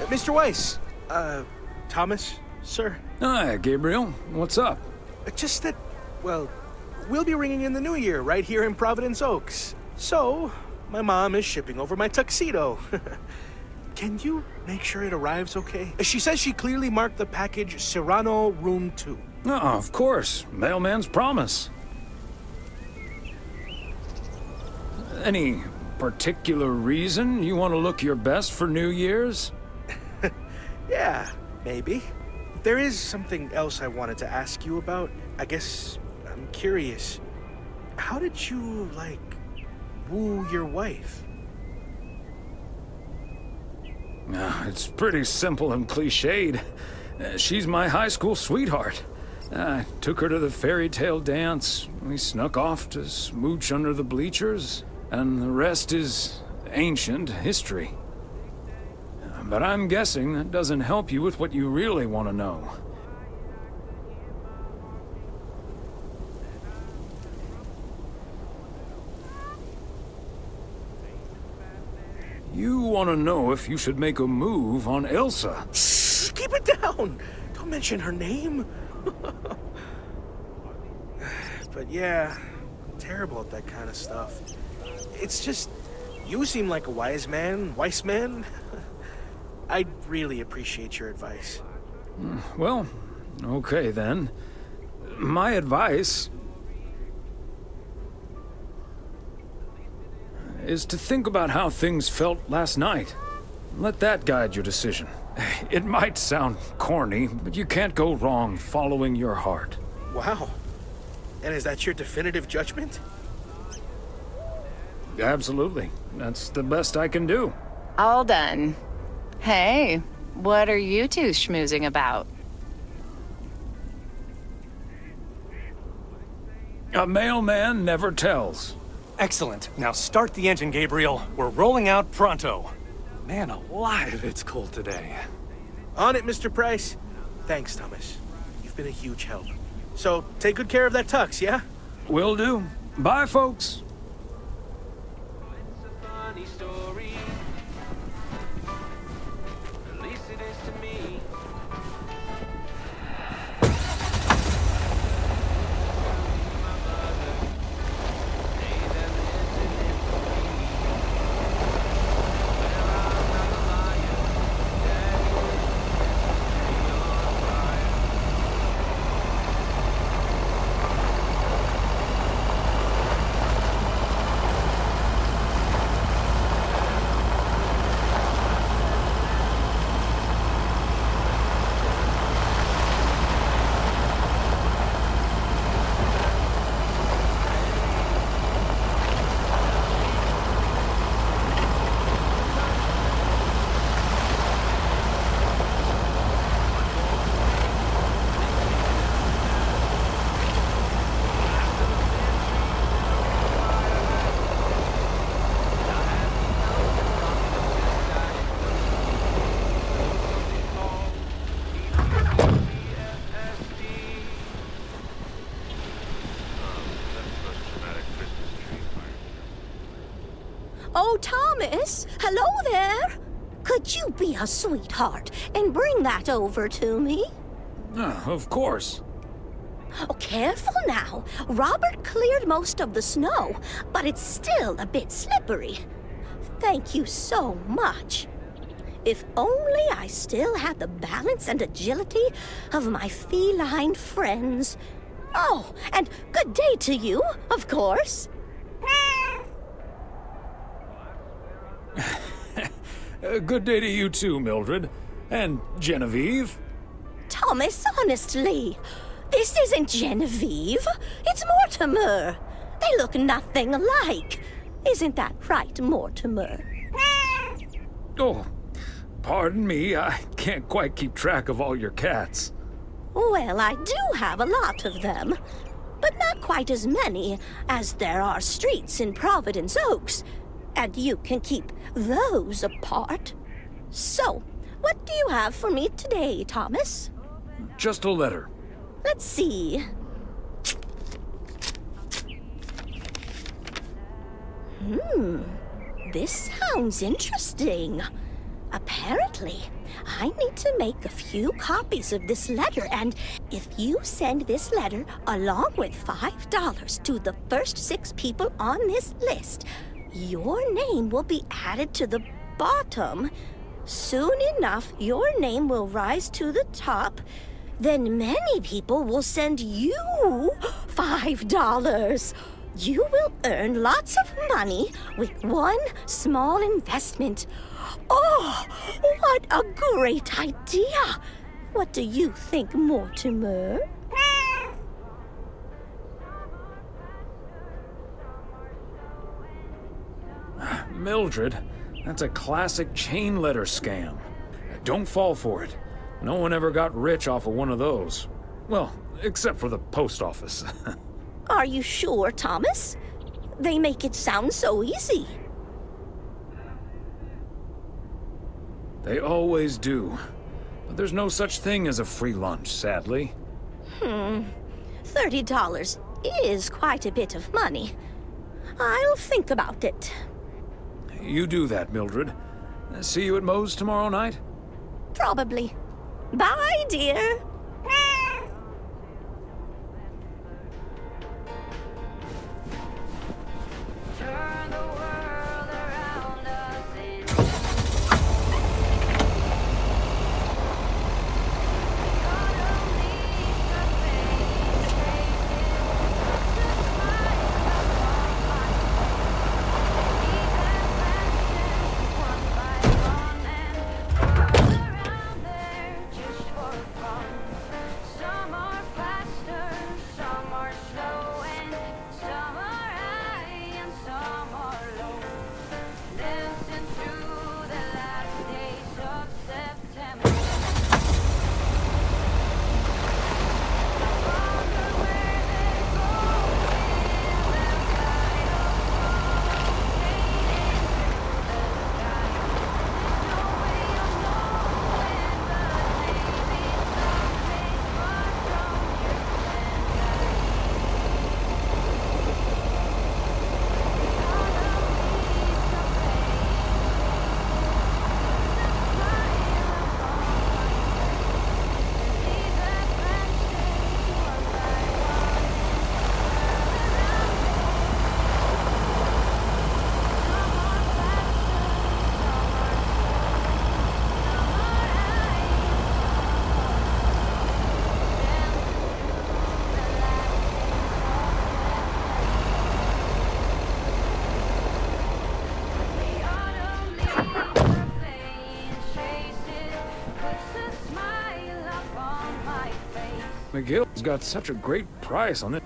Mr. Weiss. Thomas, sir. Hi, Gabriel. What's up? Just that, well, we'll be ringing in the new year right here in Providence Oaks. So, my mom is shipping over my tuxedo. Can you make sure it arrives okay? She says she clearly marked the package Serrano Room 2. Oh, of course. Mailman's promise. Any particular reason you want to look your best for New Year's? Yeah, maybe. There is something else I wanted to ask you about. I guess I'm curious. How did you, like, woo your wife? It's pretty simple and cliched. She's my high school sweetheart. I took her to the fairy tale dance. We snuck off to smooch under the bleachers, and the rest is ancient history. But I'm guessing that doesn't help you with what you really want to know. You want to know if you should make a move on Elsa. Shh, keep it down! Don't mention her name. But yeah, I'm terrible at that kind of stuff. It's just, you seem like a wise man. I'd really appreciate your advice. Well, okay then. My advice is to think about how things felt last night. Let that guide your decision. It might sound corny, but you can't go wrong following your heart. Wow. And is that your definitive judgment? Absolutely. That's the best I can do. All done. Hey, what are you two schmoozing about? A mailman never tells. Excellent. Now start the engine, Gabriel. We're rolling out pronto. Man alive, it's cold today. On it, Mr. Price. Thanks, Thomas. You've been a huge help. So, take good care of that tux, yeah? Will do. Bye, folks. Thomas, hello there. Could you be a sweetheart and bring that over to me? Of course. Oh, careful now. Robert cleared most of the snow, but it's still a bit slippery. Thank you so much. If only I still had the balance and agility of my feline friends. Oh, and good day to you, of course. Good day to you too, Mildred. And Genevieve. Thomas, honestly, this isn't Genevieve. It's Mortimer. They look nothing alike. Isn't that right, Mortimer? Oh, pardon me. I can't quite keep track of all your cats. Well, I do have a lot of them, but not quite as many as there are streets in Providence Oaks, and you can keep those apart. So, what do you have for me today, Thomas? Just a letter. Let's see. This sounds interesting. Apparently, I need to make a few copies of this letter, and if you send this letter along with $5 to the first 6 people on this list, your name will be added to the bottom. Soon enough, your name will rise to the top. Then many people will send you $5. You will earn lots of money with one small investment. Oh, what a great idea! What do you think, Mortimer? Mildred, that's a classic chain letter scam. Don't fall for it. No one ever got rich off of one of those. Well, except for the post office. Are you sure, Thomas? They make it sound so easy. They always do. But there's no such thing as a free lunch, sadly. $30 is quite a bit of money. I'll think about it. You do that, Mildred. See you at Moe's tomorrow night? Probably. Bye, dear. McGill's got such a great price on it.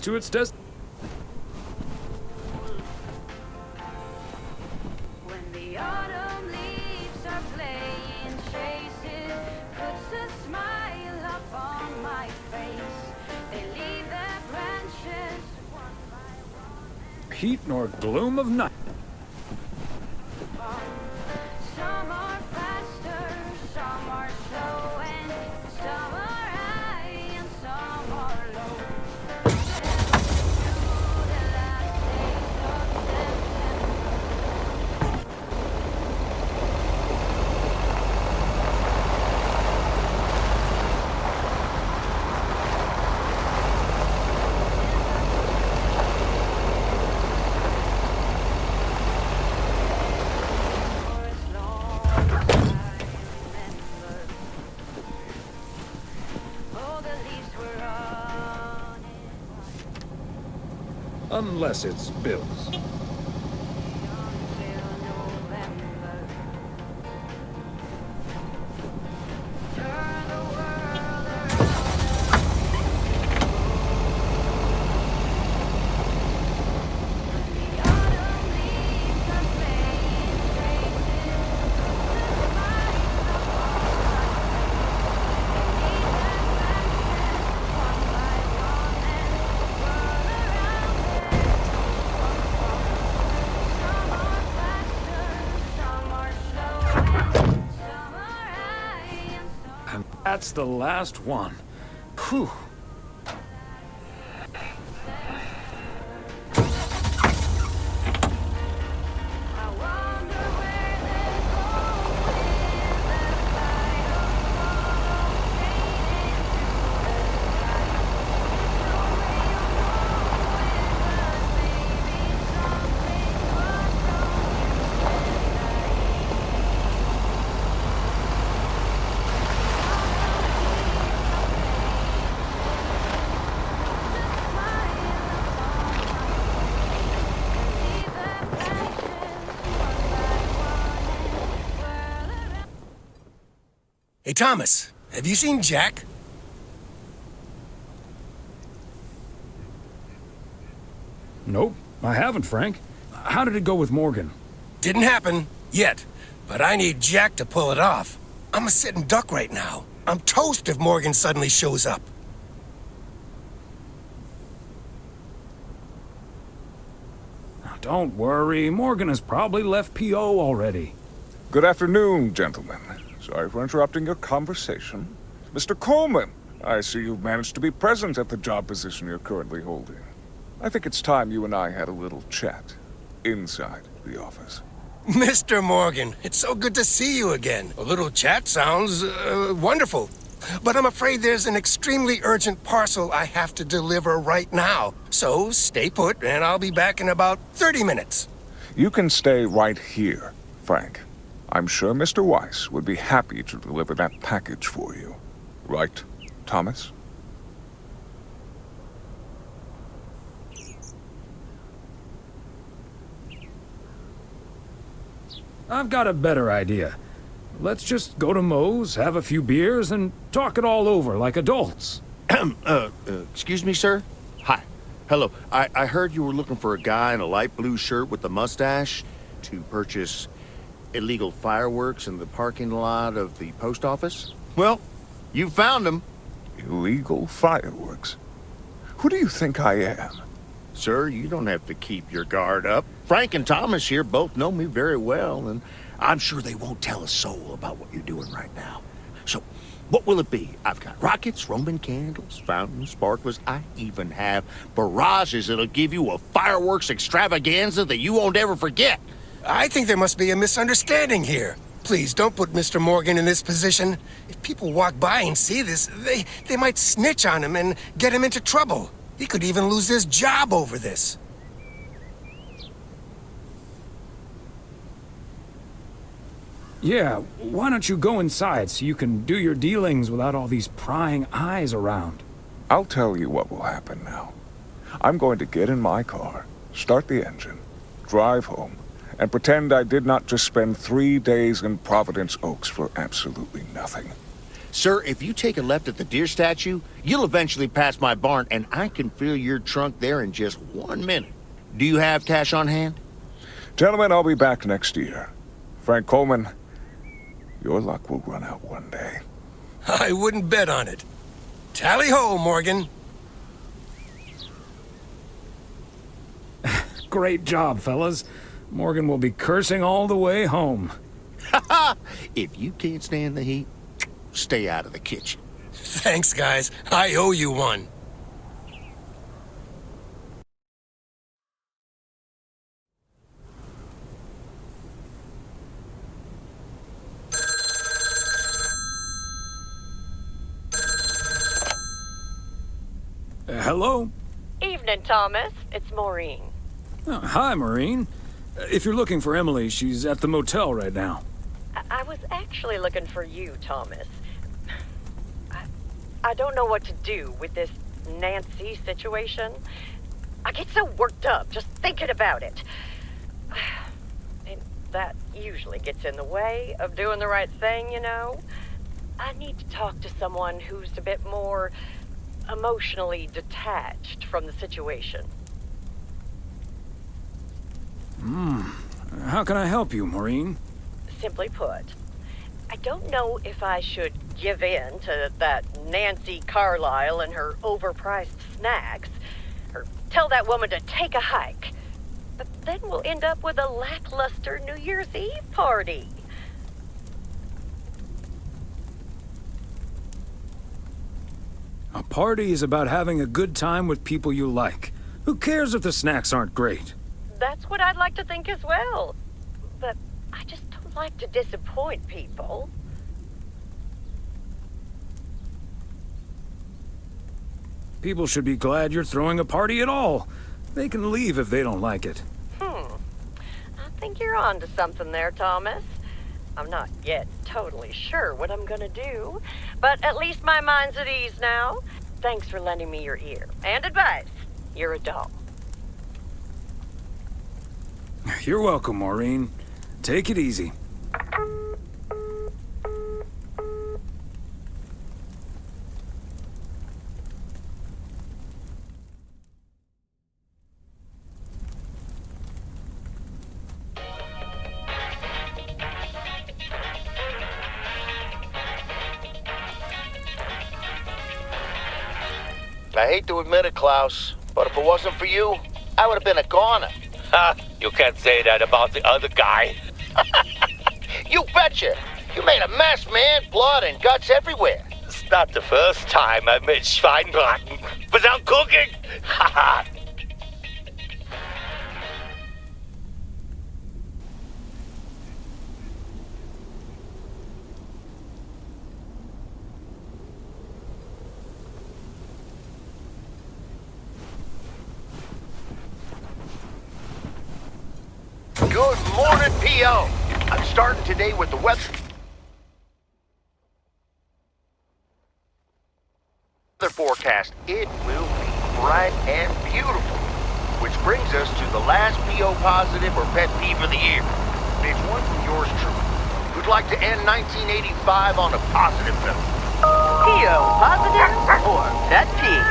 to its destination. When the autumn leaves are playing chases, puts a smile up on my face. They leave their branches one by Heat nor gloom of night. one. Some are faster, some are slow, and some are high and some are low. The last days of September. Oh, the leaves were on Unless it's Bill's. till November. Turn the world around. The autumn leaves are playing chases, puts a smile upon my face. They leave their branches one by one and whirl around it. Some are faster, some are slow, and some are high and some. And that's the last one. Whew. I wonder where they go with their flight of follow straight into the sky. No way of knowing, but maybe something was Hey, Thomas, have you seen Jack? Nope, I haven't, Frank. How did it go with Morgan? Didn't happen yet, but I need Jack to pull it off. I'm a sitting duck right now. I'm toast if Morgan suddenly shows up. Now, don't worry, Morgan has probably left P.O. already. Good afternoon, gentlemen. Sorry for interrupting your conversation. Mr. Coleman, I see you've managed to be present at the job position you're currently holding. I think it's time you and I had a little chat inside the office. Mr. Morgan, it's so good to see you again. A little chat sounds wonderful. But I'm afraid there's an extremely urgent parcel I have to deliver right now. So stay put, and I'll be back in about 30 minutes. You can stay right here, Frank. I'm sure Mr. Weiss would be happy to deliver that package for you. Right, Thomas? I've got a better idea. Let's just go to Moe's, have a few beers, and talk it all over like adults. Excuse me, sir? Hi. Hello. I heard you were looking for a guy in a light blue shirt with a mustache to purchase illegal fireworks in the parking lot of the post office? Well, you found him. Illegal fireworks? Who do you think I am? Sir, you don't have to keep your guard up. Frank and Thomas here both know me very well, and I'm sure they won't tell a soul about what you're doing right now. So, what will it be? I've got rockets, Roman candles, fountains, sparklers. I even have barrages that'll give you a fireworks extravaganza that you won't ever forget. I think there must be a misunderstanding here. Please, don't put Mr. Morgan in this position. If people walk by and see this, they might snitch on him and get him into trouble. He could even lose his job over this. Yeah, why don't you go inside so you can do your dealings without all these prying eyes around? I'll tell you what will happen now. I'm going to get in my car, start the engine, drive home, and pretend I did not just spend 3 days in Providence Oaks for absolutely nothing. Sir, if you take a left at the deer statue, you'll eventually pass my barn, and I can fill your trunk there in just 1 minute. Do you have cash on hand? Gentlemen, I'll be back next year. Frank Coleman, your luck will run out one day. I wouldn't bet on it. Tally-ho, Morgan. Great job, fellas. Morgan will be cursing all the way home. If you can't stand the heat, stay out of the kitchen. Thanks, guys. I owe you one. Hello? Evening, Thomas. It's Maureen. Oh, hi, Maureen. If you're looking for Emily, she's at the motel right now. I was actually looking for you, Thomas. I don't know what to do with this Nancy situation. I get so worked up just thinking about it. And that usually gets in the way of doing the right thing, you know? I need to talk to someone who's a bit more emotionally detached from the situation. How can I help you, Maureen? Simply put, I don't know if I should give in to that Nancy Carlisle and her overpriced snacks, or tell that woman to take a hike. But then we'll end up with a lackluster New Year's Eve party. A party is about having a good time with people you like. Who cares if the snacks aren't great? That's what I'd like to think as well. But I just don't like to disappoint people. People should be glad you're throwing a party at all. They can leave if they don't like it. I think you're onto something there, Thomas. I'm not yet totally sure what I'm gonna do, but at least my mind's at ease now. Thanks for lending me your ear and advice. You're a doll. You're welcome, Maureen. Take it easy. I hate to admit it, Klaus, but if it wasn't for you, I would have been a goner. Ha! You can't say that about the other guy. You betcha! You made a mess, man. Blood and guts everywhere. It's not the first time I made Schweinbraten without cooking. Haha! Good morning, P.O. I'm starting today with the weather forecast. It will be bright and beautiful. Which brings us to the last P.O. positive or pet peeve of the year. It's one from yours truly, who'd like to end 1985 on a positive note. P.O. positive or pet peeve?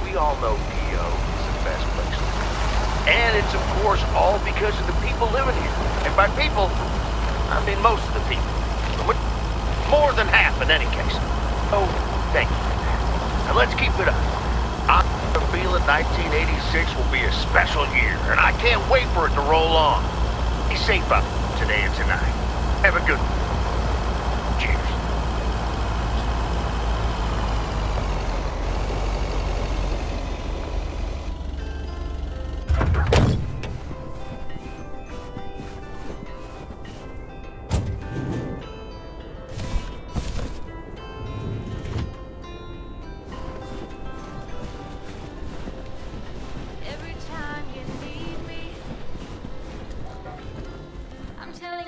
We all know P.O. is the best place to live. And it's, of course, all because of the people living here. And by people, I mean most of the people. More than half, in any case. Oh, thank you. Now let's keep it up. I'm feeling 1986 will be a special year, and I can't wait for it to roll on. Be safe up today and tonight. Have a good one. Cheers.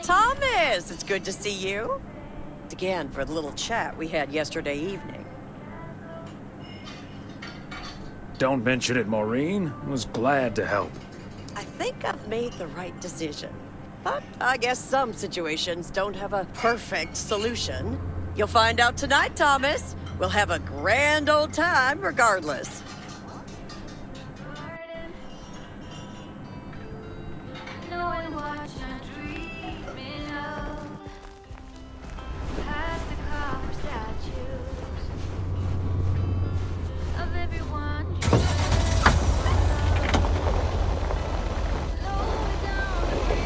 Thomas, it's good to see you. Again for the little chat we had yesterday evening. Don't mention it, Maureen. Was glad to help. I think I've made the right decision. But I guess some situations don't have a perfect solution. You'll find out tonight, Thomas. We'll have a grand old time regardless. Knowing what you're dreaming of. Past the copper statues of everyone you love. Lower down the bridge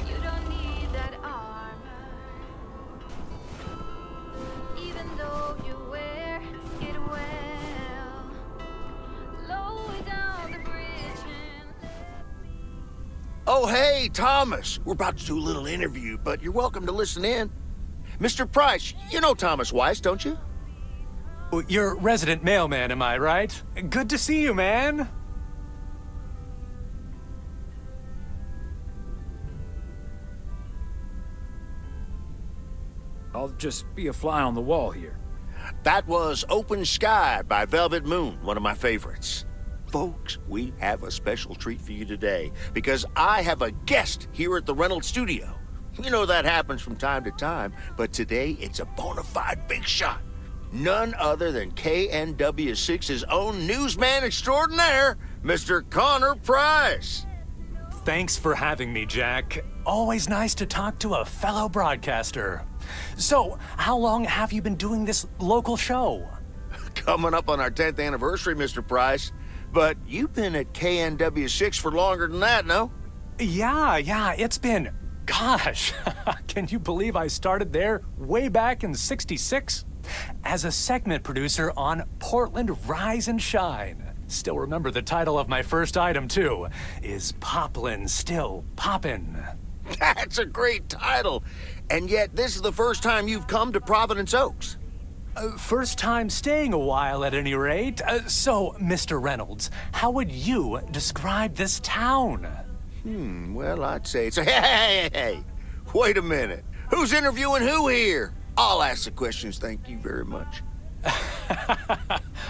You don't need that armor, even though you wear it well. Lower down the bridge and Oh, hey, Thomas. We're about to do a little interview, but you're welcome to listen in. Mr. Price, you know Thomas Weiss, don't you? You're resident mailman, am I right? Good to see you, man. I'll just be a fly on the wall here. That was Open Sky by Velvet Moon, one of my favorites. Folks, we have a special treat for you today because I have a guest here at the Reynolds studio. You know that happens from time to time, but today it's a bona fide big shot. None other than KNW6's own newsman extraordinaire, Mr. Connor Price. Thanks for having me, Jack. Always nice to talk to a fellow broadcaster. So, how long have you been doing this local show? Coming up on our 10th anniversary, Mr. Price. But you've been at KNW6 for longer than that, no? Yeah, it's been... Gosh, can you believe I started there way back in '66? As a segment producer on Portland Rise and Shine. Still remember the title of my first item, too. Is Poplin Still Poppin'? That's a great title. And yet, this is the first time you've come to Providence Oaks. First time staying a while, at any rate. So, Mr. Reynolds, how would you describe this town? Well, I'd say it's a... Hey! Wait a minute. Who's interviewing who here? I'll ask the questions, thank you very much.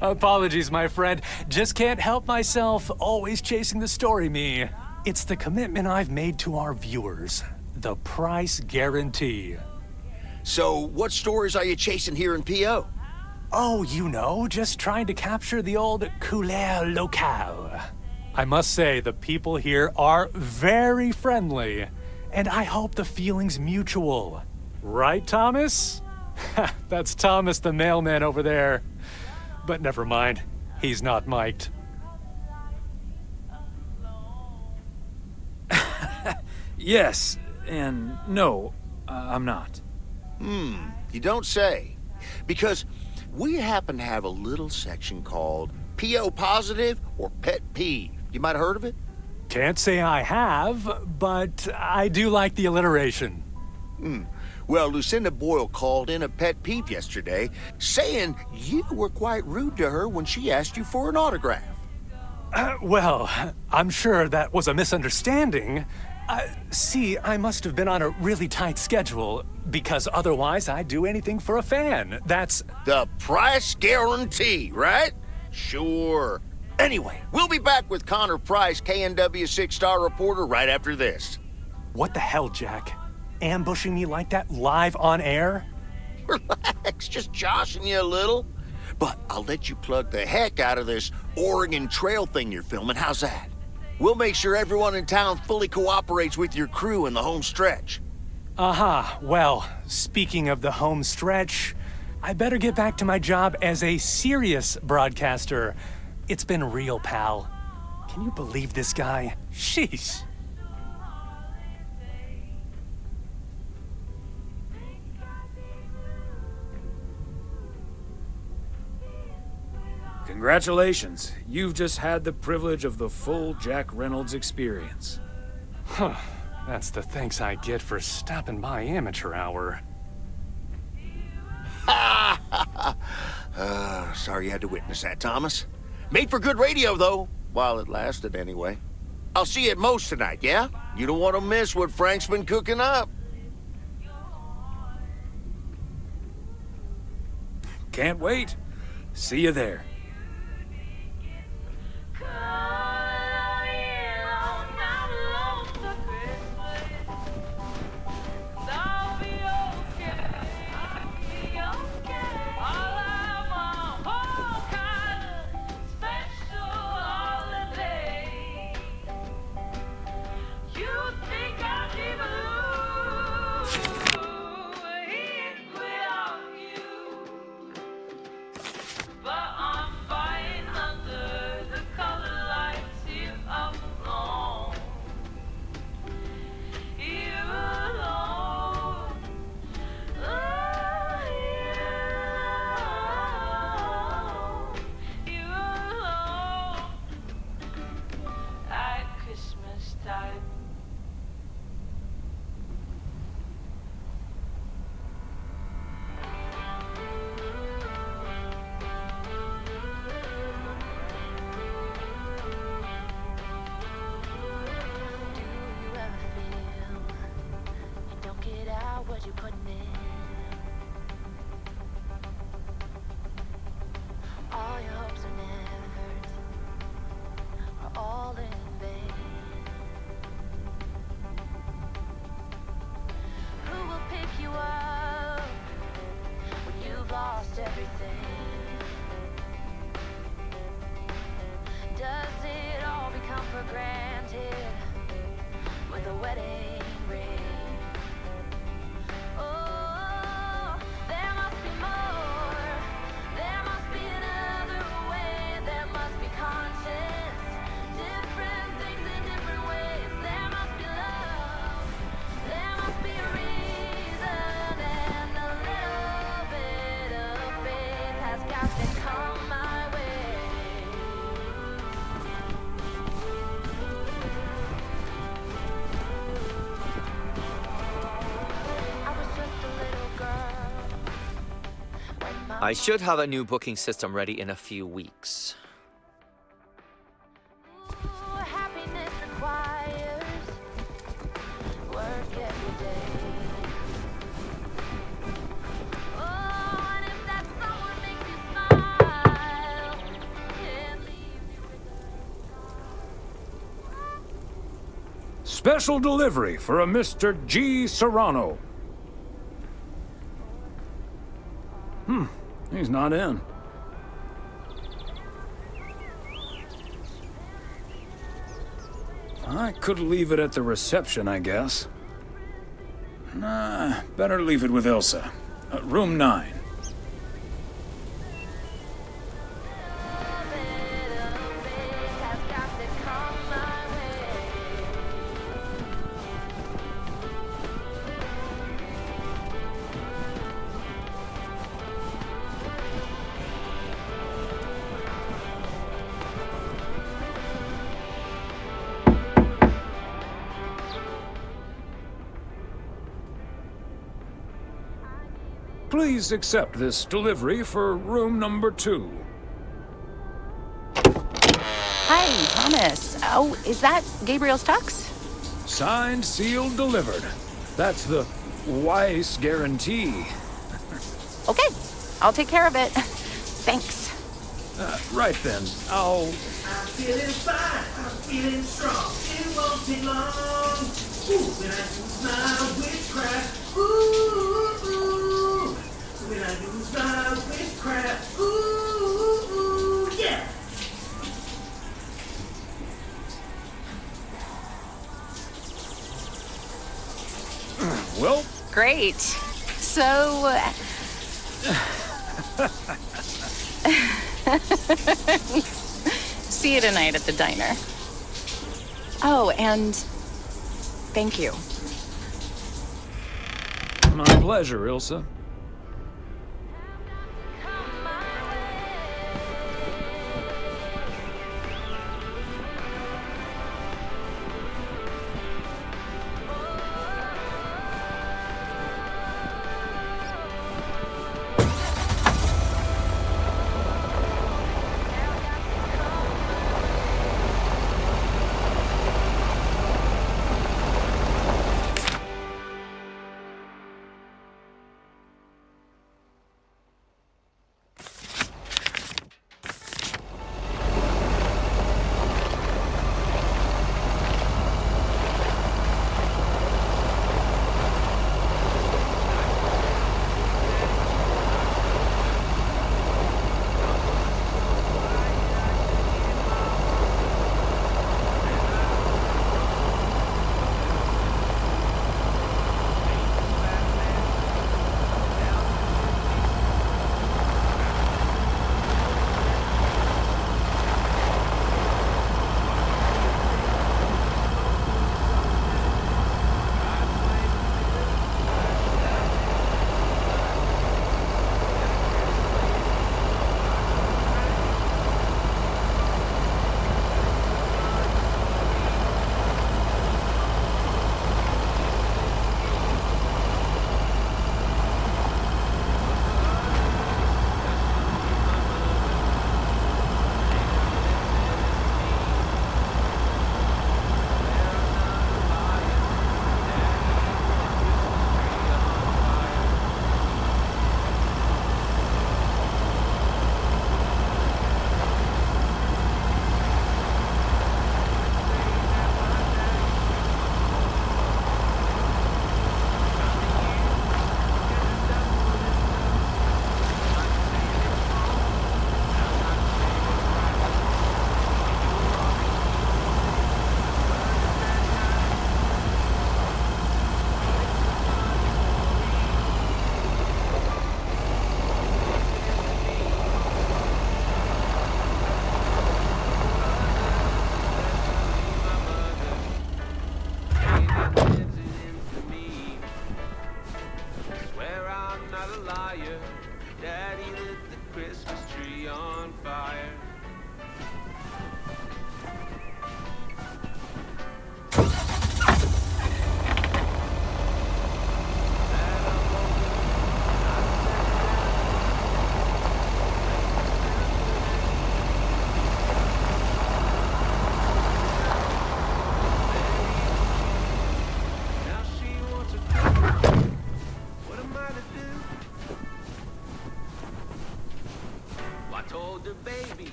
Apologies, my friend. Just can't help myself. Always chasing the story, me. It's the commitment I've made to our viewers. The price guarantee. So, what stories are you chasing here in P.O.? Oh, you know, just trying to capture the old couleur locale. I must say, the people here are very friendly, and I hope the feeling's mutual. Right, Thomas? That's Thomas the mailman over there. But never mind, he's not mic'd. Yes, and no, I'm not. You don't say. Because we happen to have a little section called P.O. Positive or Pet Peeve. You might have heard of it? Can't say I have, but I do like the alliteration. Well, Lucinda Boyle called in a pet peeve yesterday, saying you were quite rude to her when she asked you for an autograph. Well, I'm sure that was a misunderstanding. See, I must have been on a really tight schedule, because otherwise I'd do anything for a fan. That's... The price guarantee, right? Sure. Anyway, we'll be back with Connor Price, KNW 6-star reporter, right after this. What the hell, Jack? Ambushing me like that live on air? Relax, just joshing you a little. But I'll let you plug the heck out of this Oregon Trail thing you're filming. How's that? We'll make sure everyone in town fully cooperates with your crew in the home stretch. Well, speaking of the home stretch, I better get back to my job as a serious broadcaster. It's been real, pal. Can you believe this guy? Sheesh. Congratulations. You've just had the privilege of the full Jack Reynolds experience. Huh. That's the thanks I get for stopping by amateur hour. Sorry you had to witness that, Thomas. Made for good radio, though, while it lasted anyway. I'll see you at Moe's tonight, yeah? You don't want to miss what Frank's been cooking up. Can't wait. See you there. I should have a new booking system ready in a few weeks. Happiness requires work every day. Oh, and if that someone makes you smile, can't leave you with Special delivery for a Mr. G. Serrano. He's not in. I could leave it at the reception, I guess. Nah, better leave it with Ilsa. Room 9. Please accept this delivery for room number 2. Hi, Thomas. Oh, is that Gabriel's tux? Signed, sealed, delivered. That's the Weiss guarantee. Okay, I'll take care of it. Thanks. Right then, I'll... I'm feeling fine, I'm feeling strong. It won't take long. Ooh, when I use my witchcraft. Ooh. When I use my witchcraft. Ooh, yeah. Well... Great. So... See you tonight at the diner. Oh, and thank you. My pleasure, Ilsa.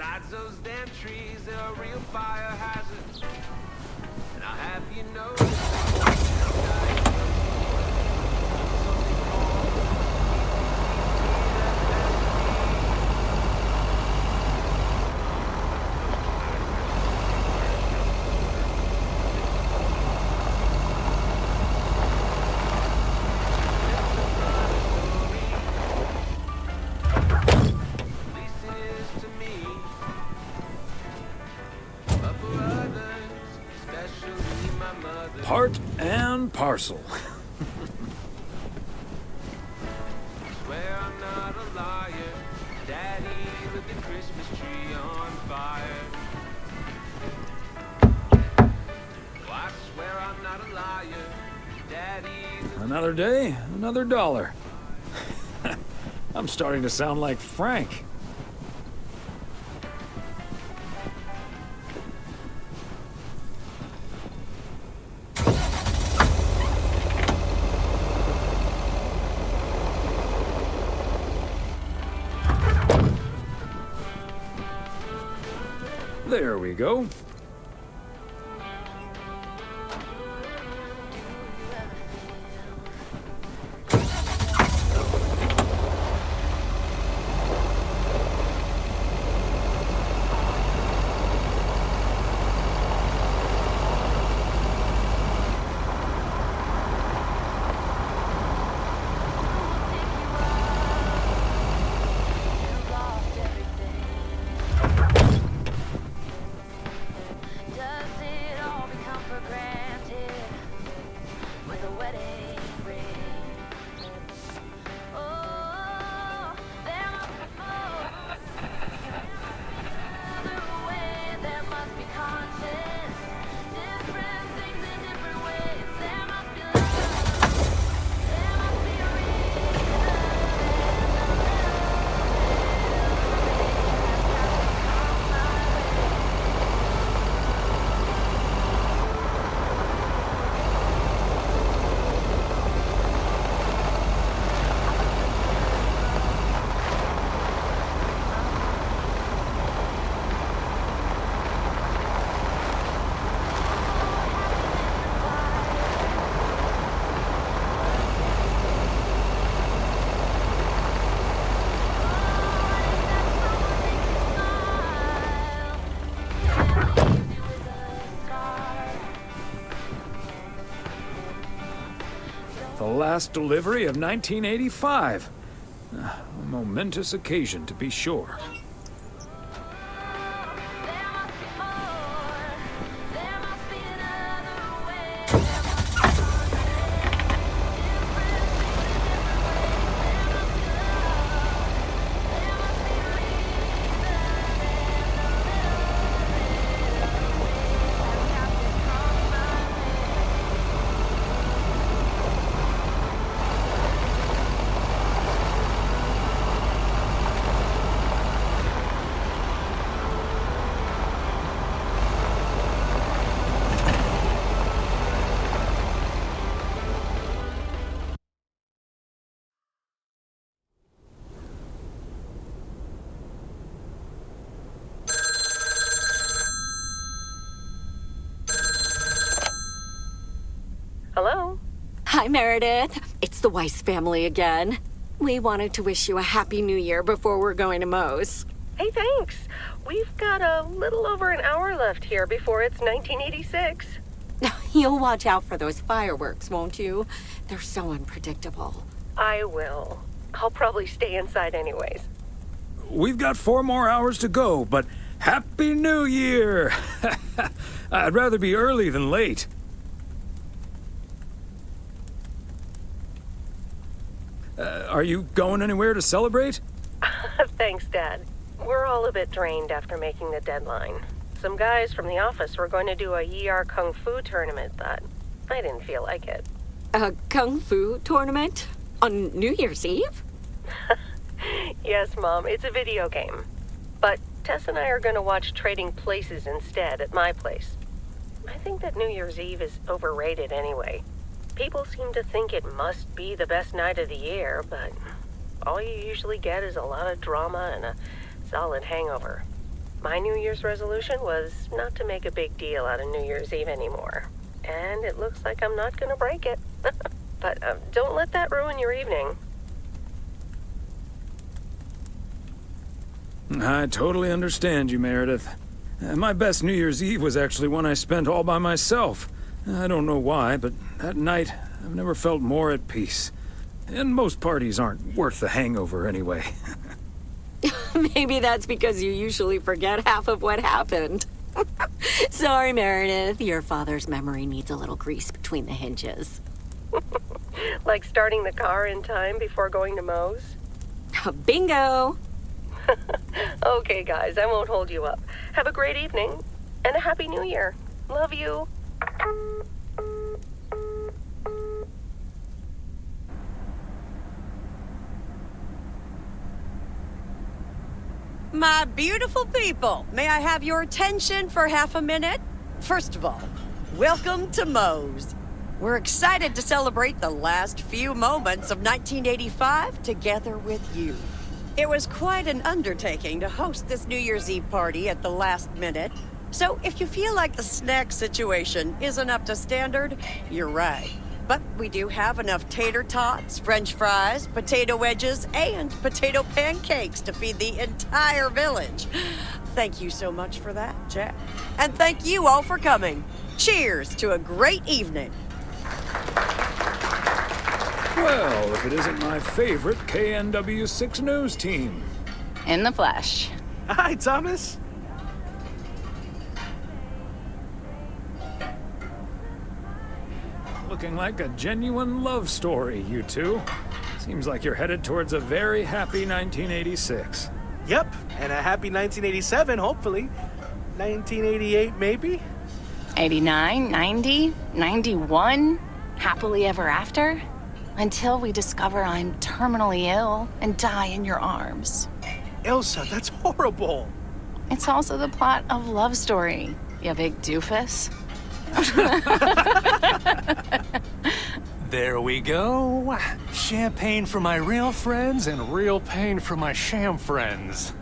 Besides those damn trees, they're a real fire hazard. And I'll have you know Part and parcel. swear I'm not a liar. Daddy, look at Christmas tree on fire. Oh, I swear I'm not a liar. Daddy, Another day, another dollar. I'm starting to sound like Frank. There we go. The last delivery of 1985. A momentous occasion, to be sure. Hello? Hi, Meredith. It's the Weiss family again. We wanted to wish you a happy new year before we're going to Moe's. Hey, thanks. We've got a little over an hour left here before it's 1986. You'll watch out for those fireworks, won't you? They're so unpredictable. I will. I'll probably stay inside anyways. We've got 4 more hours to go, but Happy New Year! I'd rather be early than late. Are you going anywhere to celebrate? Thanks, Dad. We're all a bit drained after making the deadline. Some guys from the office were going to do a ER Kung Fu tournament, but I didn't feel like it. A Kung Fu tournament? On New Year's Eve? Yes, Mom, it's a video game. But Tess and I are going to watch Trading Places instead at my place. I think that New Year's Eve is overrated anyway. People seem to think it must be the best night of the year, but all you usually get is a lot of drama and a solid hangover. My New Year's resolution was not to make a big deal out of New Year's Eve anymore. And it looks like I'm not gonna break it. But don't let that ruin your evening. I totally understand you, Meredith. My best New Year's Eve was actually one I spent all by myself. I don't know why, but that night, I've never felt more at peace. And most parties aren't worth the hangover anyway. Maybe that's because you usually forget half of what happened. Sorry, Meredith. Your father's memory needs a little grease between the hinges. Like starting the car in time before going to Moe's? Bingo! Okay, guys, I won't hold you up. Have a great evening, and a Happy New Year. Love you. My beautiful people, may I have your attention for half a minute? First of all, welcome to Moe's. We're excited to celebrate the last few moments of 1985 together with you. It was quite an undertaking to host this New Year's Eve party at the last minute. So if you feel like the snack situation isn't up to standard, you're right. But we do have enough tater tots, french fries, potato wedges, and potato pancakes to feed the entire village. Thank you so much for that, Jack. And thank you all for coming. Cheers to a great evening. Well, if it isn't my favorite KNW6 news team. In the flesh. Hi, Thomas. Looking like a genuine love story, you two. Seems like you're headed towards a very happy 1986. Yep, and a happy 1987, hopefully. 1988, maybe? 89, 90, 91, happily ever after? Until we discover I'm terminally ill and die in your arms. Elsa, that's horrible. It's also the plot of Love Story, you big doofus. There we go. Champagne for my real friends and real pain for my sham friends.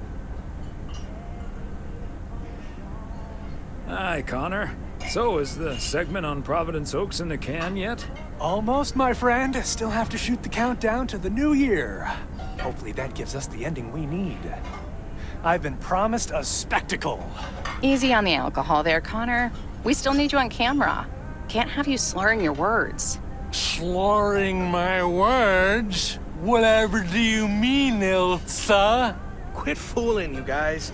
Hi, Connor. So, is the segment on Providence Oaks in the can yet? Almost, my friend. Still have to shoot the countdown to the new year. Hopefully that gives us the ending we need. I've been promised a spectacle. Easy on the alcohol there, Connor. We still need you on camera. Can't have you slurring your words. Slurring my words? Whatever do you mean, Elsa? Quit fooling, you guys.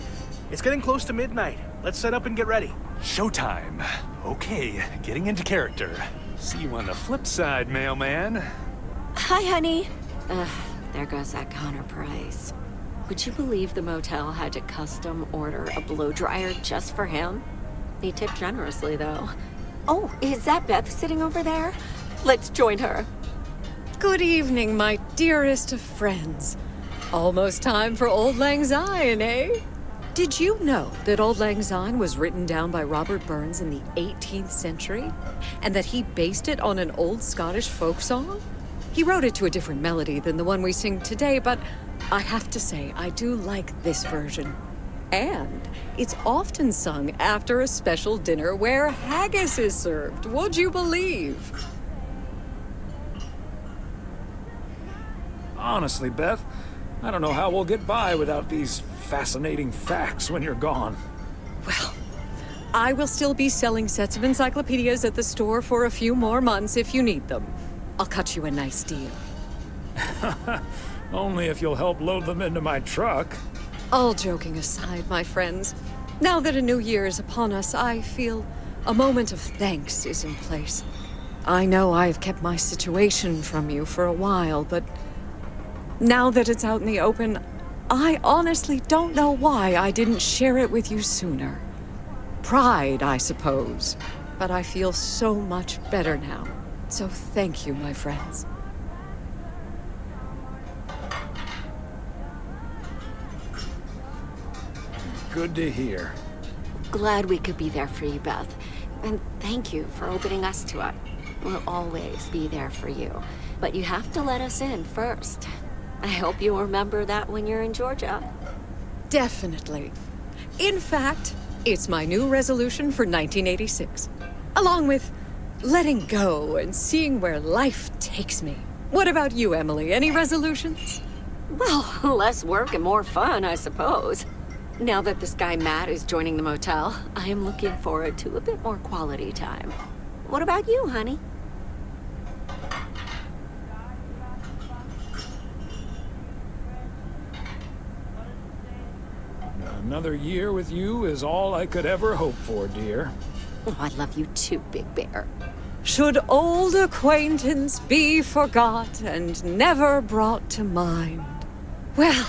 It's getting close to midnight. Let's set up and get ready. Showtime. Okay, getting into character. See you on the flip side, mailman. Hi, honey. There goes that Connor Price. Would you believe the motel had to custom order a blow dryer just for him? He tipped generously, though. Oh, is that Beth sitting over there? Let's join her. Good evening, my dearest of friends. Almost time for Auld Lang Syne, eh? Did you know that Auld Lang Syne was written down by Robert Burns in the 18th century? And that he based it on an old Scottish folk song? He wrote it to a different melody than the one we sing today, but I have to say, I do like this version. And it's often sung after a special dinner where haggis is served, would you believe? Honestly, Beth, I don't know how we'll get by without these fascinating facts when you're gone. Well, I will still be selling sets of encyclopedias at the store for a few more months if you need them. I'll cut you a nice deal. Only if you'll help load them into my truck. All joking aside, my friends, now that a new year is upon us, I feel a moment of thanks is in place. I know I've kept my situation from you for a while, but now that it's out in the open, I honestly don't know why I didn't share it with you sooner. Pride, I suppose. But I feel so much better now. So thank you, my friends. Good to hear. Glad we could be there for you, Beth. And thank you for opening us to it. We'll always be there for you. But you have to let us in first. I hope you remember that when you're in Georgia. Definitely. In fact, it's my new resolution for 1986. Along with letting go and seeing where life takes me. What about you, Emily? Any resolutions? Well, less work and more fun, I suppose. Now that this guy Matt is joining the motel, I am looking forward to a bit more quality time. What about you, honey? Another year with you is all I could ever hope for, dear. Oh, I love you too, Big Bear. Should old acquaintance be forgot and never brought to mind? Well,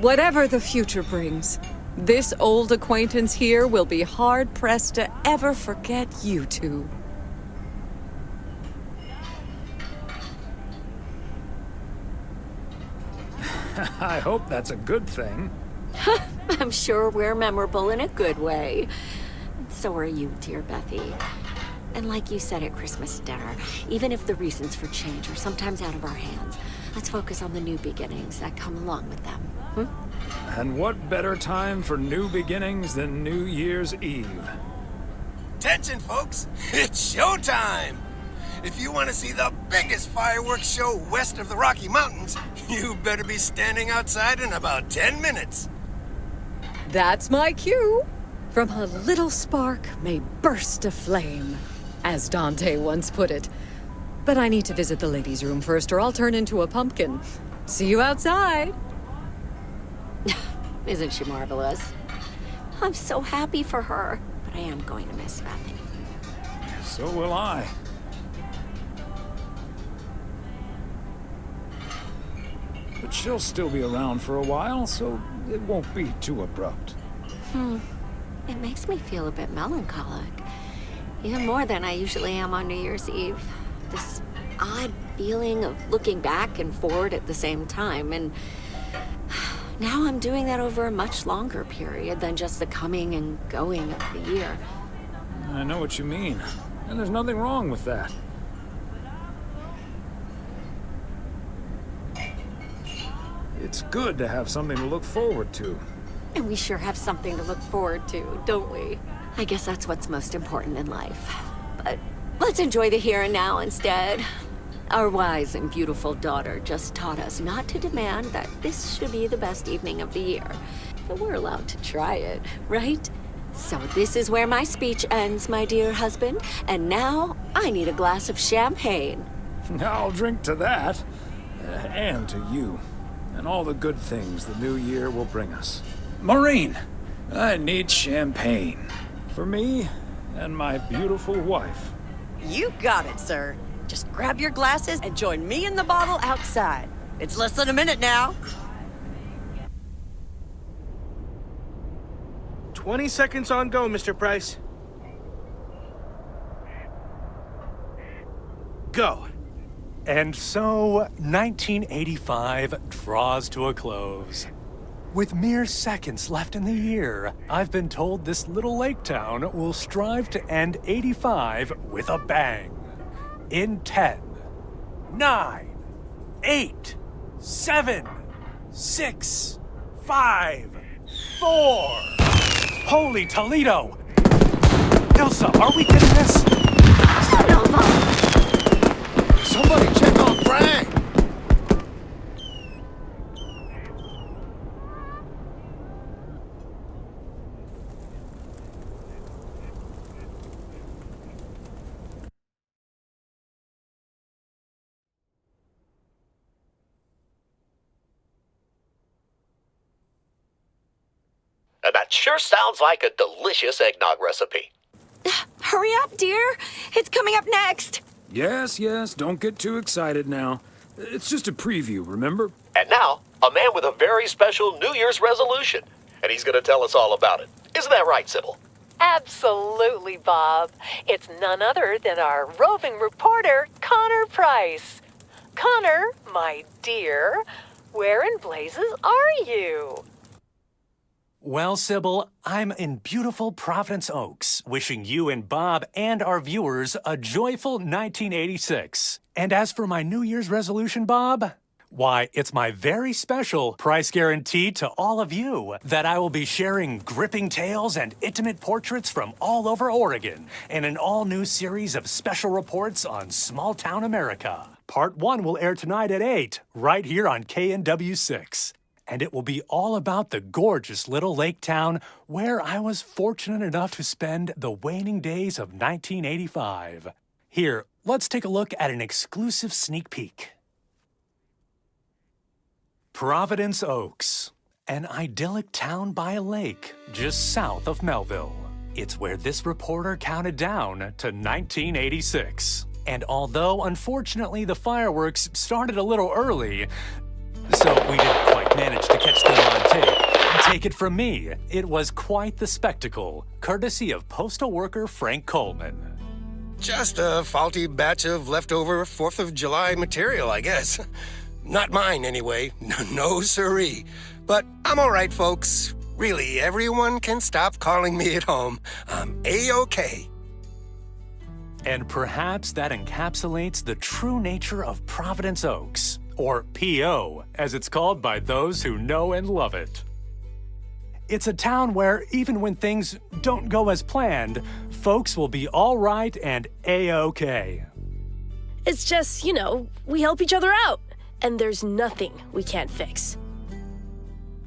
whatever the future brings, this old acquaintance here will be hard-pressed to ever forget you two. I hope that's a good thing. I'm sure we're memorable in a good way. So are you, dear Bethy. And like you said at Christmas dinner, even if the reasons for change are sometimes out of our hands, let's focus on the new beginnings that come along with them. And what better time for new beginnings than New Year's Eve? Attention, folks! It's showtime! If you want to see the biggest fireworks show west of the Rocky Mountains, you better be standing outside in about 10 minutes. That's my cue. From a little spark may burst a flame, as Dante once put it. But I need to visit the ladies' room first, or I'll turn into a pumpkin. See you outside. Isn't she marvelous? I'm so happy for her, but I am going to miss Bethany. So will I. But she'll still be around for a while, so it won't be too abrupt. It makes me feel a bit melancholic. Even more than I usually am on New Year's Eve. This odd feeling of looking back and forward at the same time, and now I'm doing that over a much longer period than just the coming and going of the year. I know what you mean, and there's nothing wrong with that. It's good to have something to look forward to. And we sure have something to look forward to, don't we? I guess that's what's most important in life. But let's enjoy the here and now instead. Our wise and beautiful daughter just taught us not to demand that this should be the best evening of the year. But we're allowed to try it, right? So this is where my speech ends, my dear husband. And now I need a glass of champagne. I'll drink to that, and to you, and all the good things the new year will bring us. Maureen, I need champagne. For me and my beautiful wife. You got it, sir. Just grab your glasses and join me in the bottle outside. It's less than a minute now. 20 seconds on go, Mr. Price. Go. And so, 1985 draws to a close. With mere seconds left in the year, I've been told this little lake town will strive to end 85 with a bang. In 10, 9, 8, 7, 6, 5, 4. Holy Toledo! Ilsa, are we getting this? Somebody check on Frank! That sure sounds like a delicious eggnog recipe. Hurry up, dear. It's coming up next. Yes, don't get too excited now. It's just a preview, remember? And now, a man with a very special New Year's resolution. And he's going to tell us all about it. Isn't that right, Sybil? Absolutely, Bob. It's none other than our roving reporter, Connor Price. Connor, my dear, where in blazes are you? Well, Sybil, I'm in beautiful Providence Oaks, wishing you and Bob and our viewers a joyful 1986. And as for my New Year's resolution, Bob, Why, it's my very special price guarantee to all of you that I will be sharing gripping tales and intimate portraits from all over Oregon in an all-new series of special reports on small-town America. Part 1 will air tonight at 8, right here on KNW 6. And it will be all about the gorgeous little lake town where I was fortunate enough to spend the waning days of 1985. Here, let's take a look at an exclusive sneak peek. Providence Oaks, an idyllic town by a lake just south of Melville. It's where this reporter counted down to 1986. And although, unfortunately, the fireworks started a little early, so we didn't quite manage to catch them on tape, take it from me, it was quite the spectacle, courtesy of postal worker Frank Coleman. Just a faulty batch of leftover 4th of July material, I guess. Not mine, anyway. No siree. But I'm all right, folks. Really, everyone can stop calling me at home. I'm A-OK. And perhaps that encapsulates the true nature of Providence Oaks, or P.O., as it's called by those who know and love it. It's a town where, even when things don't go as planned, folks will be all right and A-OK. It's just, we help each other out. And there's nothing we can't fix.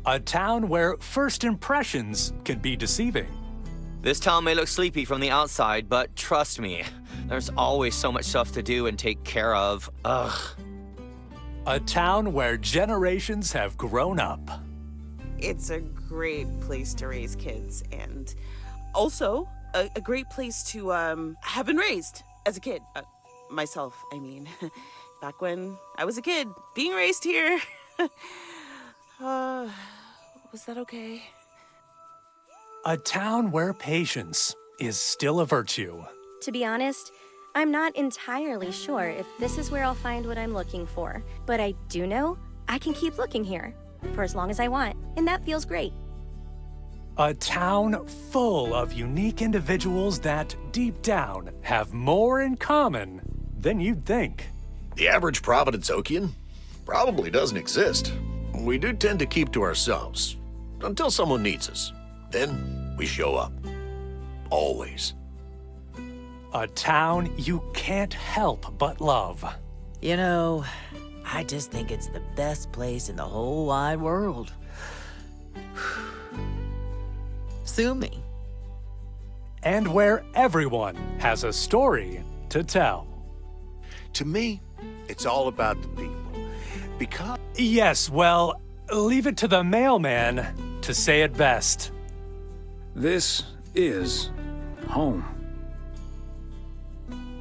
A town where first impressions can be deceiving. This town may look sleepy from the outside, but trust me, there's always so much stuff to do and take care of. Ugh. A town where generations have grown up. It's a great place to raise kids, and also a great place to have been raised as a kid. Myself, I mean. Back when I was a kid, being raised here. Was that okay? A town where patience is still a virtue. To be honest, I'm not entirely sure if this is where I'll find what I'm looking for, but I do know I can keep looking here for as long as I want, and that feels great. A town full of unique individuals that, deep down, have more in common than you'd think. The average Providence Okian probably doesn't exist. We do tend to keep to ourselves until someone needs us. Then we show up. Always. A town you can't help but love. I just think it's the best place in the whole wide world. Sue me. And where everyone has a story to tell. To me, it's all about the people. Because... Yes, well, leave it to the mailman to say it best. This is home.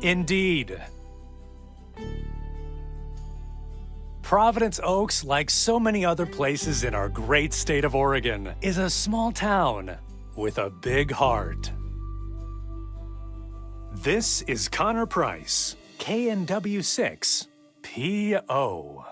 Indeed. Providence Oaks, like so many other places in our great state of Oregon, is a small town with a big heart. This is Connor Price, KNW 6, P.O.